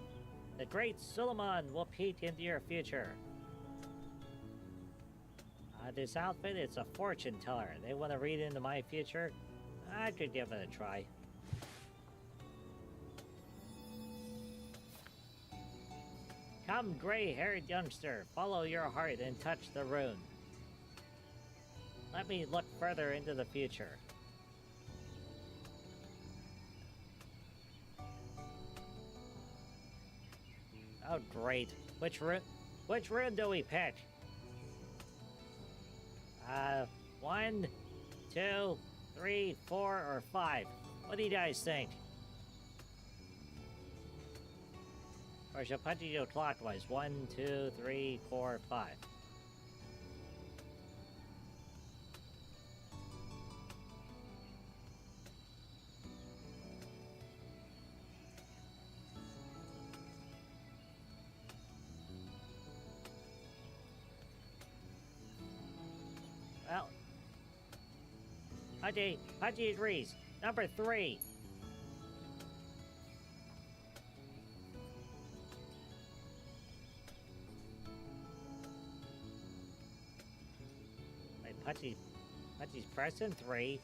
The great Suleiman will peek into your future. This outfit, it's a fortune teller. They want to read into my future? I could give it a try. Come, gray-haired youngster, follow your heart and touch the rune. Let me look further into the future. Oh, great. Which rune do we pick? 1, 2, 3, 4, or 5? What do you guys think? Or should Pudgy go clockwise? 1, 2, 3, 4, 5. Well, Pudgy agrees. Number 3. Wait, Pudgy's pressing 3.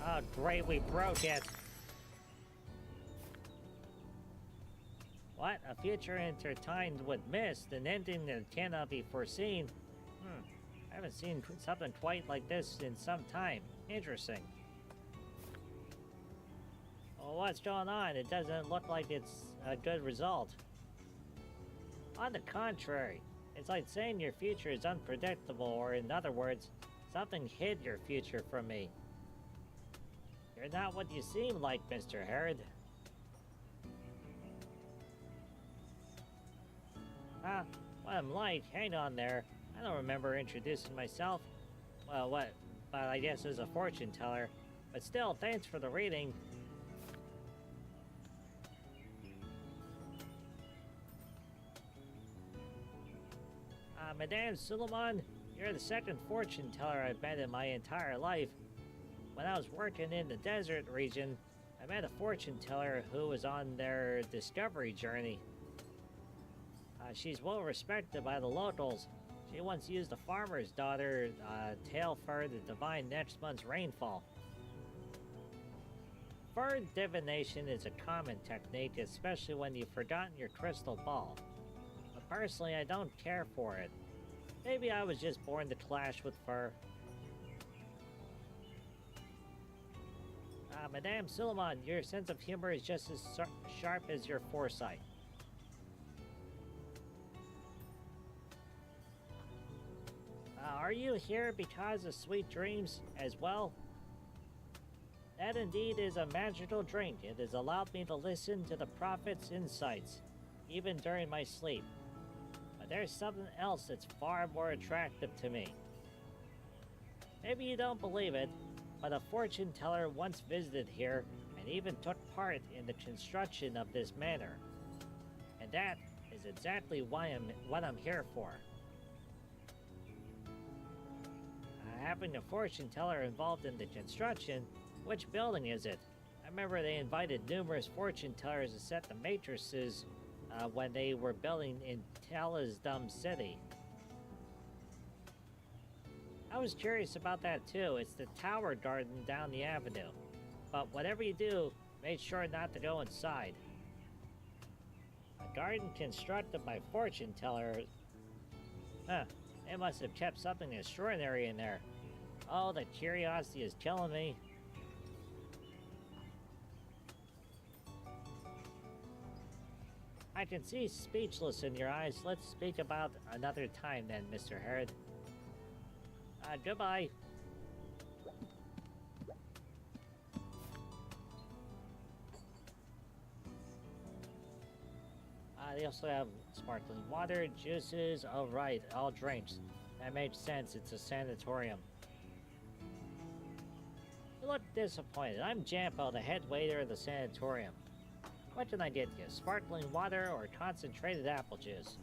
Oh, great, we broke it. What? A future intertwined with mist, an ending that cannot be foreseen? I haven't seen something quite like this in some time. Interesting. Well, what's going on? It doesn't look like it's a good result. On the contrary, it's like saying your future is unpredictable, or in other words, something hid your future from me. You're not what you seem like, Mr. Herod. What I'm like, hang on there. I don't remember introducing myself. Well, what? But I guess as a fortune teller. But still, thanks for the reading. Madame Suleiman, you're the second fortune teller I've met in my entire life. When I was working in the desert region, I met a fortune teller who was on their discovery journey. She's well respected by the locals. She once used a farmer's daughter tail fur to divine next month's rainfall. Fur divination is a common technique, especially when you've forgotten your crystal ball. But personally, I don't care for it. Maybe I was just born to clash with fur. Madame Suleiman, your sense of humor is just as sharp as your foresight. Are you here because of sweet dreams as well? That indeed is a magical drink. It has allowed me to listen to the prophet's insights, even during my sleep. But there's something else that's far more attractive to me. Maybe you don't believe it, but a fortune teller once visited here and even took part in the construction of this manor. And that is exactly what I'm here for. Having a fortune teller involved in the construction, which building is it? I remember they invited numerous fortune tellers to set the matrices when they were building in Talisdum City. I was curious about that too. It's the tower garden down the avenue. But whatever you do, make sure not to go inside. A garden constructed by fortune tellers. They must have kept something extraordinary in there. Oh, the curiosity is killing me. I can see speechless in your eyes. Let's speak about another time then, Mr. Herod. Goodbye. They also have sparkling water, juices. Oh, right, all drinks. That makes sense. It's a sanatorium. You look disappointed. I'm Jampo, the head waiter of the sanatorium. What can I get you? Sparkling water or concentrated apple juice?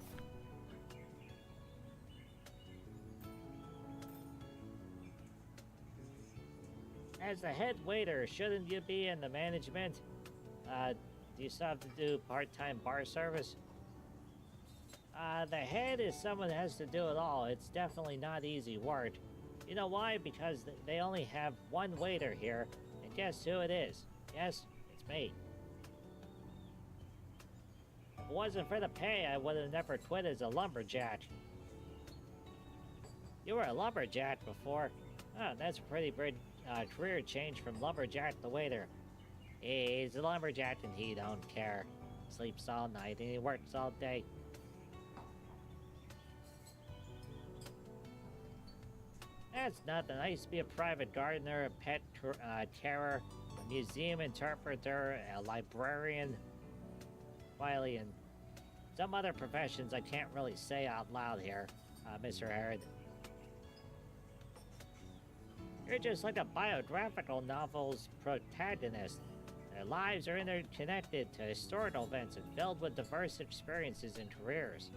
As the head waiter, shouldn't you be in the management? Do you still have to do part-time bar service? The head is someone who has to do it all. It's definitely not easy work. You know why? Because they only have one waiter here, and guess who it is? Yes, it's me. If it wasn't for the pay, I would have never quit as a lumberjack. You were a lumberjack before. Oh, that's a pretty big career change from lumberjack to waiter. He's a lumberjack and he don't care. Sleeps all night and he works all day. That's nothing. I used to be a private gardener, a pet carer, a museum interpreter, a librarian, Wiley, and some other professions I can't really say out loud here, Mr. Harrod. You're just like a biographical novel's protagonist. Their lives are interconnected to historical events and filled with diverse experiences and careers.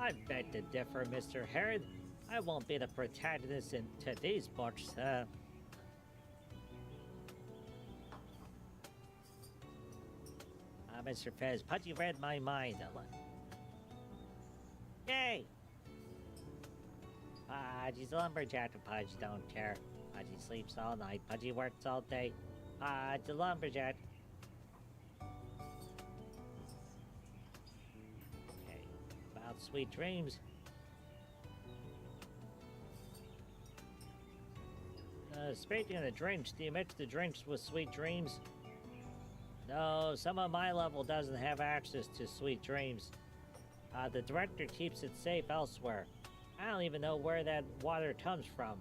I beg to differ, Mr. Harrod. I won't be the protagonist into these books, Mr. Fez, Pudgy read my mind. Yay! Pudgy's a lumberjack and Pudgy don't care. Pudgy sleeps all night. Pudgy works all day. Pudgy's a lumberjack. Okay, about sweet dreams. Speaking of the drinks, do you mix the drinks with sweet dreams? No, someone on my level doesn't have access to sweet dreams. The director keeps it safe elsewhere. I don't even know where that water comes from.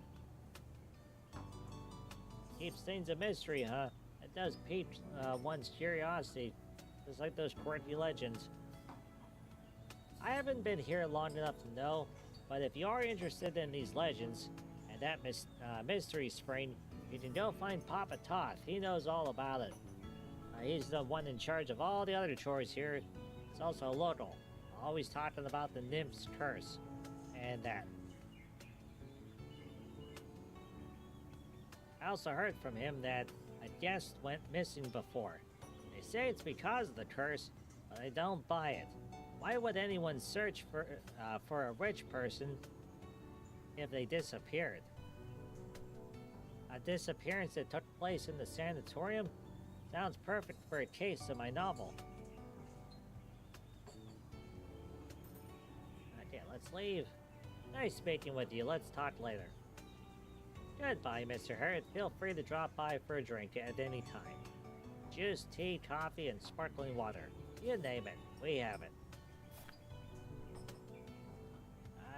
Keeps things a mystery, huh? It does pique one's curiosity, just like those quirky legends. I haven't been here long enough to know, but if you are interested in these legends and that mystery spring, you can go find Papa Toth. He knows all about it. He's the one in charge of all the other chores here. He's also local, always talking about the nymph's curse and that. I also heard from him that a guest went missing before. They say it's because of the curse, but I don't buy it. Why would anyone search for a rich person if they disappeared? A disappearance that took place in the sanatorium? Sounds perfect for a case in my novel. Okay, let's leave. Nice speaking with you. Let's talk later. Goodbye, Mr. Hurd. Feel free to drop by for a drink at any time. Juice, tea, coffee, and sparkling water. You name it, we have it.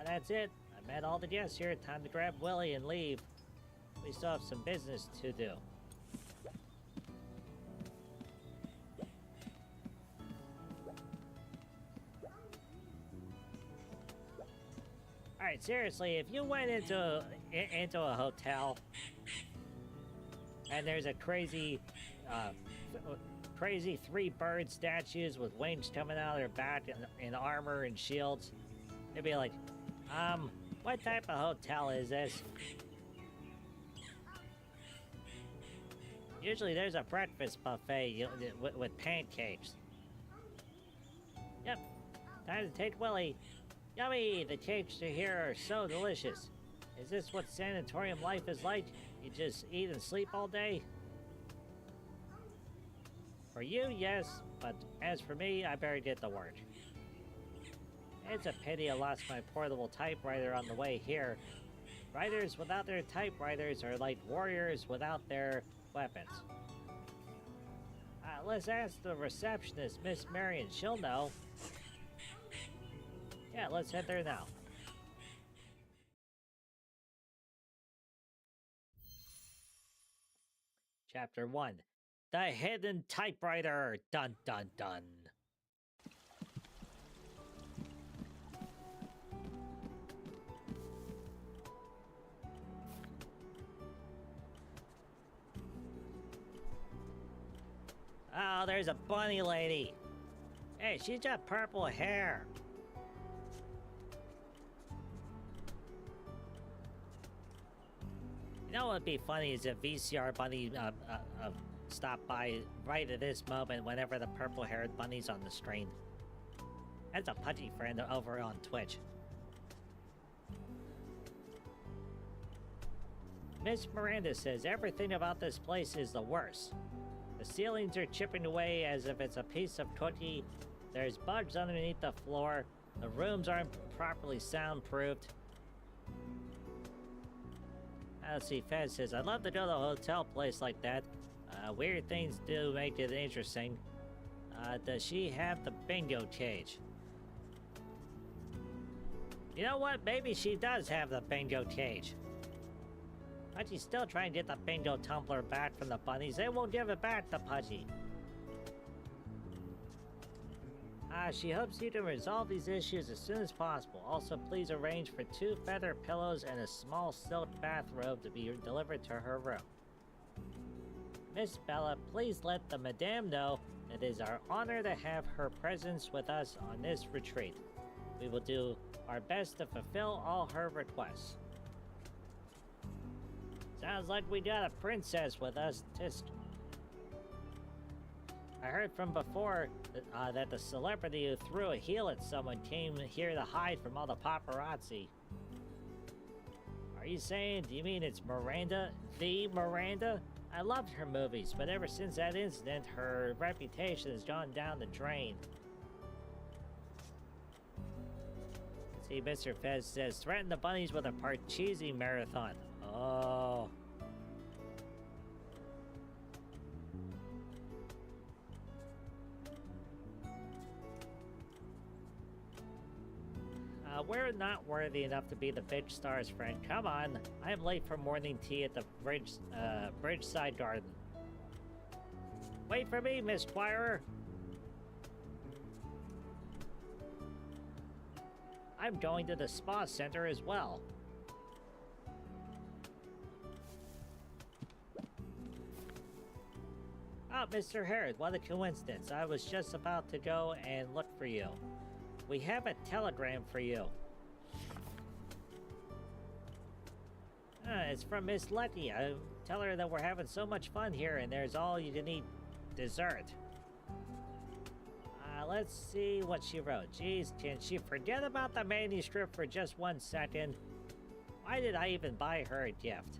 That's it. I met all the guests here. Time to grab Willie and leave. We still have some business to do. Alright, seriously, if you went into a hotel and there's a crazy 3 bird statues with wings coming out of their back and armor and shields, they'd be like, what type of hotel is this? Usually there's a breakfast buffet with pancakes. Yep, time to take Willie. Yummy! The cakes here are so delicious. Is this what sanatorium life is like? You just eat and sleep all day? For you, yes, but as for me, I better get to work. It's a pity I lost my portable typewriter on the way here. Writers without their typewriters are like warriors without their weapons. Let's ask the receptionist, Miss Marion. She'll know. Yeah, let's head there now. Chapter 1. The Hidden Typewriter! Dun dun dun. Oh, there's a bunny lady. Hey, she's got purple hair. You know what would be funny is if VCR Bunny stopped by right at this moment whenever the purple-haired bunny's on the screen. That's a Pudgy friend over on Twitch. Miss Miranda says everything about this place is the worst. The ceilings are chipping away as if it's a piece of cookie. There's bugs underneath the floor. The rooms aren't properly soundproofed. Let's see, Fez says, I'd love to go to a hotel place like that. Weird things do make it interesting. Does she have the bingo cage? You know what? Maybe she does have the bingo cage. But she's still trying to get the bingo tumbler back from the bunnies. They won't give it back to Pudgy. She hopes you can resolve these issues as soon as possible. Also, please arrange for 2 feather pillows and a small silk bathrobe to be delivered to her room. Miss Bella, please let the Madame know that it is our honor to have her presence with us on this retreat. We will do our best to fulfill all her requests. Sounds like we got a princess with us. I heard from before that the celebrity who threw a heel at someone came here to hide from all the paparazzi. Are you saying, do you mean it's Miranda? The Miranda? I loved her movies, but ever since that incident, her reputation has gone down the drain. See, Mr. Fez says, threaten the bunnies with a Parcheesi marathon. Oh. We're not worthy enough to be the big star's friend. Come on. I am late for morning tea at the Bridgeside Garden. Wait for me, Miss Squire. I'm going to the spa center as well. Oh, Mr. Harrod, what a coincidence. I was just about to go and look for you. We have a telegram for you. It's from Miss Letty. Tell her that we're having so much fun here and there's all you can eat dessert. Let's see what she wrote. Jeez, can she forget about the manuscript for just 1 second? Why did I even buy her a gift?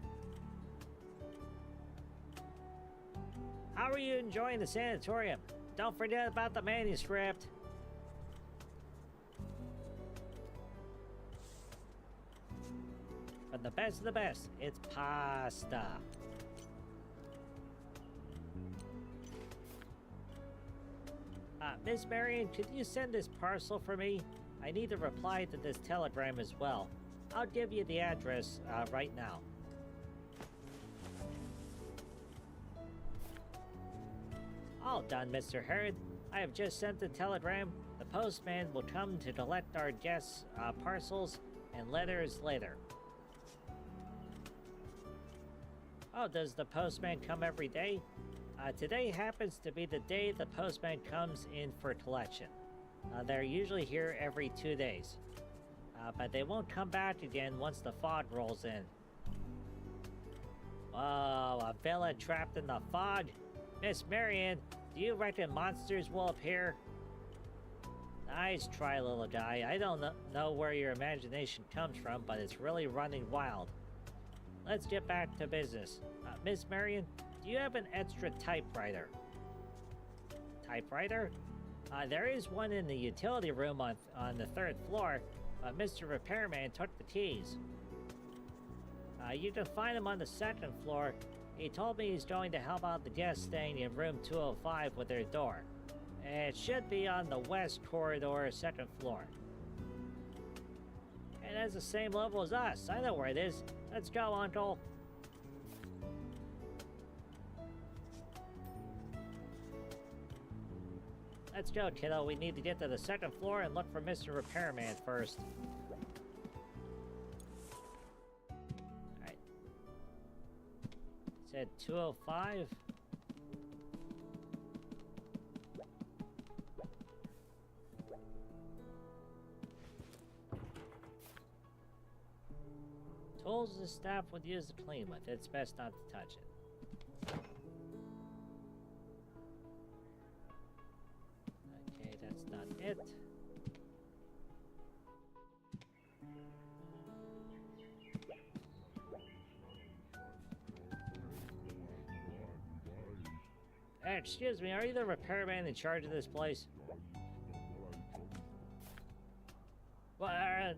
How are you enjoying the sanatorium? Don't forget about the manuscript. But the best of the best, it's pasta. Miss Marion, could you send this parcel for me? I need a reply to this telegram as well. I'll give you the address right now. All done, Mr. Harrod. I have just sent the telegram. The postman will come to collect our guests' parcels and letters later. Oh, does the postman come every day? Today happens to be the day the postman comes in for collection. They're usually here every 2 days. But they won't come back again once the fog rolls in. Whoa, a villain trapped in the fog? Miss Marion, do you reckon monsters will appear? Nice try, little guy. I don't know where your imagination comes from, but it's really running wild. Let's get back to business. Miss Marion, do you have an extra typewriter? Typewriter? There is one in the utility room on the 3rd floor, but Mr. Repairman took the keys. You can find him on the 2nd floor. He told me he's going to help out the guests staying in room 205 with their door. It should be on the west corridor, 2nd floor. And that's the same level as us. I know where it is. Let's go, Uncle. Let's go, kiddo. We need to get to the 2nd floor and look for Mr. Repairman first. Alright. Said 205. Tools the staff would use to clean with. It's best not to touch it. Okay, that's not it. Excuse me, are you the repairman in charge of this place? Well,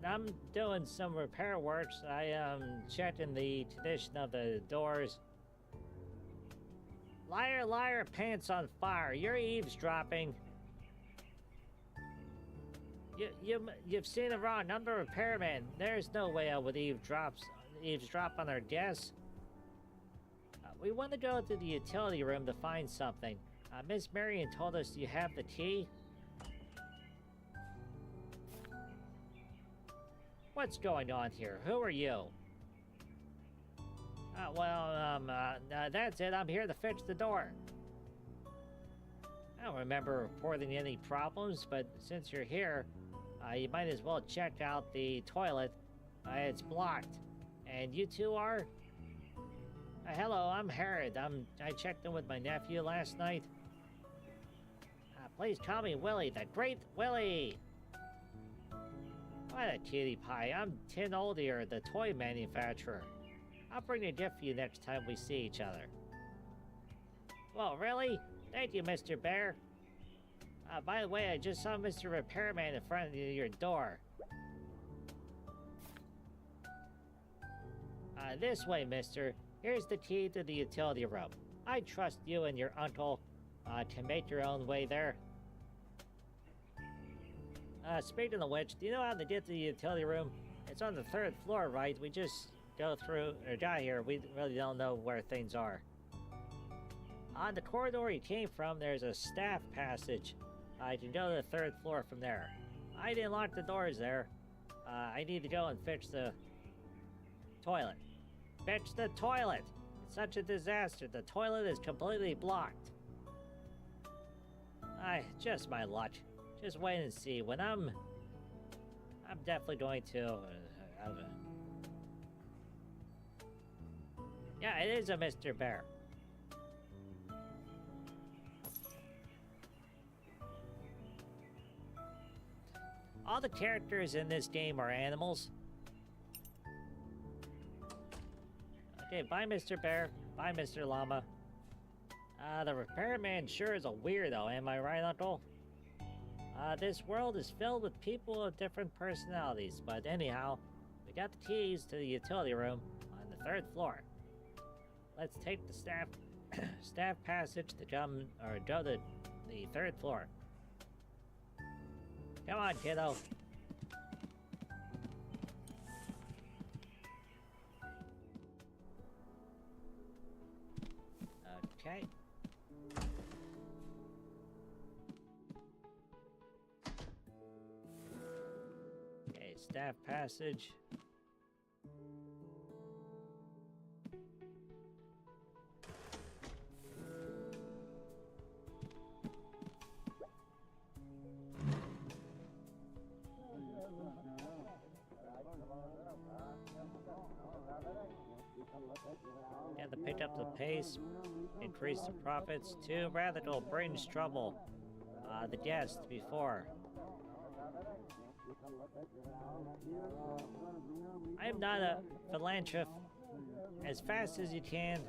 I'm doing some repair works. I checking the condition of the doors. Liar, liar, pants on fire. You're eavesdropping. You've seen it wrong. I'm the repairman. There's no way I would eavesdrop on our guests. We want to go to the utility room to find something. Miss Marion told us you have the key. What's going on here? Who are you? That's it. I'm here to fix the door. I don't remember reporting any problems, but since you're here, you might as well check out the toilet. It's blocked. And you two are? Hello, I'm Herod. I checked in with my nephew last night. Please call me Willie, the Great Willie. What a cutie pie. I'm Tin Oldier, the toy manufacturer. I'll bring a gift for you next time we see each other. Well, really? Thank you, Mr. Bear. By the way, I just saw Mr. Repairman in front of your door. This way, mister. Here's the key to the utility room. I trust you and your uncle to make your own way there. Speaking of which, do you know how to get to the utility room? It's on the 3rd floor, right? We just got here. We really don't know where things are. On the corridor you came from, there's a staff passage. You can go to the 3rd floor from there. I didn't lock the doors there. I need to go and fix the toilet. Fix the toilet! It's such a disaster. The toilet is completely blocked. Just my luck. Just wait and see. When I'm definitely going to... Yeah, it is a Mr. Bear. All the characters in this game are animals. Okay, bye, Mr. Bear. Bye, Mr. Llama. The repairman sure is a weirdo, am I right, Uncle? This world is filled with people of different personalities, but anyhow, we got the keys to the utility room on the 3rd floor. Let's take the staff passage to go to the 3rd floor. Come on, kiddo. Okay. Okay, staff passage. Yeah, to pick up the pace, increase the profits. Too radical brings trouble. The guest before. I am not a philanthropist. As fast as you can.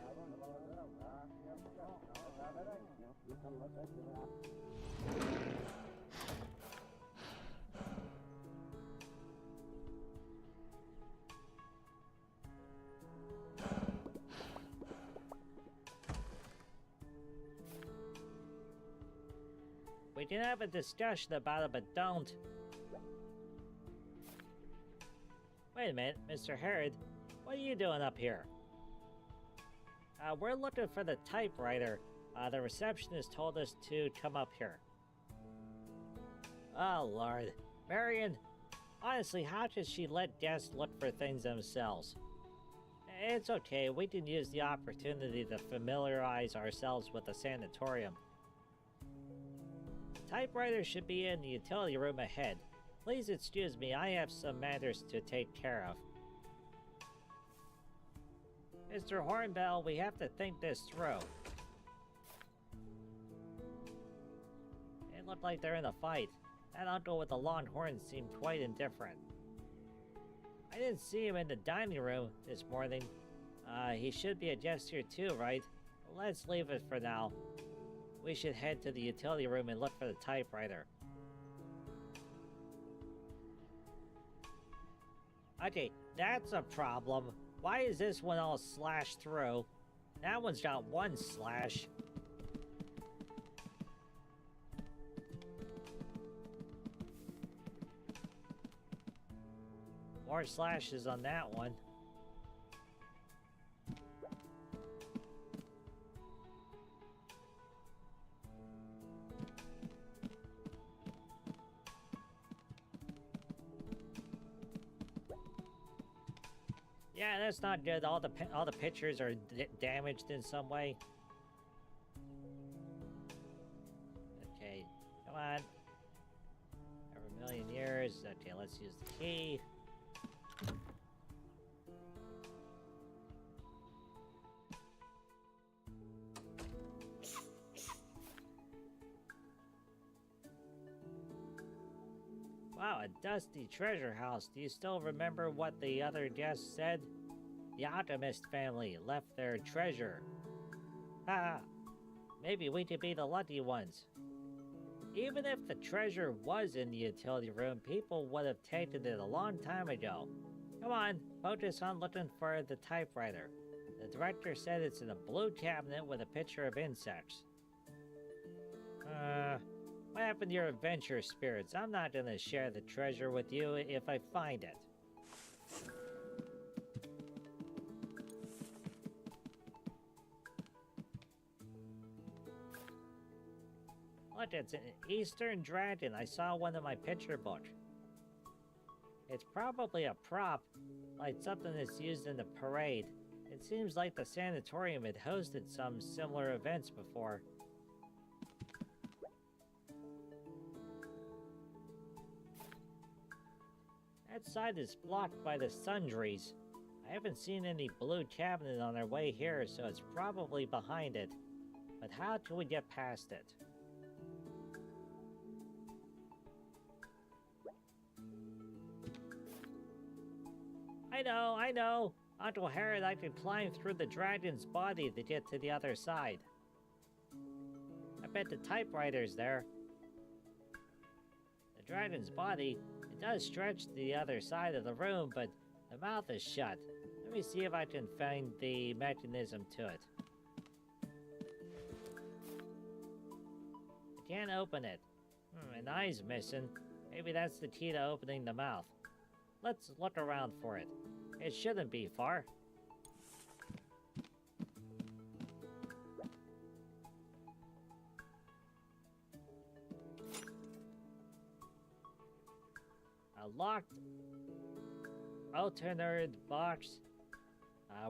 We can have a discussion about it, but don't. Wait a minute, Mr. Herod. What are you doing up here? We're looking for the typewriter. The receptionist told us to come up here. Oh, Lord. Marion, honestly, how does she let guests look for things themselves? It's okay. We can use the opportunity to familiarize ourselves with the sanatorium. Typewriter should be in the utility room ahead. Please excuse me, I have some matters to take care of. Mr. Hornbell, we have to think this through. It looked like they're in a fight. That uncle with the long horns seemed quite indifferent. I didn't see him in the dining room this morning. He should be a guest here too, right? Let's leave it for now. We should head to the utility room and look for the typewriter. Okay, that's a problem. Why is this one all slashed through? That one's got one slash. More slashes on that one. Yeah, that's not good. All the pictures are damaged in some way. Okay, come on. Every million years. Okay, let's use the key. Wow, a dusty treasure house. Do you still remember what the other guest said? The Optimist family left their treasure. Ha! Maybe we could be the lucky ones. Even if the treasure was in the utility room, people would have taken it a long time ago. Come on, focus on looking for the typewriter. The director said it's in a blue cabinet with a picture of insects. What happened to your adventure spirits? I'm not gonna share the treasure with you if I find it. Look, it's an Eastern dragon. I saw one in my picture book. It's probably a prop, like something that's used in the parade. It seems like the sanatorium had hosted some similar events before. That side is blocked by the sundries. I haven't seen any blue cabinet on our way here, so it's probably behind it. But how can we get past it? I know. Uncle Harry and I could climb through the dragon's body to get to the other side. I bet the typewriter's there. The dragon's body, it does stretch to the other side of the room, but the mouth is shut. Let me see if I can find the mechanism to it. I can't open it. An eye's missing. Maybe that's the key to opening the mouth. Let's look around for it. It shouldn't be far. A locked alternate box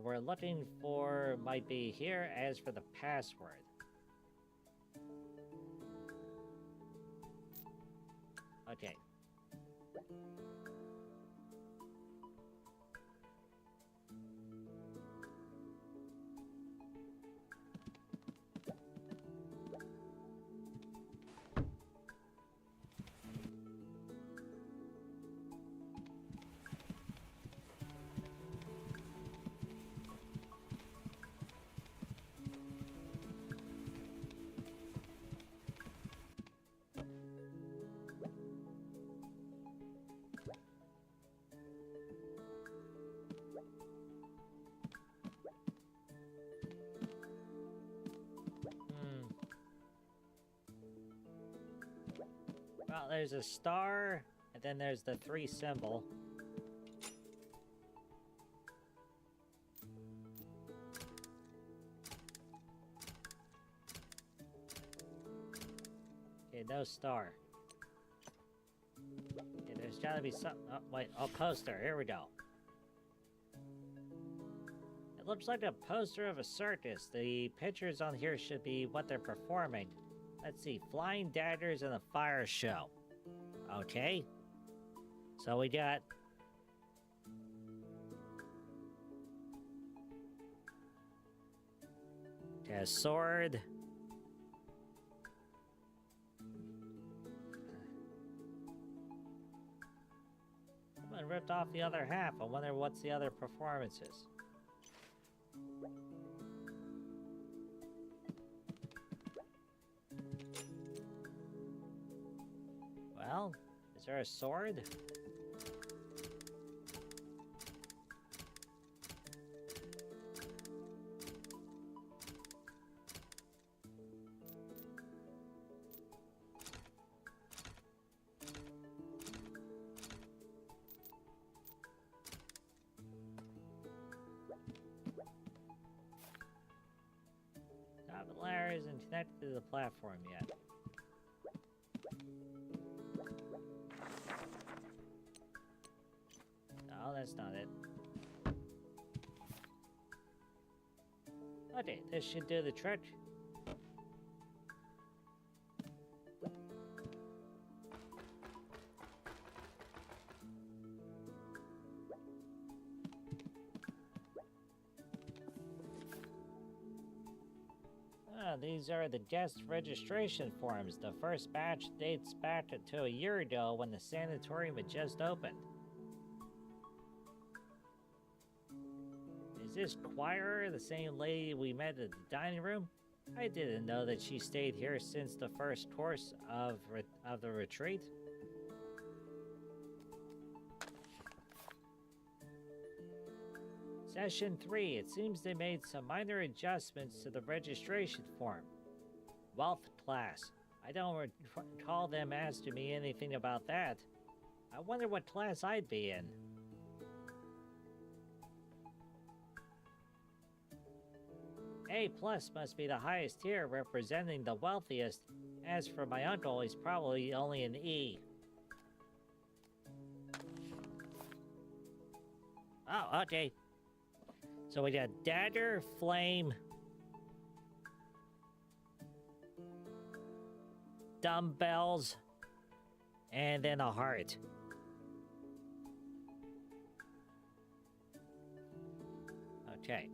we're looking for might be here. As for the password, okay. Well, there's a star, and then there's the 3 symbol. Okay, no star. Okay, there's gotta be some... Oh, wait, a poster. Here we go. It looks like a poster of a circus. The pictures on here should be what they're performing. Let's see, flying daggers and a fire show. Okay. So we got... a sword. Someone ripped off the other half. I wonder what's the other performances. Well, is there a sword? Top of the ladder isn't connected to the platform yet. No, that's not it. Okay, this should do the trick. These are the guest registration forms. The first batch dates back to a year ago when the sanatorium had just opened. Is this choir the same lady we met at the dining room? I didn't know that she stayed here since the first course of the retreat. Session 3. It seems they made some minor adjustments to the registration form. Wealth class. I don't recall them asking me anything about that. I wonder what class I'd be in. A+ must be the highest tier, representing the wealthiest. As for my uncle, he's probably only an E. Oh, okay. So we got dagger, flame, dumbbells, and then a heart. Okay.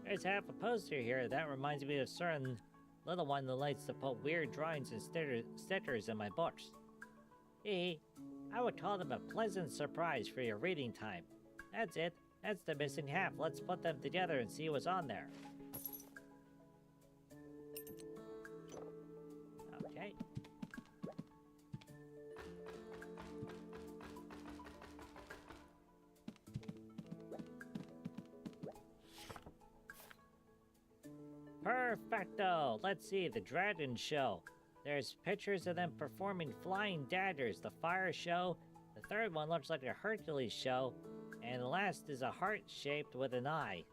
There's half a poster here. That reminds me of a certain little one that likes to put weird drawings and stickers in my books. I would call them a pleasant surprise for your reading time. That's it. That's the missing half. Let's put them together and see what's on there. Okay. Perfecto! Let's see, the Dragon Show. There's pictures of them performing flying daggers, the fire show. The third one looks like a Hercules show. And the last is a heart shaped with an eye.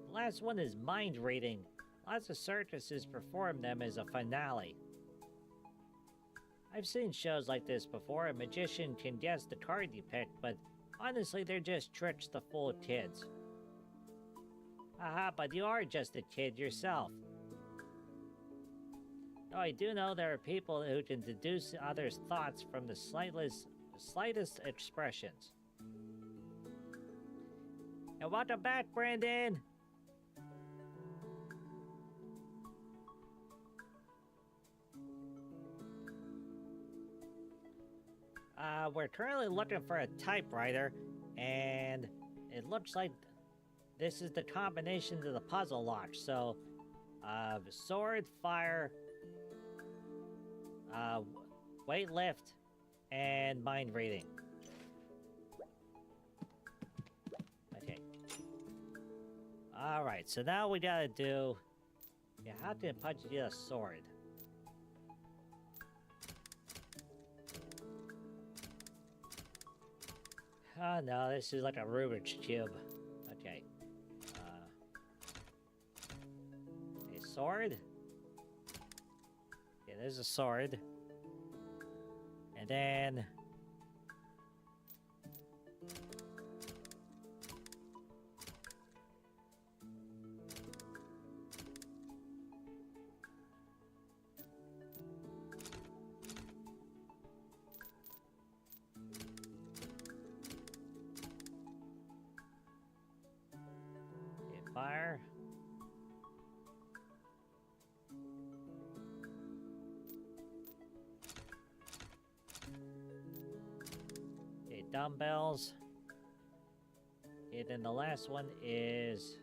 The last one is mind reading. Lots of circuses perform them as a finale. I've seen shows like this before. A magician can guess the card you picked, but honestly, they're just tricks to fool kids. Haha, but you are just a kid yourself. Though I do know there are people who can deduce others' thoughts from the slightest expressions. And welcome back, Brandon! We're currently looking for a typewriter, and it looks like this is the combination to the puzzle lock. So, sword, fire, weight lift, and mind reading. Okay. Alright, so now we gotta do... Yeah, how can Pudgy get a sword? Oh no, this is like a Rubik's Cube. Okay. A sword? Okay, there's a sword. And then... fire. Okay, dumbbells. Okay, then the last one is...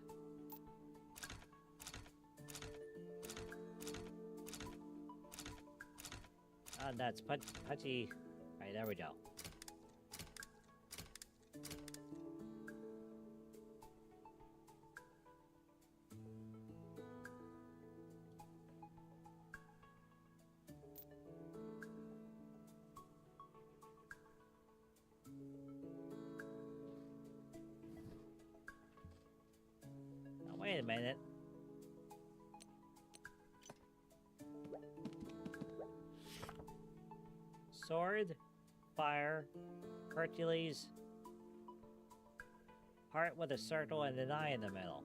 That's Pudgy. Right, there we go. Now, wait a minute. Sword, fire, Hercules, heart with a circle and an eye in the middle.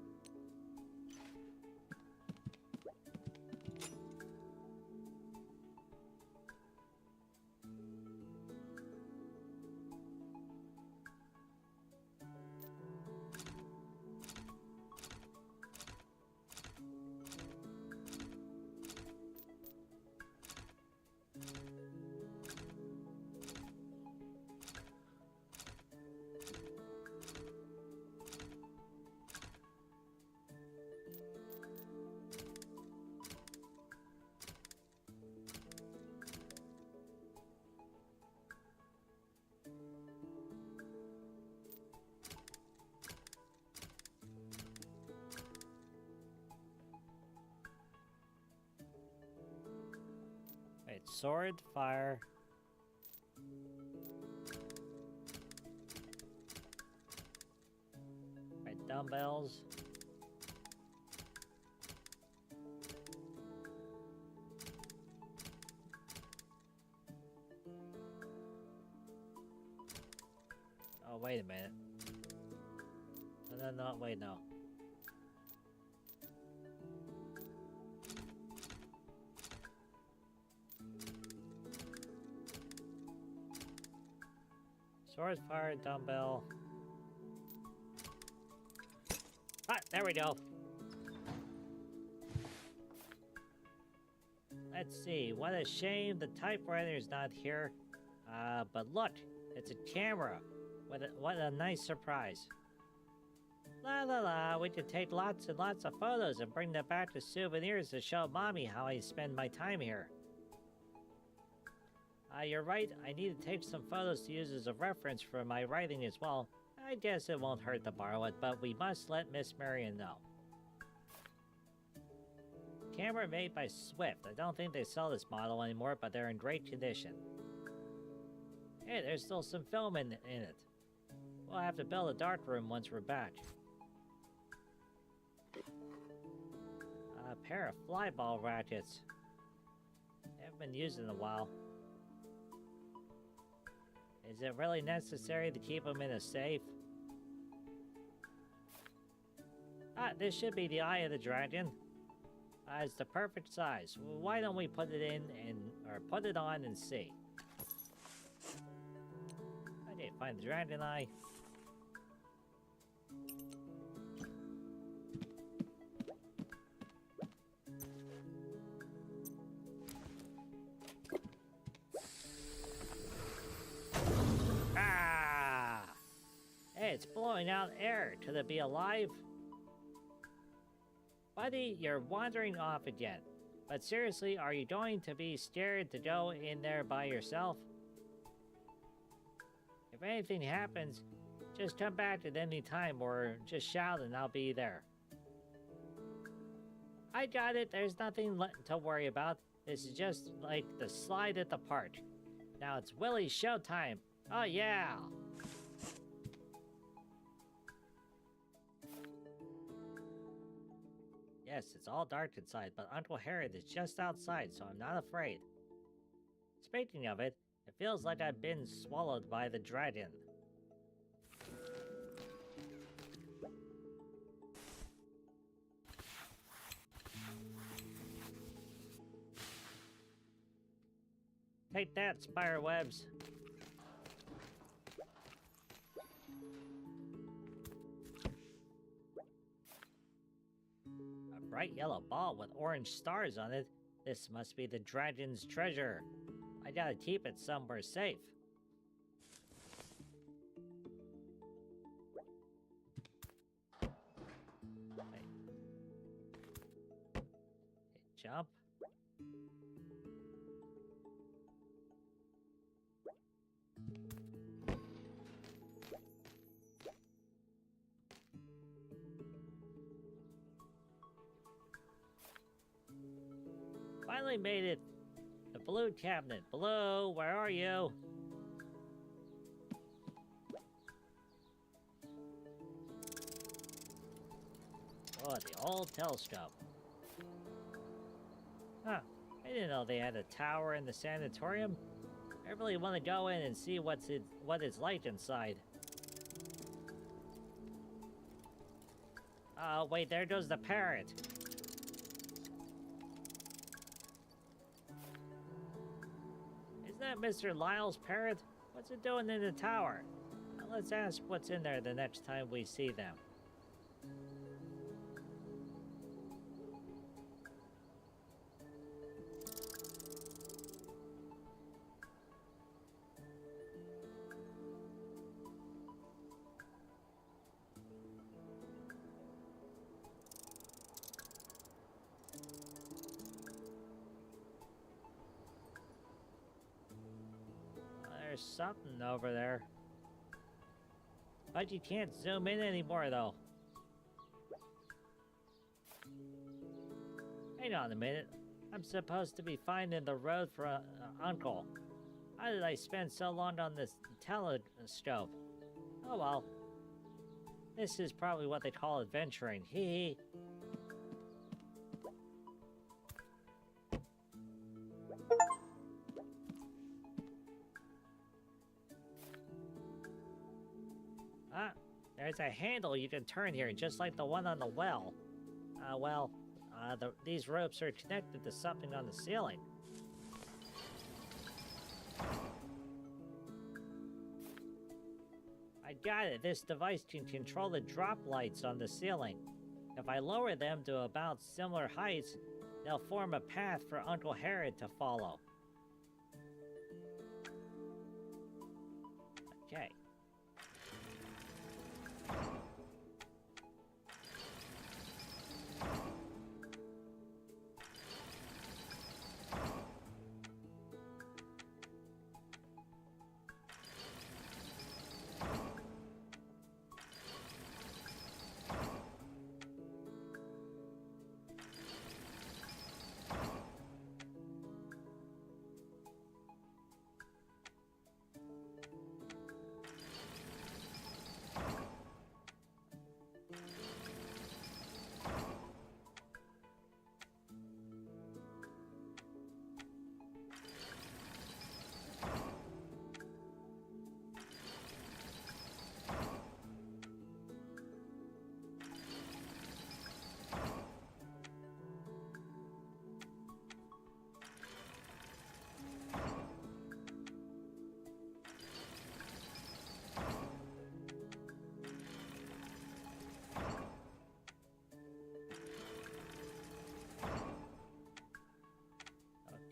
Wait, sword, fire. Right, dumbbells. Oh, wait a minute. No, wait, no. Sword, fire, dumbbell. Ah, there we go. Let's see. What a shame the typewriter's not here. But look, it's a camera. What a nice surprise. La la la, we can take lots and lots of photos and bring them back as souvenirs to show Mommy how I spend my time here. You're right, I need to take some photos to use as a reference for my writing as well. I guess it won't hurt to borrow it, but we must let Miss Marion know. Camera made by Swift. I don't think they sell this model anymore, but they're in great condition. Hey, there's still some film in it. We'll have to build a dark room once we're back. A pair of fly ball rackets. They haven't been used in a while. Is it really necessary to keep them in a safe? This should be the eye of the dragon. It's the perfect size. Why don't we put it in or put it on and see? I need to find the dragon eye. Hey, it's blowing out air. Could it be alive? Buddy, you're wandering off again. But seriously, are you going to be scared to go in there by yourself? If anything happens, just come back at any time or just shout and I'll be there. I got it. There's nothing to worry about. This is just like the slide at the park. Now it's Willie's showtime. Oh yeah! Yes, it's all dark inside, but Uncle Harriet is just outside, so I'm not afraid. Speaking of it, it feels like I've been swallowed by the dragon. Take that, spider webs. A bright yellow ball with orange stars on it. This must be the dragon's treasure. I gotta keep it somewhere safe. Wait. Jump. finally made it. The blue cabinet. Blue, where are you? Oh, the old telescope. Huh. I didn't know they had a tower in the sanatorium. I really want to go in and see what it's like inside. Oh, wait, there goes the parrot. Isn't that Mr. Lyle's parrot? What's it doing in the tower? Now let's ask what's in there the next time we see them. There's something over there. But you can't zoom in anymore, though. Hang on a minute. I'm supposed to be finding the road for Uncle. How did I spend so long on this telescope? Oh well. This is probably what they call adventuring. Hee hee. There's a handle you can turn here, just like the one on the well. These ropes are connected to something on the ceiling. I got it. This device can control the drop lights on the ceiling. If I lower them to about similar heights, they'll form a path for Uncle Herod to follow. Okay.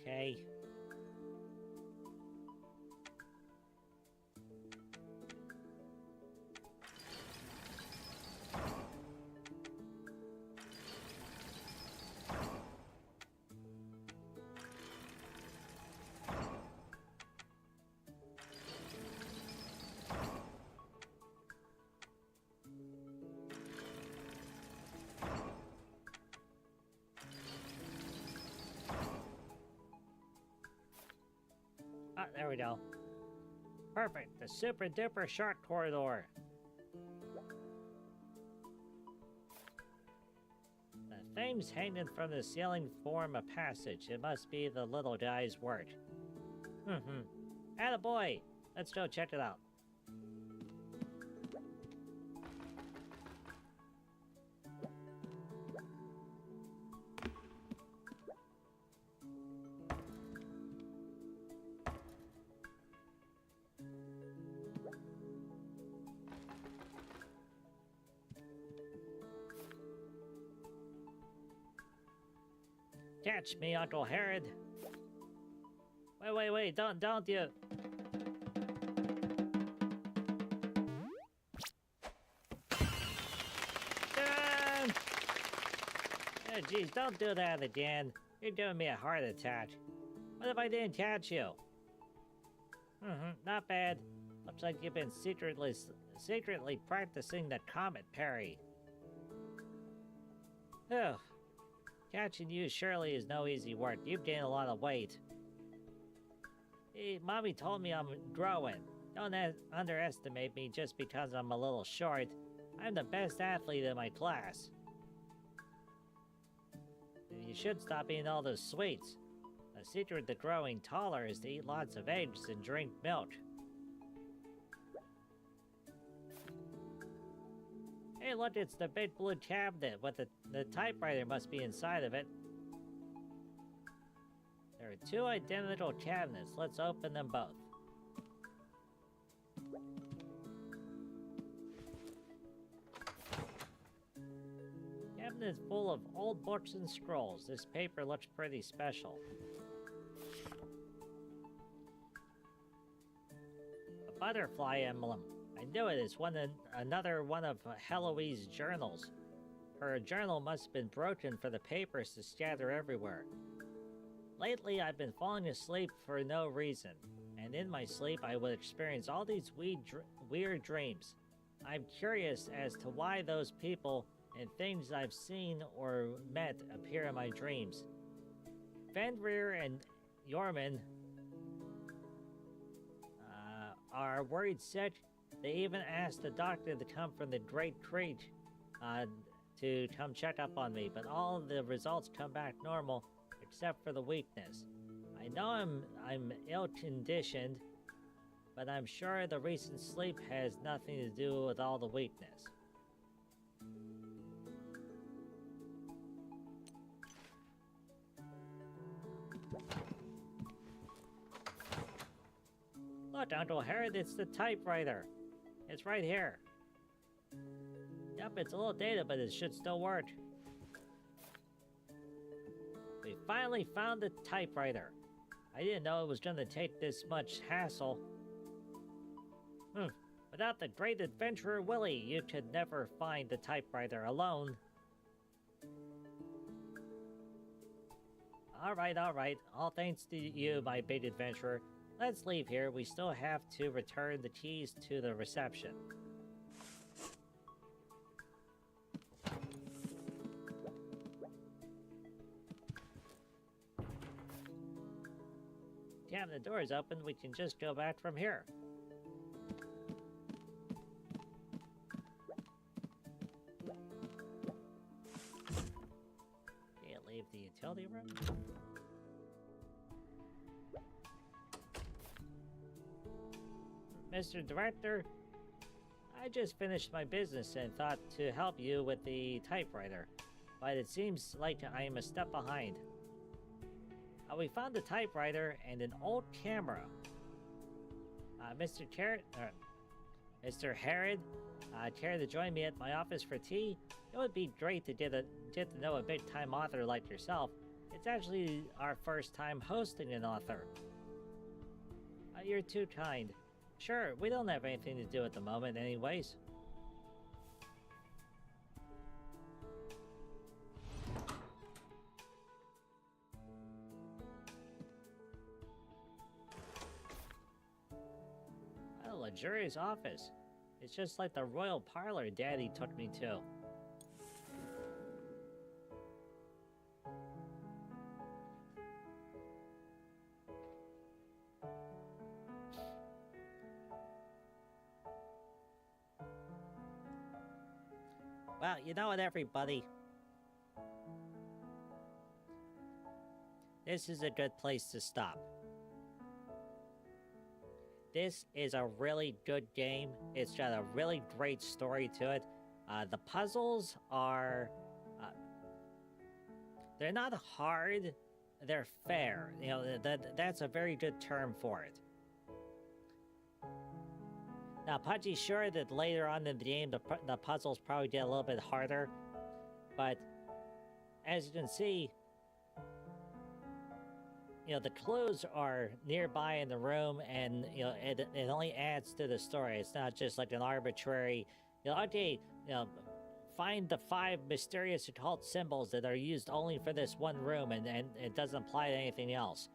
Okay. Ah, there we go. Perfect. The super duper short corridor. The things hanging from the ceiling form a passage. It must be the little guy's work. Attaboy! Let's go check it out. Catch me, Uncle Herod. Wait, don't you... Ta-da! Oh, geez, don't do that again. You're giving me a heart attack. What if I didn't catch you? Not bad. Looks like you've been secretly practicing the comet parry. Phew. Catching you surely is no easy work. You've gained a lot of weight. Hey, Mommy told me I'm growing. Don't underestimate me just because I'm a little short. I'm the best athlete in my class. You should stop eating all those sweets. The secret to growing taller is to eat lots of eggs and drink milk. Hey, look, it's the big blue cabinet with the typewriter must be inside of it. There are two identical cabinets. Let's open them both. Cabinet is full of old books and scrolls. This paper looks pretty special. A butterfly emblem. I knew it. It's another one of Heloise's journals. Her journal must have been broken for the papers to scatter everywhere. Lately, I've been falling asleep for no reason, and in my sleep, I would experience all these weird dreams. I'm curious as to why those people and things I've seen or met appear in my dreams. Fenrir and Yorman are worried sick. They even asked the doctor to come from the Great Creek to come check up on me, but all the results come back normal except for the weakness. I know I'm ill-conditioned, but I'm sure the recent sleep has nothing to do with all the weakness. Look, Uncle Harry, it's the typewriter. It's right here. Yep, it's a little dated, but it should still work. We finally found the typewriter. I didn't know it was going to take this much hassle. Without the great adventurer Willie, you could never find the typewriter alone. Alright. All thanks to you, my big adventurer. Let's leave here. We still have to return the keys to the reception. Damn, the door is open. We can just go back from here. Can't leave the utility room. Mr. Director, I just finished my business and thought to help you with the typewriter, but it seems like I am a step behind. We found the typewriter and an old camera. Mr. Harrod, care to join me at my office for tea? It would be great to get to know a big-time author like yourself. It's actually our first time hosting an author. You're too kind. Sure, we don't have anything to do at the moment anyways. A luxurious office. It's just like the royal parlor Daddy took me to. Well, you know what, everybody? This is a good place to stop. This is a really good game. It's got a really great story to it. The puzzles are... they're not hard. They're fair. You know, that's a very good term for it. Now, Pudgy's sure that later on in the game, the puzzles probably get a little bit harder. But, as you can see, you know, the clues are nearby in the room, and, you know, it only adds to the story. It's not just like an arbitrary, you know, okay, you know, find the 5 mysterious occult symbols that are used only for this one room, and it doesn't apply to anything else.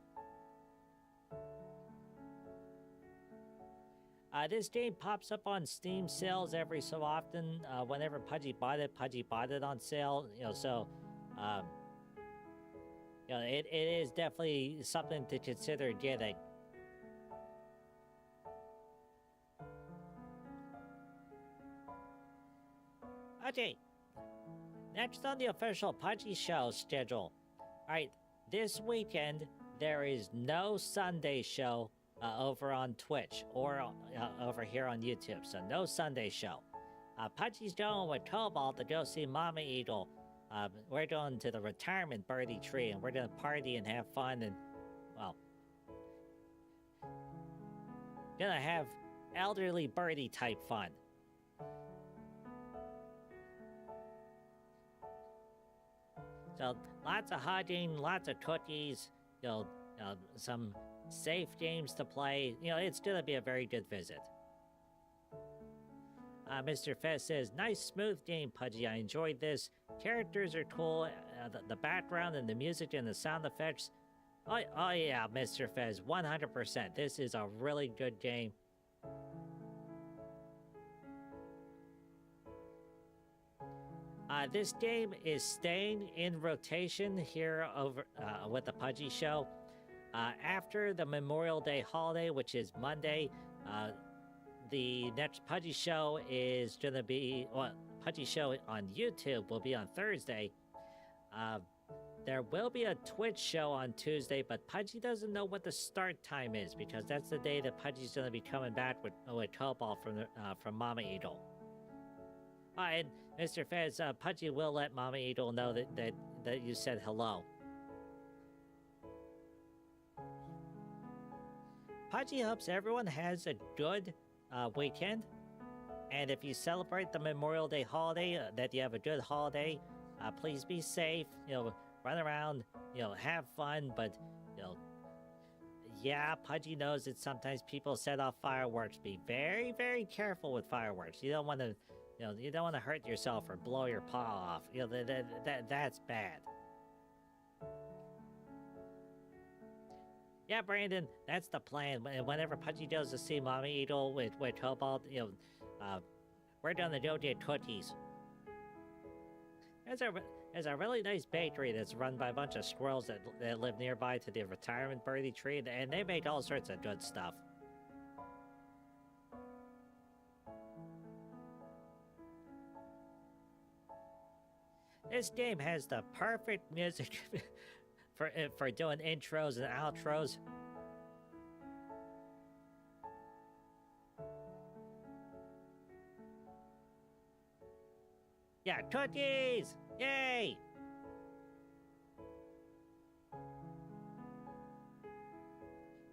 This game pops up on Steam sales every so often. Whenever Pudgy bought it on sale. You know, so it is definitely something to consider getting. Okay, next on the official Pudgy Show schedule. Alright, this weekend there is no Sunday show over on Twitch or over here on YouTube, so no Sunday show. Pudgy's going with Cobalt to go see Mama Eagle. We're going to the retirement birdie tree, and we're gonna party and have fun, and, well, gonna have elderly birdie type fun. So, lots of hugging, lots of cookies, some safe games to play. It's gonna be a very good visit. Mr. Fez says, nice smooth game, Pudgy. I enjoyed this. Characters are cool. The background and the music and the sound effects. Oh yeah, Mr. Fez, 100%. This is a really good game. This game is staying in rotation here over with the Pudgy Show. After the Memorial Day holiday, which is Monday, the next Pudgy Show is going to be... Well, Pudgy Show on YouTube will be on Thursday. There will be a Twitch show on Tuesday, but Pudgy doesn't know what the start time is, because that's the day that Pudgy's going to be coming back with Cobalt from Mama Eagle. And Mr. Fez, Pudgy will let Mama Eagle know that you said hello. Pudgy hopes everyone has a good weekend, and if you celebrate the Memorial Day holiday, that you have a good holiday. Please be safe, run around, have fun, but, yeah, Pudgy knows that sometimes people set off fireworks. Be very, very careful with fireworks. You don't want to, you don't want to hurt yourself or blow your paw off. That's bad. Yeah, Brandon, that's the plan. Whenever Pudgy goes to see Mama Eagle with Cobalt, we're gonna go get cookies. There's a really nice bakery that's run by a bunch of squirrels that live nearby to the retirement birdie tree, and they make all sorts of good stuff. This game has the perfect music for doing intros and outros. Yeah, cookies! Yay!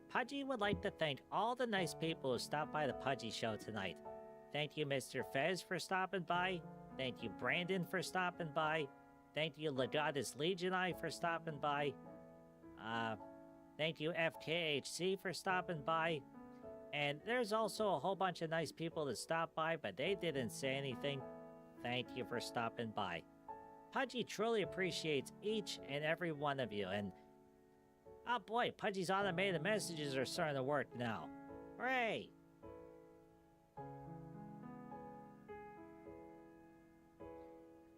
Pudgy would like to thank all the nice people who stopped by the Pudgy Show tonight. Thank you, Mr. Fez, for stopping by. Thank you, Brandon, for stopping by. Thank you, Legatus Legionai, for stopping by. Thank you, FKHC, for stopping by. And there's also a whole bunch of nice people that stopped by, but they didn't say anything. Thank you for stopping by. Pudgy truly appreciates each and every one of you, and... oh boy, Pudgy's automated messages are starting to work now. Hooray!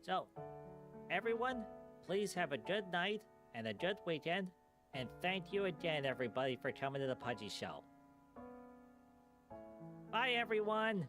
So, everyone, please have a good night and a good weekend, and thank you again, everybody, for coming to the Pudgy Show. Bye, everyone!